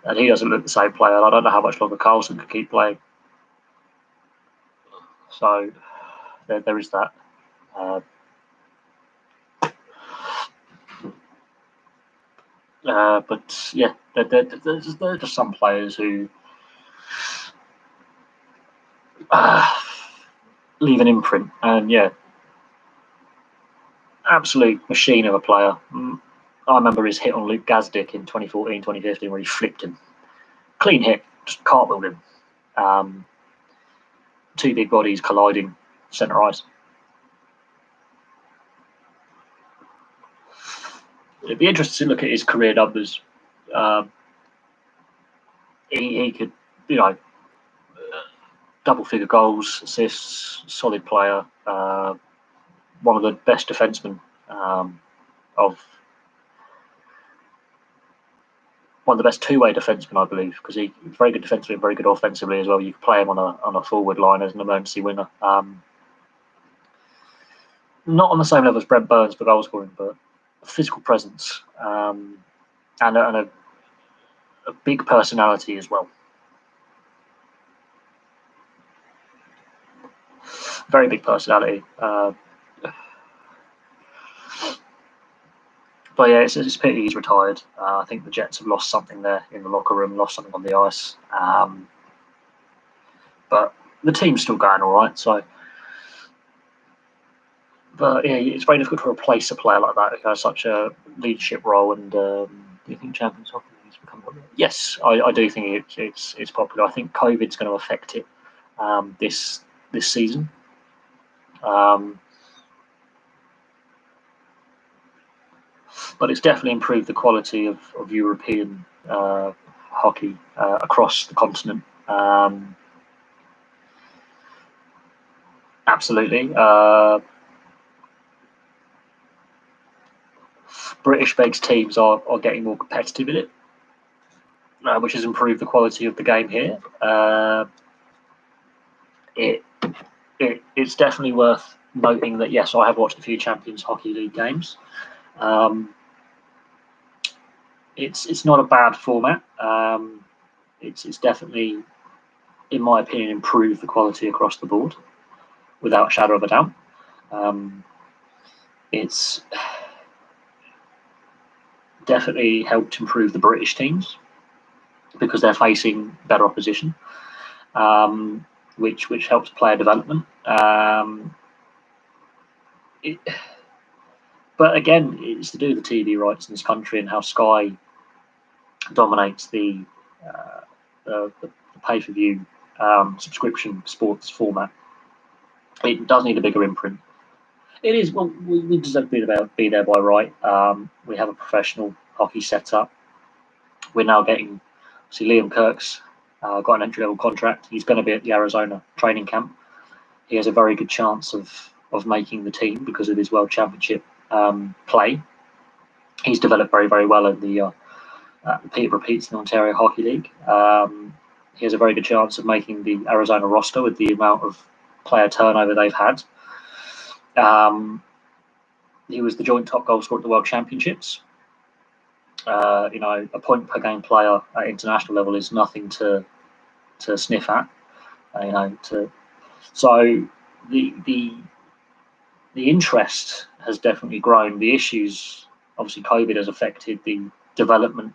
And he doesn't look the same player. I don't know how much longer Carlson could keep playing. So there is that. But yeah, there's just some players who leave an imprint, and yeah, absolute machine of a player. I remember his hit on Luke Gazdic in 2014, 2015, where he flipped him. Clean hit, just cartwheeled him. Two big bodies colliding, centre ice. It'd be interesting to look at his career numbers. He could, you know, double-figure goals, assists, solid player, one of the best defensemen of one of the best two-way defensemen, I believe, because he's very good defensively and very good offensively as well. You can play him on a forward line as an emergency winger. Not on the same level as Brent Burns for goal scoring, but physical presence and a big personality as well. Very big personality. But yeah, it's a pity he's retired. I think the Jets have lost something there in the locker room, lost something on the ice. But the team's still going all right. So, but yeah, it's very difficult to replace a player like that who has such a leadership role. And do you think Champions Hockey has become popular? Yes, I do think it's popular. I think COVID's going to affect it this season. But it's definitely improved the quality of European hockey across the continent. Absolutely. British-based teams are getting more competitive in it, which has improved the quality of the game here. It's definitely worth noting that, yes, I have watched a few Champions Hockey League games. It's not a bad format. It's definitely, in my opinion, improved the quality across the board, without a shadow of a doubt. It's definitely helped improve the British teams because they're facing better opposition, which helps player development. But again, it's to do with the TV rights in this country and how Sky dominates the pay-per-view subscription sports format. It does need a bigger imprint. It is, well, we deserve to be there by right. We have a professional hockey setup. We're now getting, see, Liam Kirk's got an entry-level contract. He's going to be at the Arizona training camp. He has a very good chance of making the team because of his World Championship play. He's developed very, very well in the Peterborough Petes in the Ontario Hockey League. He has a very good chance of making the Arizona roster with the amount of player turnover they've had. He was the joint top goal scorer at the World Championships. A point per game player at international level is nothing to sniff at. So the interest has definitely grown. The issues, obviously, COVID has affected the development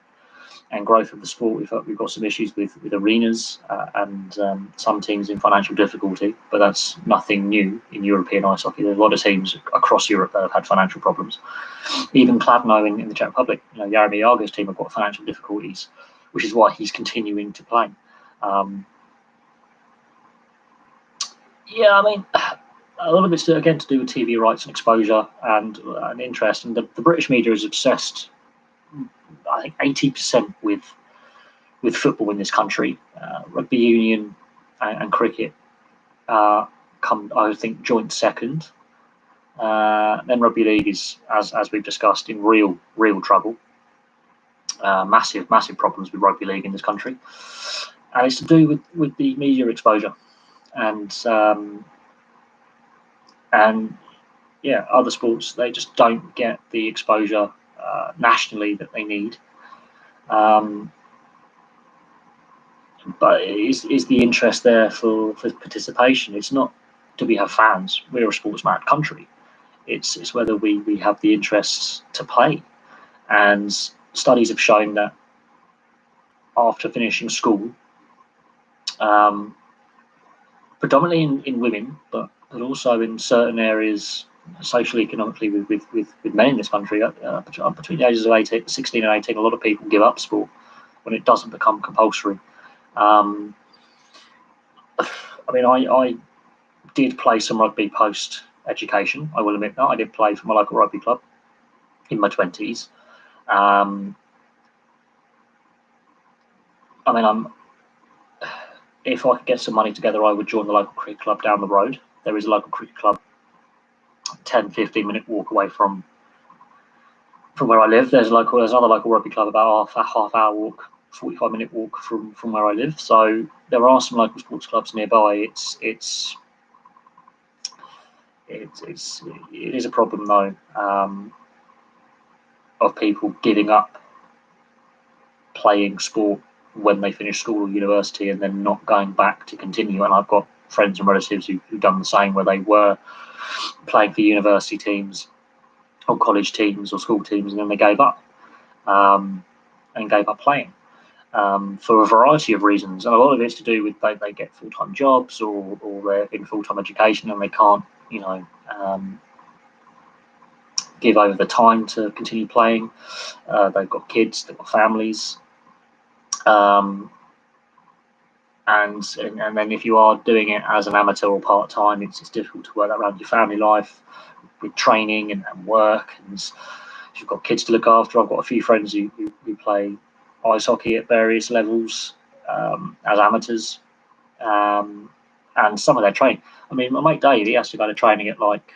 and growth of the sport. We've got some issues with arenas and some teams in financial difficulty, but that's nothing new in European ice hockey. There's a lot of teams across Europe that have had financial problems. Even Kladno in the Czech Republic, Jaromir Jagr's team have got financial difficulties, which is why he's continuing to play. A lot of it's again to do with TV rights and exposure and interest. And the British media is obsessed, I think, 80% with football in this country. Rugby union and cricket come, I would think, joint second. Then rugby league is, as we've discussed, in real trouble. Massive problems with rugby league in this country, and it's to do with the media exposure and other sports. They just don't get the exposure nationally that they need. But is the interest there for participation? It's not, do we have fans? We're a sports-mad country. It's whether we have the interests to play. And studies have shown that after finishing school, predominantly in women, but also in certain areas socially, economically, with men in this country, between the ages of 16 and 18, a lot of people give up sport when it doesn't become compulsory. I did play some rugby post education. I will admit that I did play for my local rugby club in my 20s. If I could get some money together, I would join the local cricket club down the road. There is a local cricket club 10-15 minute walk away from where I live. There's another local rugby club about half hour walk, 45 minute walk from where I live. So there are some local sports clubs nearby. It is a problem though, of people giving up playing sport when they finish school or university and then not going back to continue. And I've got friends and relatives who've done the same, where they were playing for university teams or college teams or school teams, and then they gave up playing for a variety of reasons. And a lot of it's to do with they get full-time jobs or they're in full-time education and they can't give over the time to continue playing. They've got kids, they've got families. And then if you are doing it as an amateur or part-time, it's difficult to work that around your family life with training and work. And if you've got kids to look after, I've got a few friends who play ice hockey at various levels as amateurs, and some of their training. My mate Dave, he has to go to training at like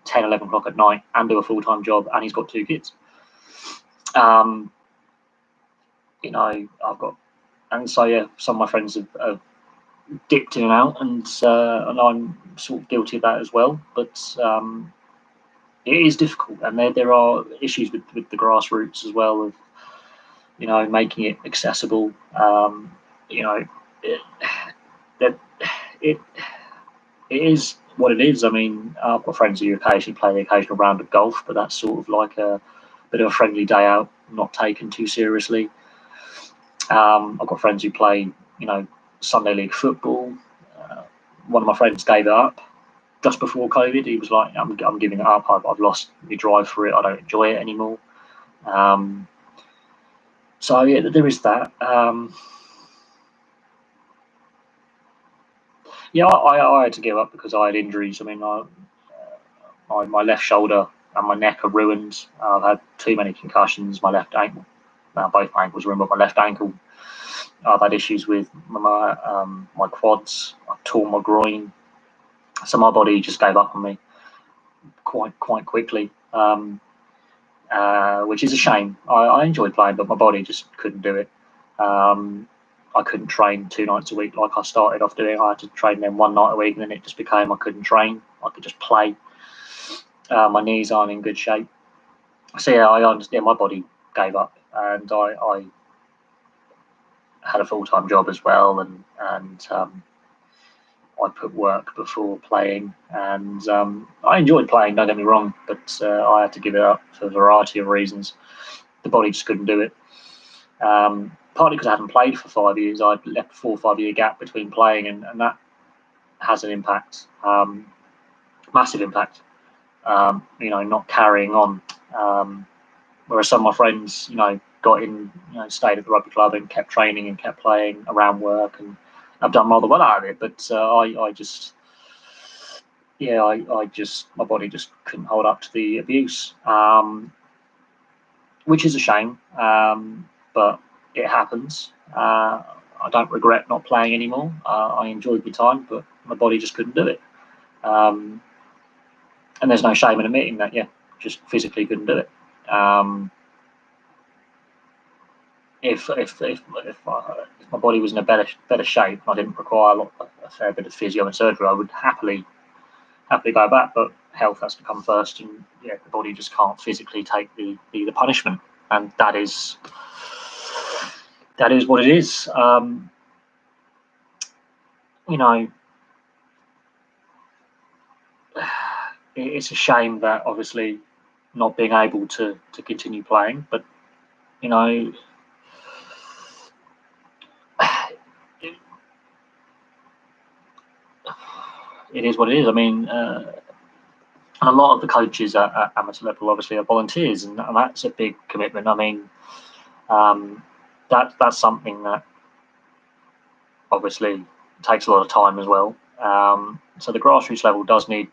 10, 11 o'clock at night and do a full-time job, and he's got 2 kids. I've got, and so yeah, some of my friends have dipped in and out, and I'm sort of guilty of that as well. But it is difficult, and there are issues with the grassroots as well of making it accessible. It is what it is. I mean, I've got friends who occasionally play the occasional round of golf, but that's sort of like a bit of a friendly day out, not taken too seriously. I've got friends who play, Sunday league football. One of my friends gave it up just before COVID. He was like, I'm giving it up. I've lost my drive for it. I don't enjoy it anymore. So yeah, there is that. I had to give up because I had injuries. I mean, my left shoulder and my neck are ruined. I've had too many concussions. My left ankle, both my ankles are ruined, but my left ankle, I've had issues with my quads. I've torn my groin, so my body just gave up on me quite quickly, which is a shame. I enjoyed playing, but my body just couldn't do it. I couldn't train 2 nights a week like I started off doing. I had to train them 1 night a week, and then it just became I couldn't train. I could just play. My knees aren't in good shape. So yeah, I understand. My body gave up, and I had a full-time job as well, and I put work before playing, and I enjoyed playing. Don't get me wrong, but I had to give it up for a variety of reasons. The body just couldn't do it. Partly because I hadn't played for 5 years. I'd left a 4 or 5 year gap between playing, and that has an impact, massive impact. Not carrying on. Whereas some of my friends, got in, stayed at the rugby club and kept training and kept playing around work, and I've done rather well out of it. But I just, my body just couldn't hold up to the abuse, which is a shame. But it happens. I don't regret not playing anymore. I enjoyed my time, but my body just couldn't do it. And there's no shame in admitting that. Yeah, just physically couldn't do it. If my body was in a better shape, and I didn't require a fair bit of physio and surgery, I would happily go back. But health has to come first, and the body just can't physically take the punishment, and that is what it is. It's a shame that obviously not being able to continue playing, but it is what it is. I mean, and a lot of the coaches at amateur level obviously are volunteers, and that's a big commitment. I mean, that's something that obviously takes a lot of time as well. So the grassroots level does need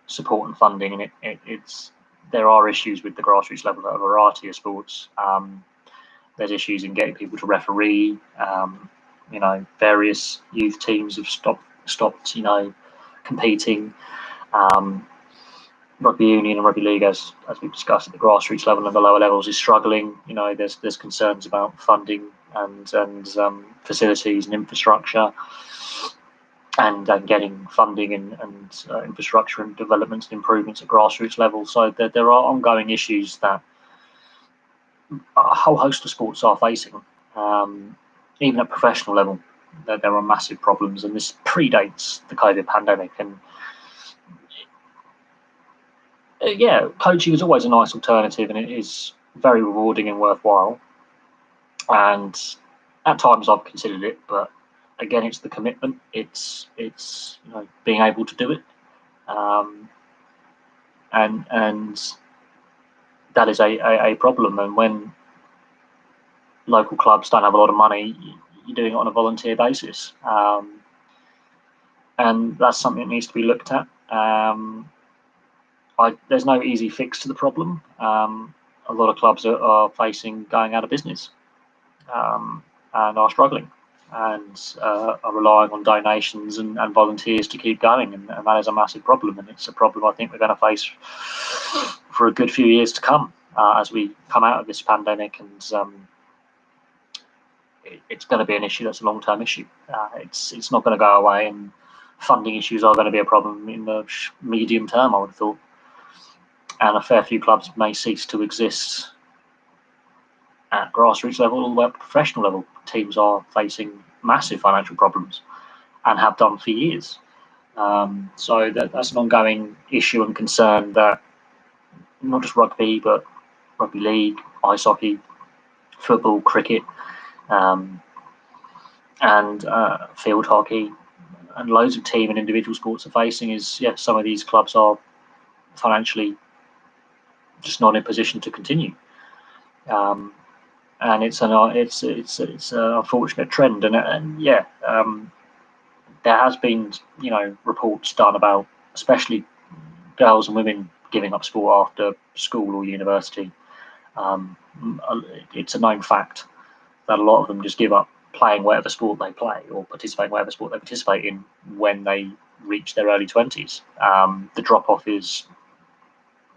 support and funding, and there are issues with the grassroots level at a variety of sports. There's issues in getting people to referee. Various youth teams have stopped competing. Rugby union and rugby league, as we've discussed at the grassroots level and the lower levels, is struggling. There's concerns about funding and facilities and infrastructure, and getting funding and infrastructure and developments and improvements at grassroots level. So there are ongoing issues that a whole host of sports are facing. Even at professional level, there are massive problems, and this predates the COVID pandemic. And coaching is always a nice alternative, and it is very rewarding and worthwhile. And at times I've considered it, but again, it's the commitment. It's being able to do it, and that is a problem. And when local clubs don't have a lot of money, you're doing it on a volunteer basis, and that's something that needs to be looked at. There's no easy fix to the problem. A lot of clubs are facing going out of business, and are struggling, and are relying on donations and volunteers to keep going, and that is a massive problem, and it's a problem I think we're going to face for a good few years to come as we come out of this pandemic, and it's going to be an issue that's a long-term issue. It's not going to go away, and funding issues are going to be a problem in the medium term, I would have thought. And a fair few clubs may cease to exist at grassroots level all the way up to professional level. Teams are facing massive financial problems and have done for years. So that's an ongoing issue and concern that not just rugby, but rugby league, ice hockey, football, cricket, um, and field hockey, and loads of team and individual sports are facing is, some of these clubs are financially just not in a position to continue. And it's an unfortunate trend, and there has been reports done about especially girls and women giving up sport after school or university. Um, it's a known fact that a lot of them just give up playing whatever sport they play or participate in whatever sport they participate in when they reach their early 20s. The drop off is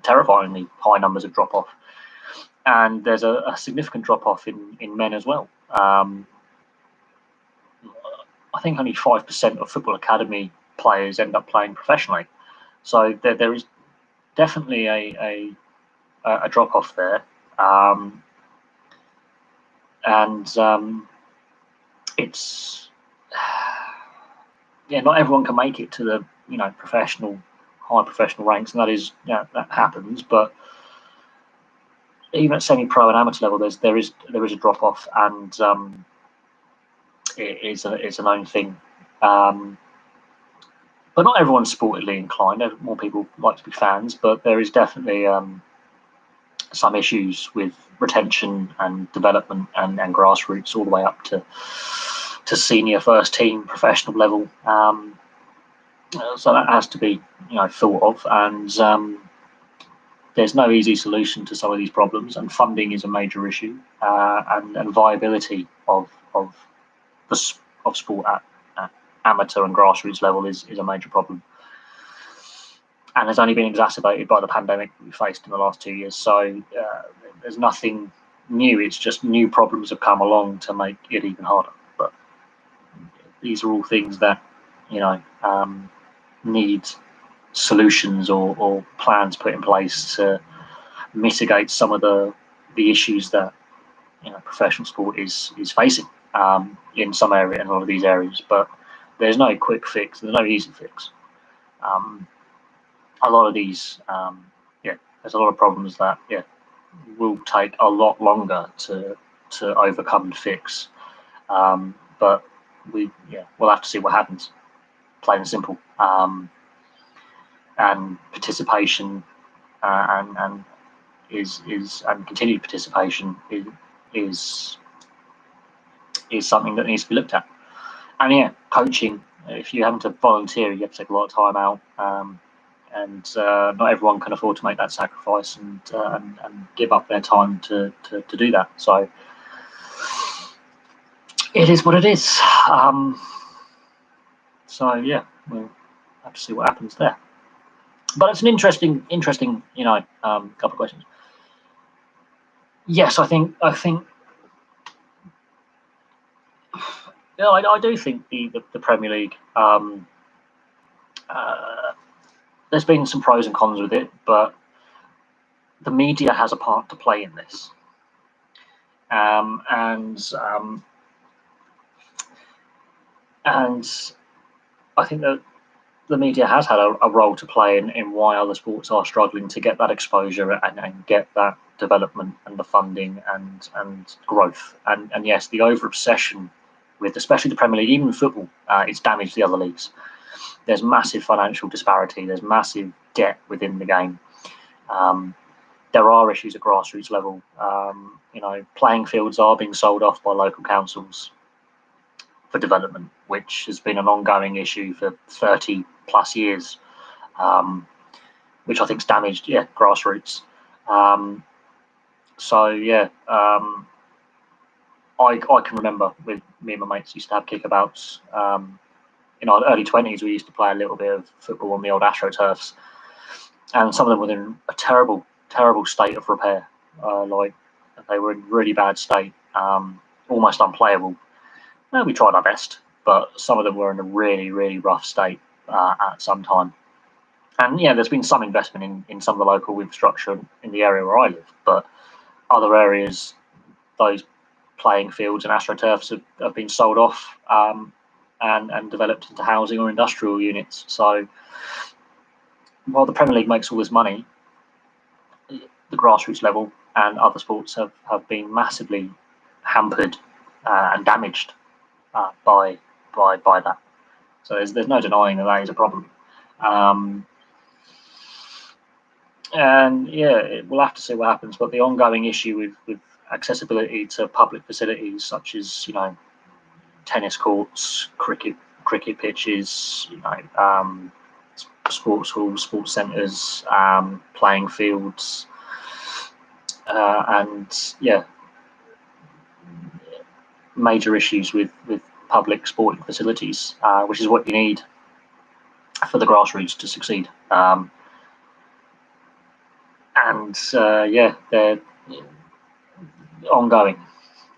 terrifyingly high numbers of drop off, and there's a significant drop off in men as well. I think only 5% of football academy players end up playing professionally, so there is definitely a drop off there, and it's not everyone can make it to the high professional ranks, and that happens. But even at semi-pro and amateur level, there is a drop off, and it's a known thing. But not everyone's sportively inclined. More people like to be fans, but there is definitely some issues with retention and development and grassroots all the way up to senior first team professional level. So that has to be thought of, and there's no easy solution to some of these problems, and funding is a major issue, and viability of sport at amateur and grassroots level is a major problem, and has only been exacerbated by the pandemic we faced in the last 2 years. So there's nothing new. It's just new problems have come along to make it even harder. But these are all things that need solutions or plans put in place to mitigate some of the issues that professional sport is facing in some area, in a lot of these areas. But there's no quick fix. There's no easy fix. A lot of these, there's a lot of problems that will take a lot longer to overcome and fix. But we'll have to see what happens. Plain and simple. And participation and continued participation is something that needs to be looked at. And coaching. If you're having to volunteer, you have to take a lot of time out, and not everyone can afford to make that sacrifice and give up their time to do that. So it is what it is. So we'll have to see what happens there. But it's an interesting, couple of questions. Yes, I think. I do think the Premier League. There's been some pros and cons with it, but the media has a part to play in this, and I think that the media has had a role to play in why other sports are struggling to get that exposure and get that development and the funding and growth. And yes, the over obsession with especially the Premier League, even football, it's damaged the other leagues. There's massive financial disparity. There's massive debt within the game. There are issues at grassroots level. Playing fields are being sold off by local councils for development, which has been an ongoing issue for 30 plus years, which I think has damaged grassroots. I can remember with me and my mates used to have kickabouts. In our early 20s, we used to play a little bit of football on the old AstroTurfs, and some of them were in a terrible, terrible state of repair. They were in really bad state, almost unplayable. We tried our best, but some of them were in a really, really rough state at some time. And there's been some investment in some of the local infrastructure in the area where I live, but other areas, those playing fields and AstroTurfs have been sold off, and developed into housing or industrial units. So while the Premier League makes all this money, the grassroots level and other sports have been massively hampered and damaged by that. So there's no denying that is a problem. And yeah, we'll have to see what happens. But the ongoing issue with accessibility to public facilities, such as tennis courts, cricket pitches, sports halls, sports centres, playing fields, and major issues with public sporting facilities, which is what you need for the grassroots to succeed. They're ongoing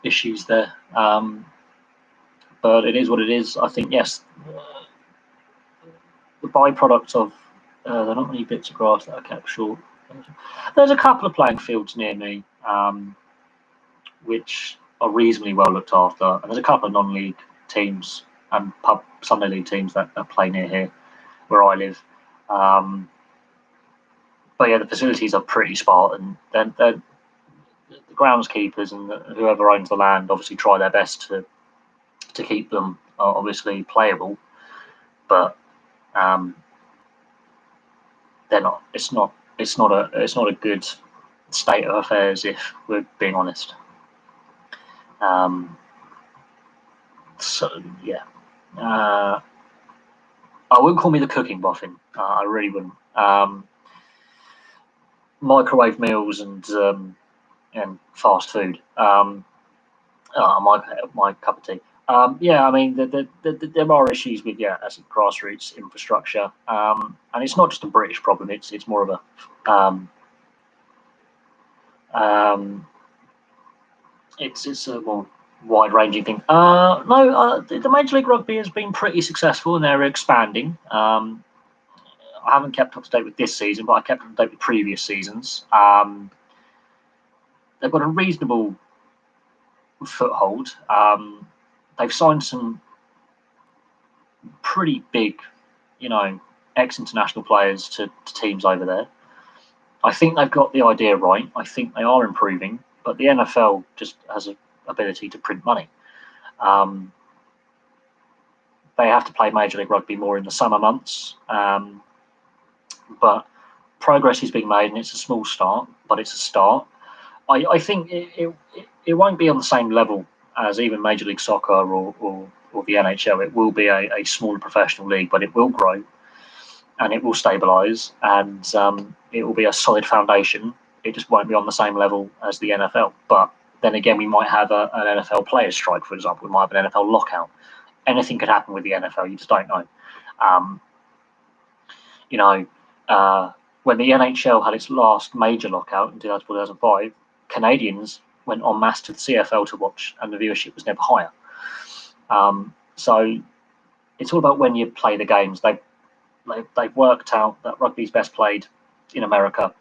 issues there. But it is what it is. I think, yes, the byproduct of there are not many bits of grass that are kept short. There's a couple of playing fields near me, which are reasonably well looked after, and there's a couple of non-league teams and Sunday league teams that play near here, where I live. But yeah, the facilities are pretty spartan. Then the groundskeepers and whoever owns the land obviously try their best to keep them obviously playable, but they're not. It's not a good state of affairs, if we're being honest. So yeah, I wouldn't call me the cooking boffin. I really wouldn't. Microwave meals and fast food. My cup of tea. I mean, there are issues with as a grassroots infrastructure, and it's not just a British problem. It's more of it's a more wide-ranging thing. The Major League Rugby has been pretty successful, and they're expanding. I haven't kept up to date with this season, but I kept up to date with previous seasons. They've got a reasonable foothold. They've signed some pretty big, ex-international players to teams over there. I think they've got the idea right. I think they are improving, but the NFL just has an ability to print money. They have to play Major League Rugby more in the summer months. But progress is being made, and it's a small start, but it's a start. I think it won't be on the same level as even Major League Soccer or the NHL. It will be a smaller professional league, but it will grow and it will stabilise, and it will be a solid foundation. It just won't be on the same level as the NFL. But then again, we might have an NFL players' strike, for example. We might have an NFL lockout. Anything could happen with the NFL. You just don't know. When the NHL had its last major lockout in 2004-2005, Canadians went en masse to the CFL to watch, and the viewership was never higher. So it's all about when you play the games. They've worked out that rugby's best played in America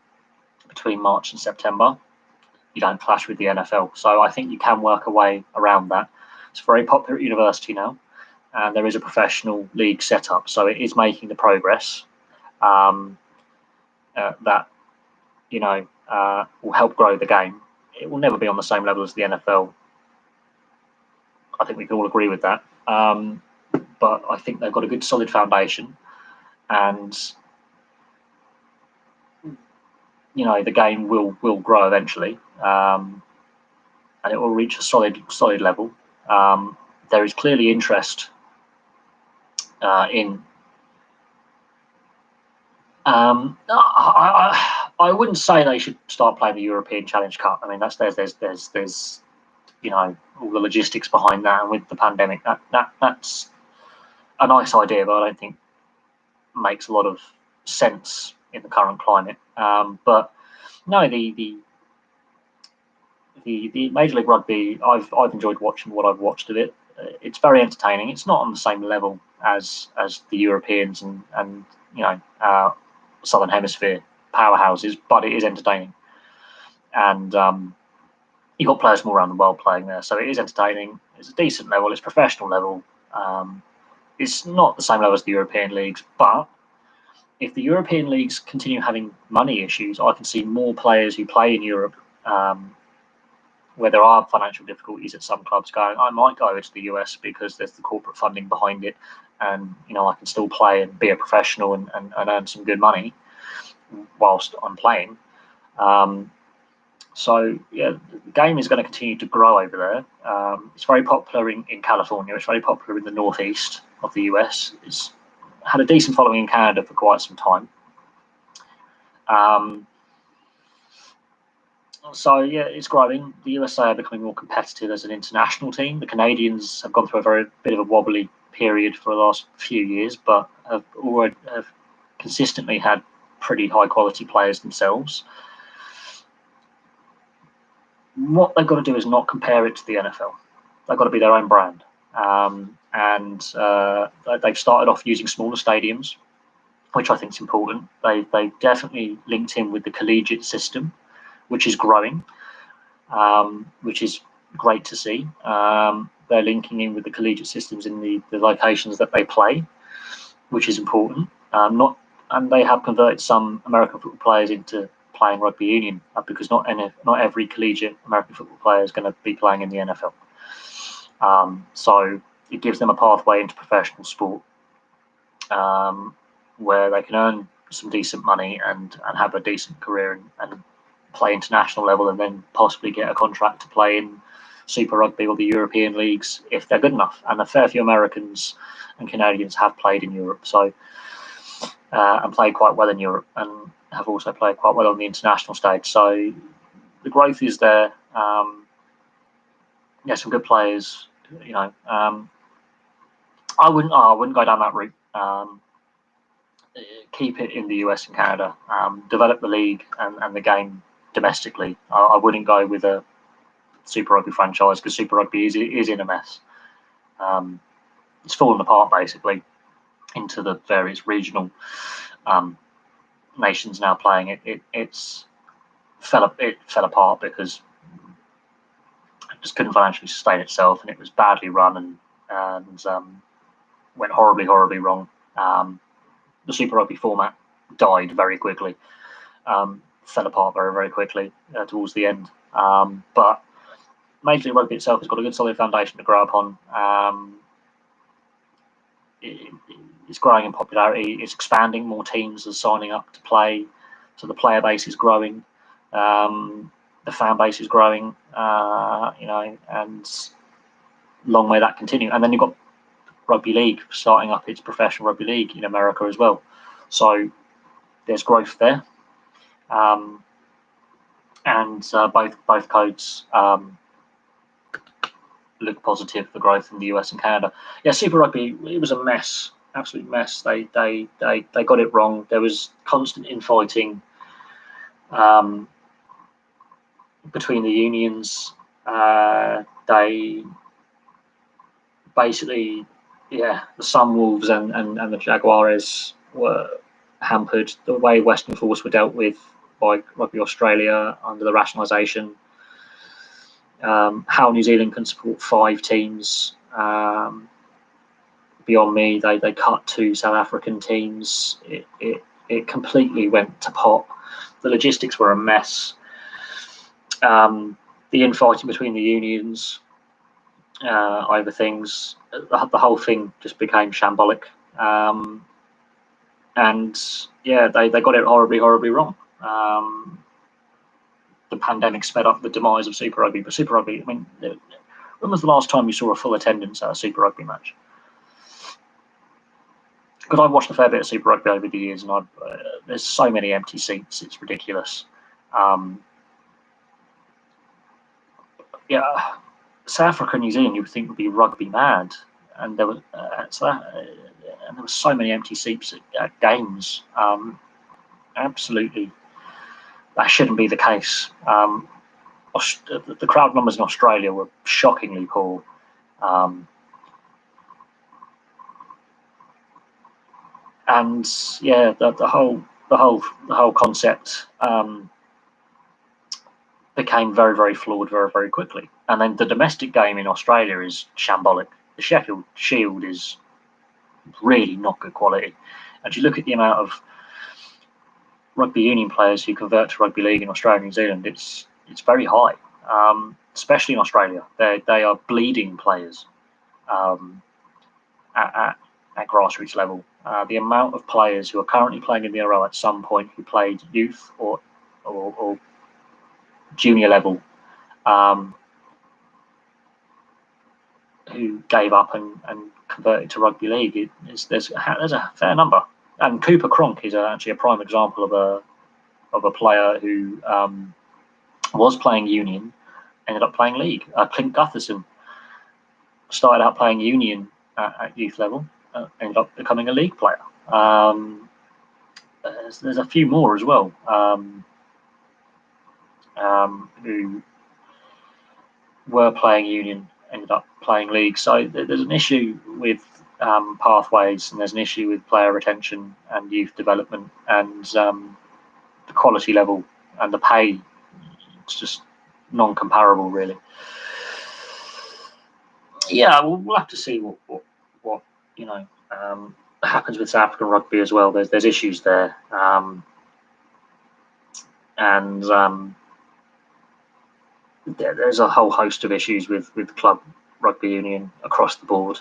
between March and September. You don't clash with the NFL. So I think you can work a way around that. It's a very popular at university now, and there is a professional league set up. So it is making the progress that will help grow the game. It will never be on the same level as the NFL. I think we can all agree with that. But I think they've got a good solid foundation, and the game will grow eventually, and it will reach a solid level. There is clearly interest in. I wouldn't say they should start playing the European Challenge Cup. I mean, there's all the logistics behind that, and with the pandemic, that's a nice idea, but I don't think makes a lot of sense in the current climate. But no, the Major League Rugby, I've enjoyed watching what I've watched of it. It's very entertaining. It's not on the same level as the Europeans and Southern Hemisphere powerhouses, but it is entertaining. And you've got players from all around the world playing there, so it is entertaining. It's a decent level. It's professional level. It's not the same level as the European leagues, but if the European leagues continue having money issues, I can see more players who play in Europe, where there are financial difficulties at some clubs, going, I might go to the US because there's the corporate funding behind it, and I can still play and be a professional and earn some good money whilst I'm playing. So yeah, the game is going to continue to grow over there. It's very popular in California. It's very popular in the northeast of the US. It's had a decent following in Canada for quite some time. So yeah, it's growing. The USA are becoming more competitive as an international team. The Canadians have gone through a bit of a wobbly period for the last few years, but have consistently had pretty high quality players themselves. What they've got to do is not compare it to the NFL. They've got to be their own brand. And they've started off using smaller stadiums, which I think is important. They've definitely linked in with the collegiate system, which is growing, which is great to see. They're linking in with the collegiate systems in the locations that they play, which is important. And they have converted some American football players into playing rugby union, because not every collegiate American football player is going to be playing in the NFL. So it gives them a pathway into professional sport, where they can earn some decent money and have a decent career and play international level, and then possibly get a contract to play in Super Rugby or the European leagues if they're good enough. And a fair few Americans and Canadians have played in Europe, so and played quite well in Europe, and have also played quite well on the international stage. So the growth is there. Some good players. I wouldn't go down that route. Keep it in the US and Canada. Develop the league and the game domestically. I wouldn't go with a Super Rugby franchise, because Super Rugby is in a mess. It's fallen apart basically into the various regional nations now playing it. It fell apart because it just couldn't financially sustain itself, and it was badly run and went horribly wrong. The Super Rugby format died very quickly, fell apart very quickly towards the end. But Major League Rugby itself has got a good solid foundation to grow upon. It's growing in popularity. It's expanding. More teams are signing up to play, so the player base is growing. The fan base is growing. And long may that continue. And then you've got Rugby League starting up its professional rugby league in America as well. So there's growth there. Both codes look positive for growth in the US and Canada. Yeah, Super Rugby, it was a mess, absolute mess. They got it wrong. There was constant infighting between the unions. They basically, the Sunwolves and the Jaguares were hampered. The way Western Force were dealt with by Rugby Australia under the rationalisation. How New Zealand can support 5 teams beyond me. They cut 2 South African teams. It completely went to pot. The logistics were a mess. The infighting between the unions over things, the whole thing just became shambolic. They got it horribly wrong. The pandemic sped up the demise of Super Rugby. But Super Rugby, I mean, when was the last time you saw a full attendance at a Super Rugby match? Because I've watched a fair bit of Super Rugby over the years, and there's so many empty seats, it's ridiculous. South Africa and New Zealand, you would think would be rugby mad, and there was so many empty seats at games. Absolutely, that shouldn't be the case. The crowd numbers in Australia were shockingly poor. The whole concept became very flawed very quickly. And then the domestic game in Australia is shambolic. The Sheffield Shield is really not good quality. And if you look at the amount of rugby union players who convert to rugby league in Australia and New Zealand, it's very high, especially in Australia. They are bleeding players at grassroots level. The amount of players who are currently playing in the NRL at some point who played youth or junior level, who gave up and converted to rugby league, there's a fair number. And Cooper Cronk is actually a prime example of a player who was playing union, ended up playing league. Clint Gutherson started out playing union at youth level, ended up becoming a league player. There's a few more as well who were playing union, ended up playing league. So there's an issue with pathways, and there's an issue with player retention and youth development, and the quality level and the pay. It's just non-comparable, really. Yeah, we'll have to see what happens with South African rugby as well. There's issues there, and there's a whole host of issues with club rugby union across the board.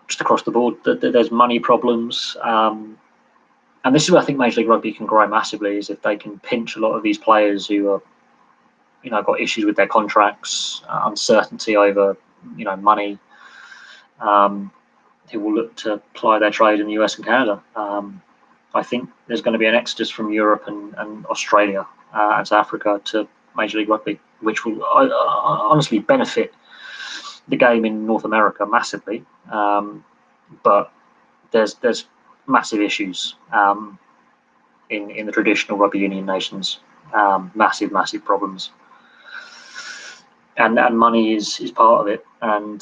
Just across the board, there's money problems, and this is where I think Major League Rugby can grow massively, is if they can pinch a lot of these players who are, got issues with their contracts, uncertainty over, money, who will look to ply their trade in the US and Canada. I think there's going to be an exodus from Europe and Australia and South Africa to Major League Rugby, which will honestly benefit the game in North America massively. But there's massive issues in the traditional rugby union nations, massive problems, and money is part of it, and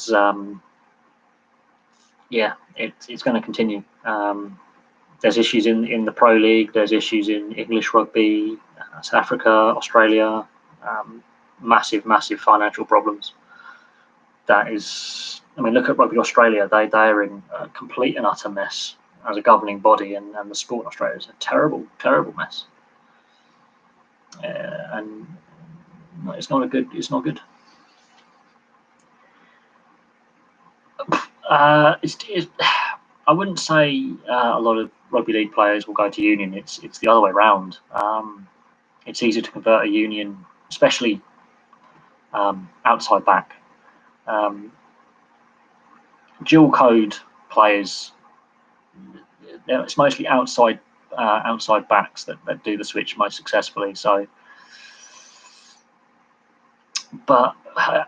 it's going to continue. There's issues in the Pro League, there's issues in English rugby, South Africa, Australia, massive financial problems. That is, look at Rugby Australia. They are in a complete and utter mess as a governing body, and the sport in Australia is a terrible mess. And it's not good. I wouldn't say a lot of rugby league players will go to union. It's the other way around. It's easier to convert a union, especially outside back. Dual code players, it's mostly outside backs that do the switch most successfully. So, but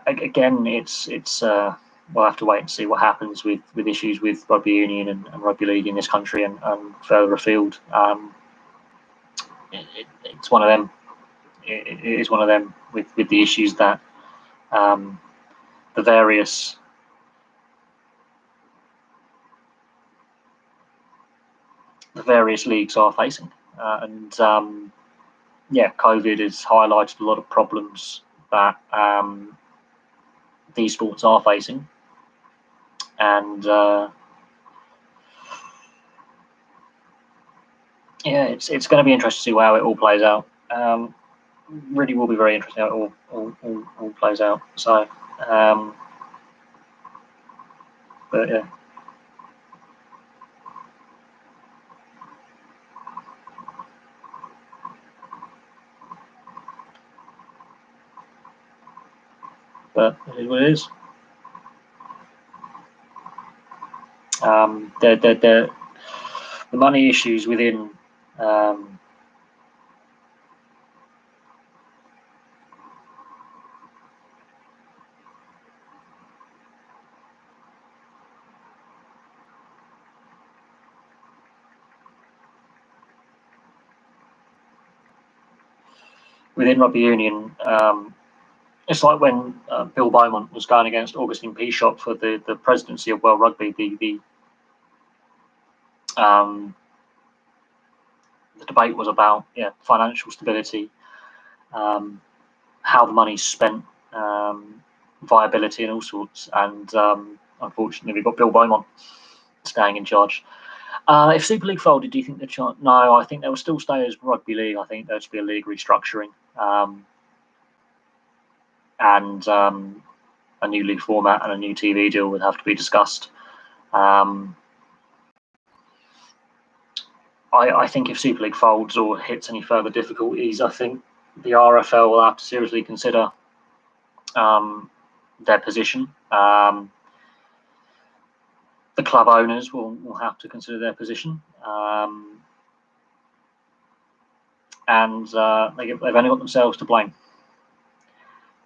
again, it's we'll have to wait and see what happens with issues with rugby union and rugby league in this country and further afield. It's one of them. It is one of them with the issues that the various leagues are facing, and COVID has highlighted a lot of problems that these sports are facing, and it's going to be interesting to see how it all plays out. Really will be very interesting how it all plays out. So, but yeah. But it is what it is. The money issues within rugby union. It's like when Bill Beaumont was going against Augustine Peashot for the presidency of World Rugby. The debate was about financial stability, how the money's spent, viability, and all sorts. And unfortunately, we've got Bill Beaumont staying in charge. If Super League folded, do you think no, I think they will still stay as rugby league. I think there'll just be a league restructuring and a new league format and a new TV deal would have to be discussed. I think if Super League folds or hits any further difficulties, I think the RFL will have to seriously consider their position. The club owners will have to consider their position. And they've only got themselves to blame.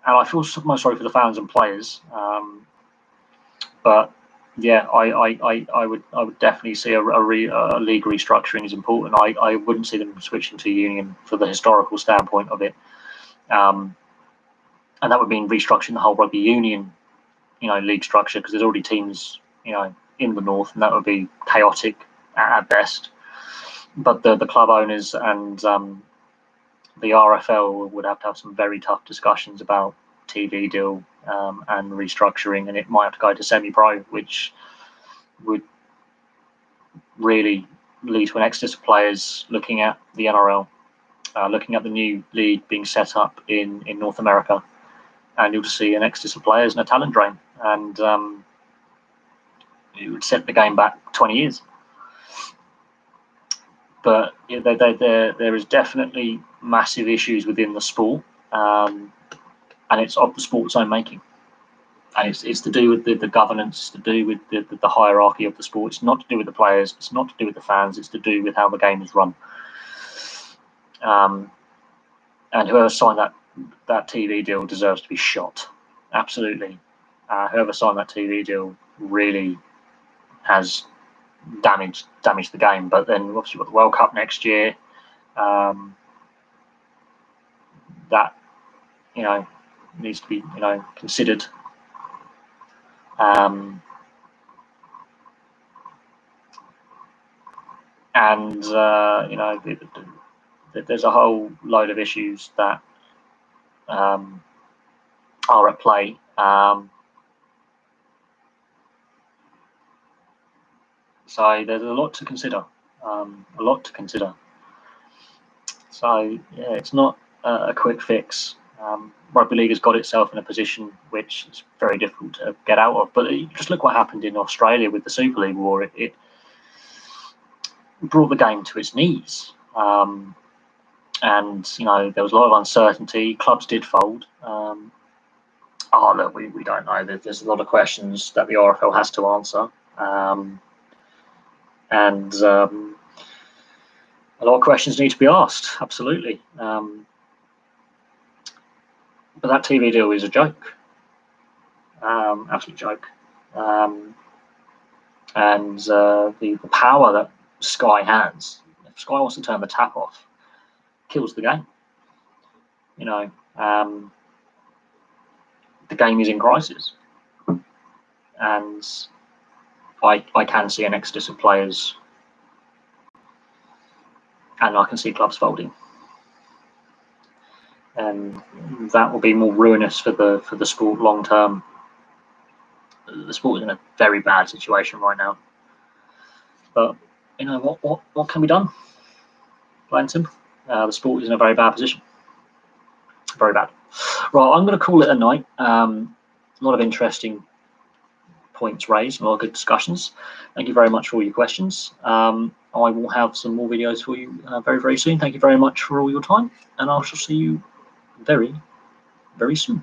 And I feel most sorry for the fans and players. But yeah, I would definitely see a league restructuring is important. I wouldn't see them switching to union for the historical standpoint of it. And that would mean restructuring the whole rugby union, league structure, because there's already teams, in the north, and that would be chaotic at best. But the club owners and the RFL would have to have some very tough discussions about TV deal and restructuring, and it might have to go to semi-pro, which would really lead to an exodus of players looking at the NRL, looking at the new league being set up in North America, and you'll see an exodus of players and a talent drain, and it would set the game back 20 years. But there is definitely massive issues within the sport, and it's of the sport's own making. And it's to do with the governance, it's to do with the hierarchy of the sport. It's not to do with the players, it's not to do with the fans, it's to do with how the game is run. And whoever signed that TV deal deserves to be shot. Absolutely. Whoever signed that TV deal really has damaged the game. But then obviously you've got the World Cup next year. That needs to be considered. And there's a whole load of issues that are at play. So there's a lot to consider. So yeah, it's not a quick fix. Rugby league has got itself in a position which is very difficult to get out of. But just look what happened in Australia with the Super League war. It brought the game to its knees. And there was a lot of uncertainty. Clubs did fold. Look, we don't know. There's a lot of questions that the RFL has to answer. And a lot of questions need to be asked, absolutely. But that TV deal is a joke, absolute joke. And the power that Sky has, if Sky wants to turn the tap off, kills the game. The game is in crisis. And I can see an exodus of players, and I can see clubs folding, and that will be more ruinous for the sport long term. The sport is in a very bad situation right now, but what can be done? Plain and simple. The sport is in a very bad position, very bad. Right, I'm going to call it a night. A lot of interesting points raised, a lot of good discussions. Thank you very much for all your questions. I will have some more videos for you very, very soon. Thank you very much for all your time, and I shall see you very, very soon.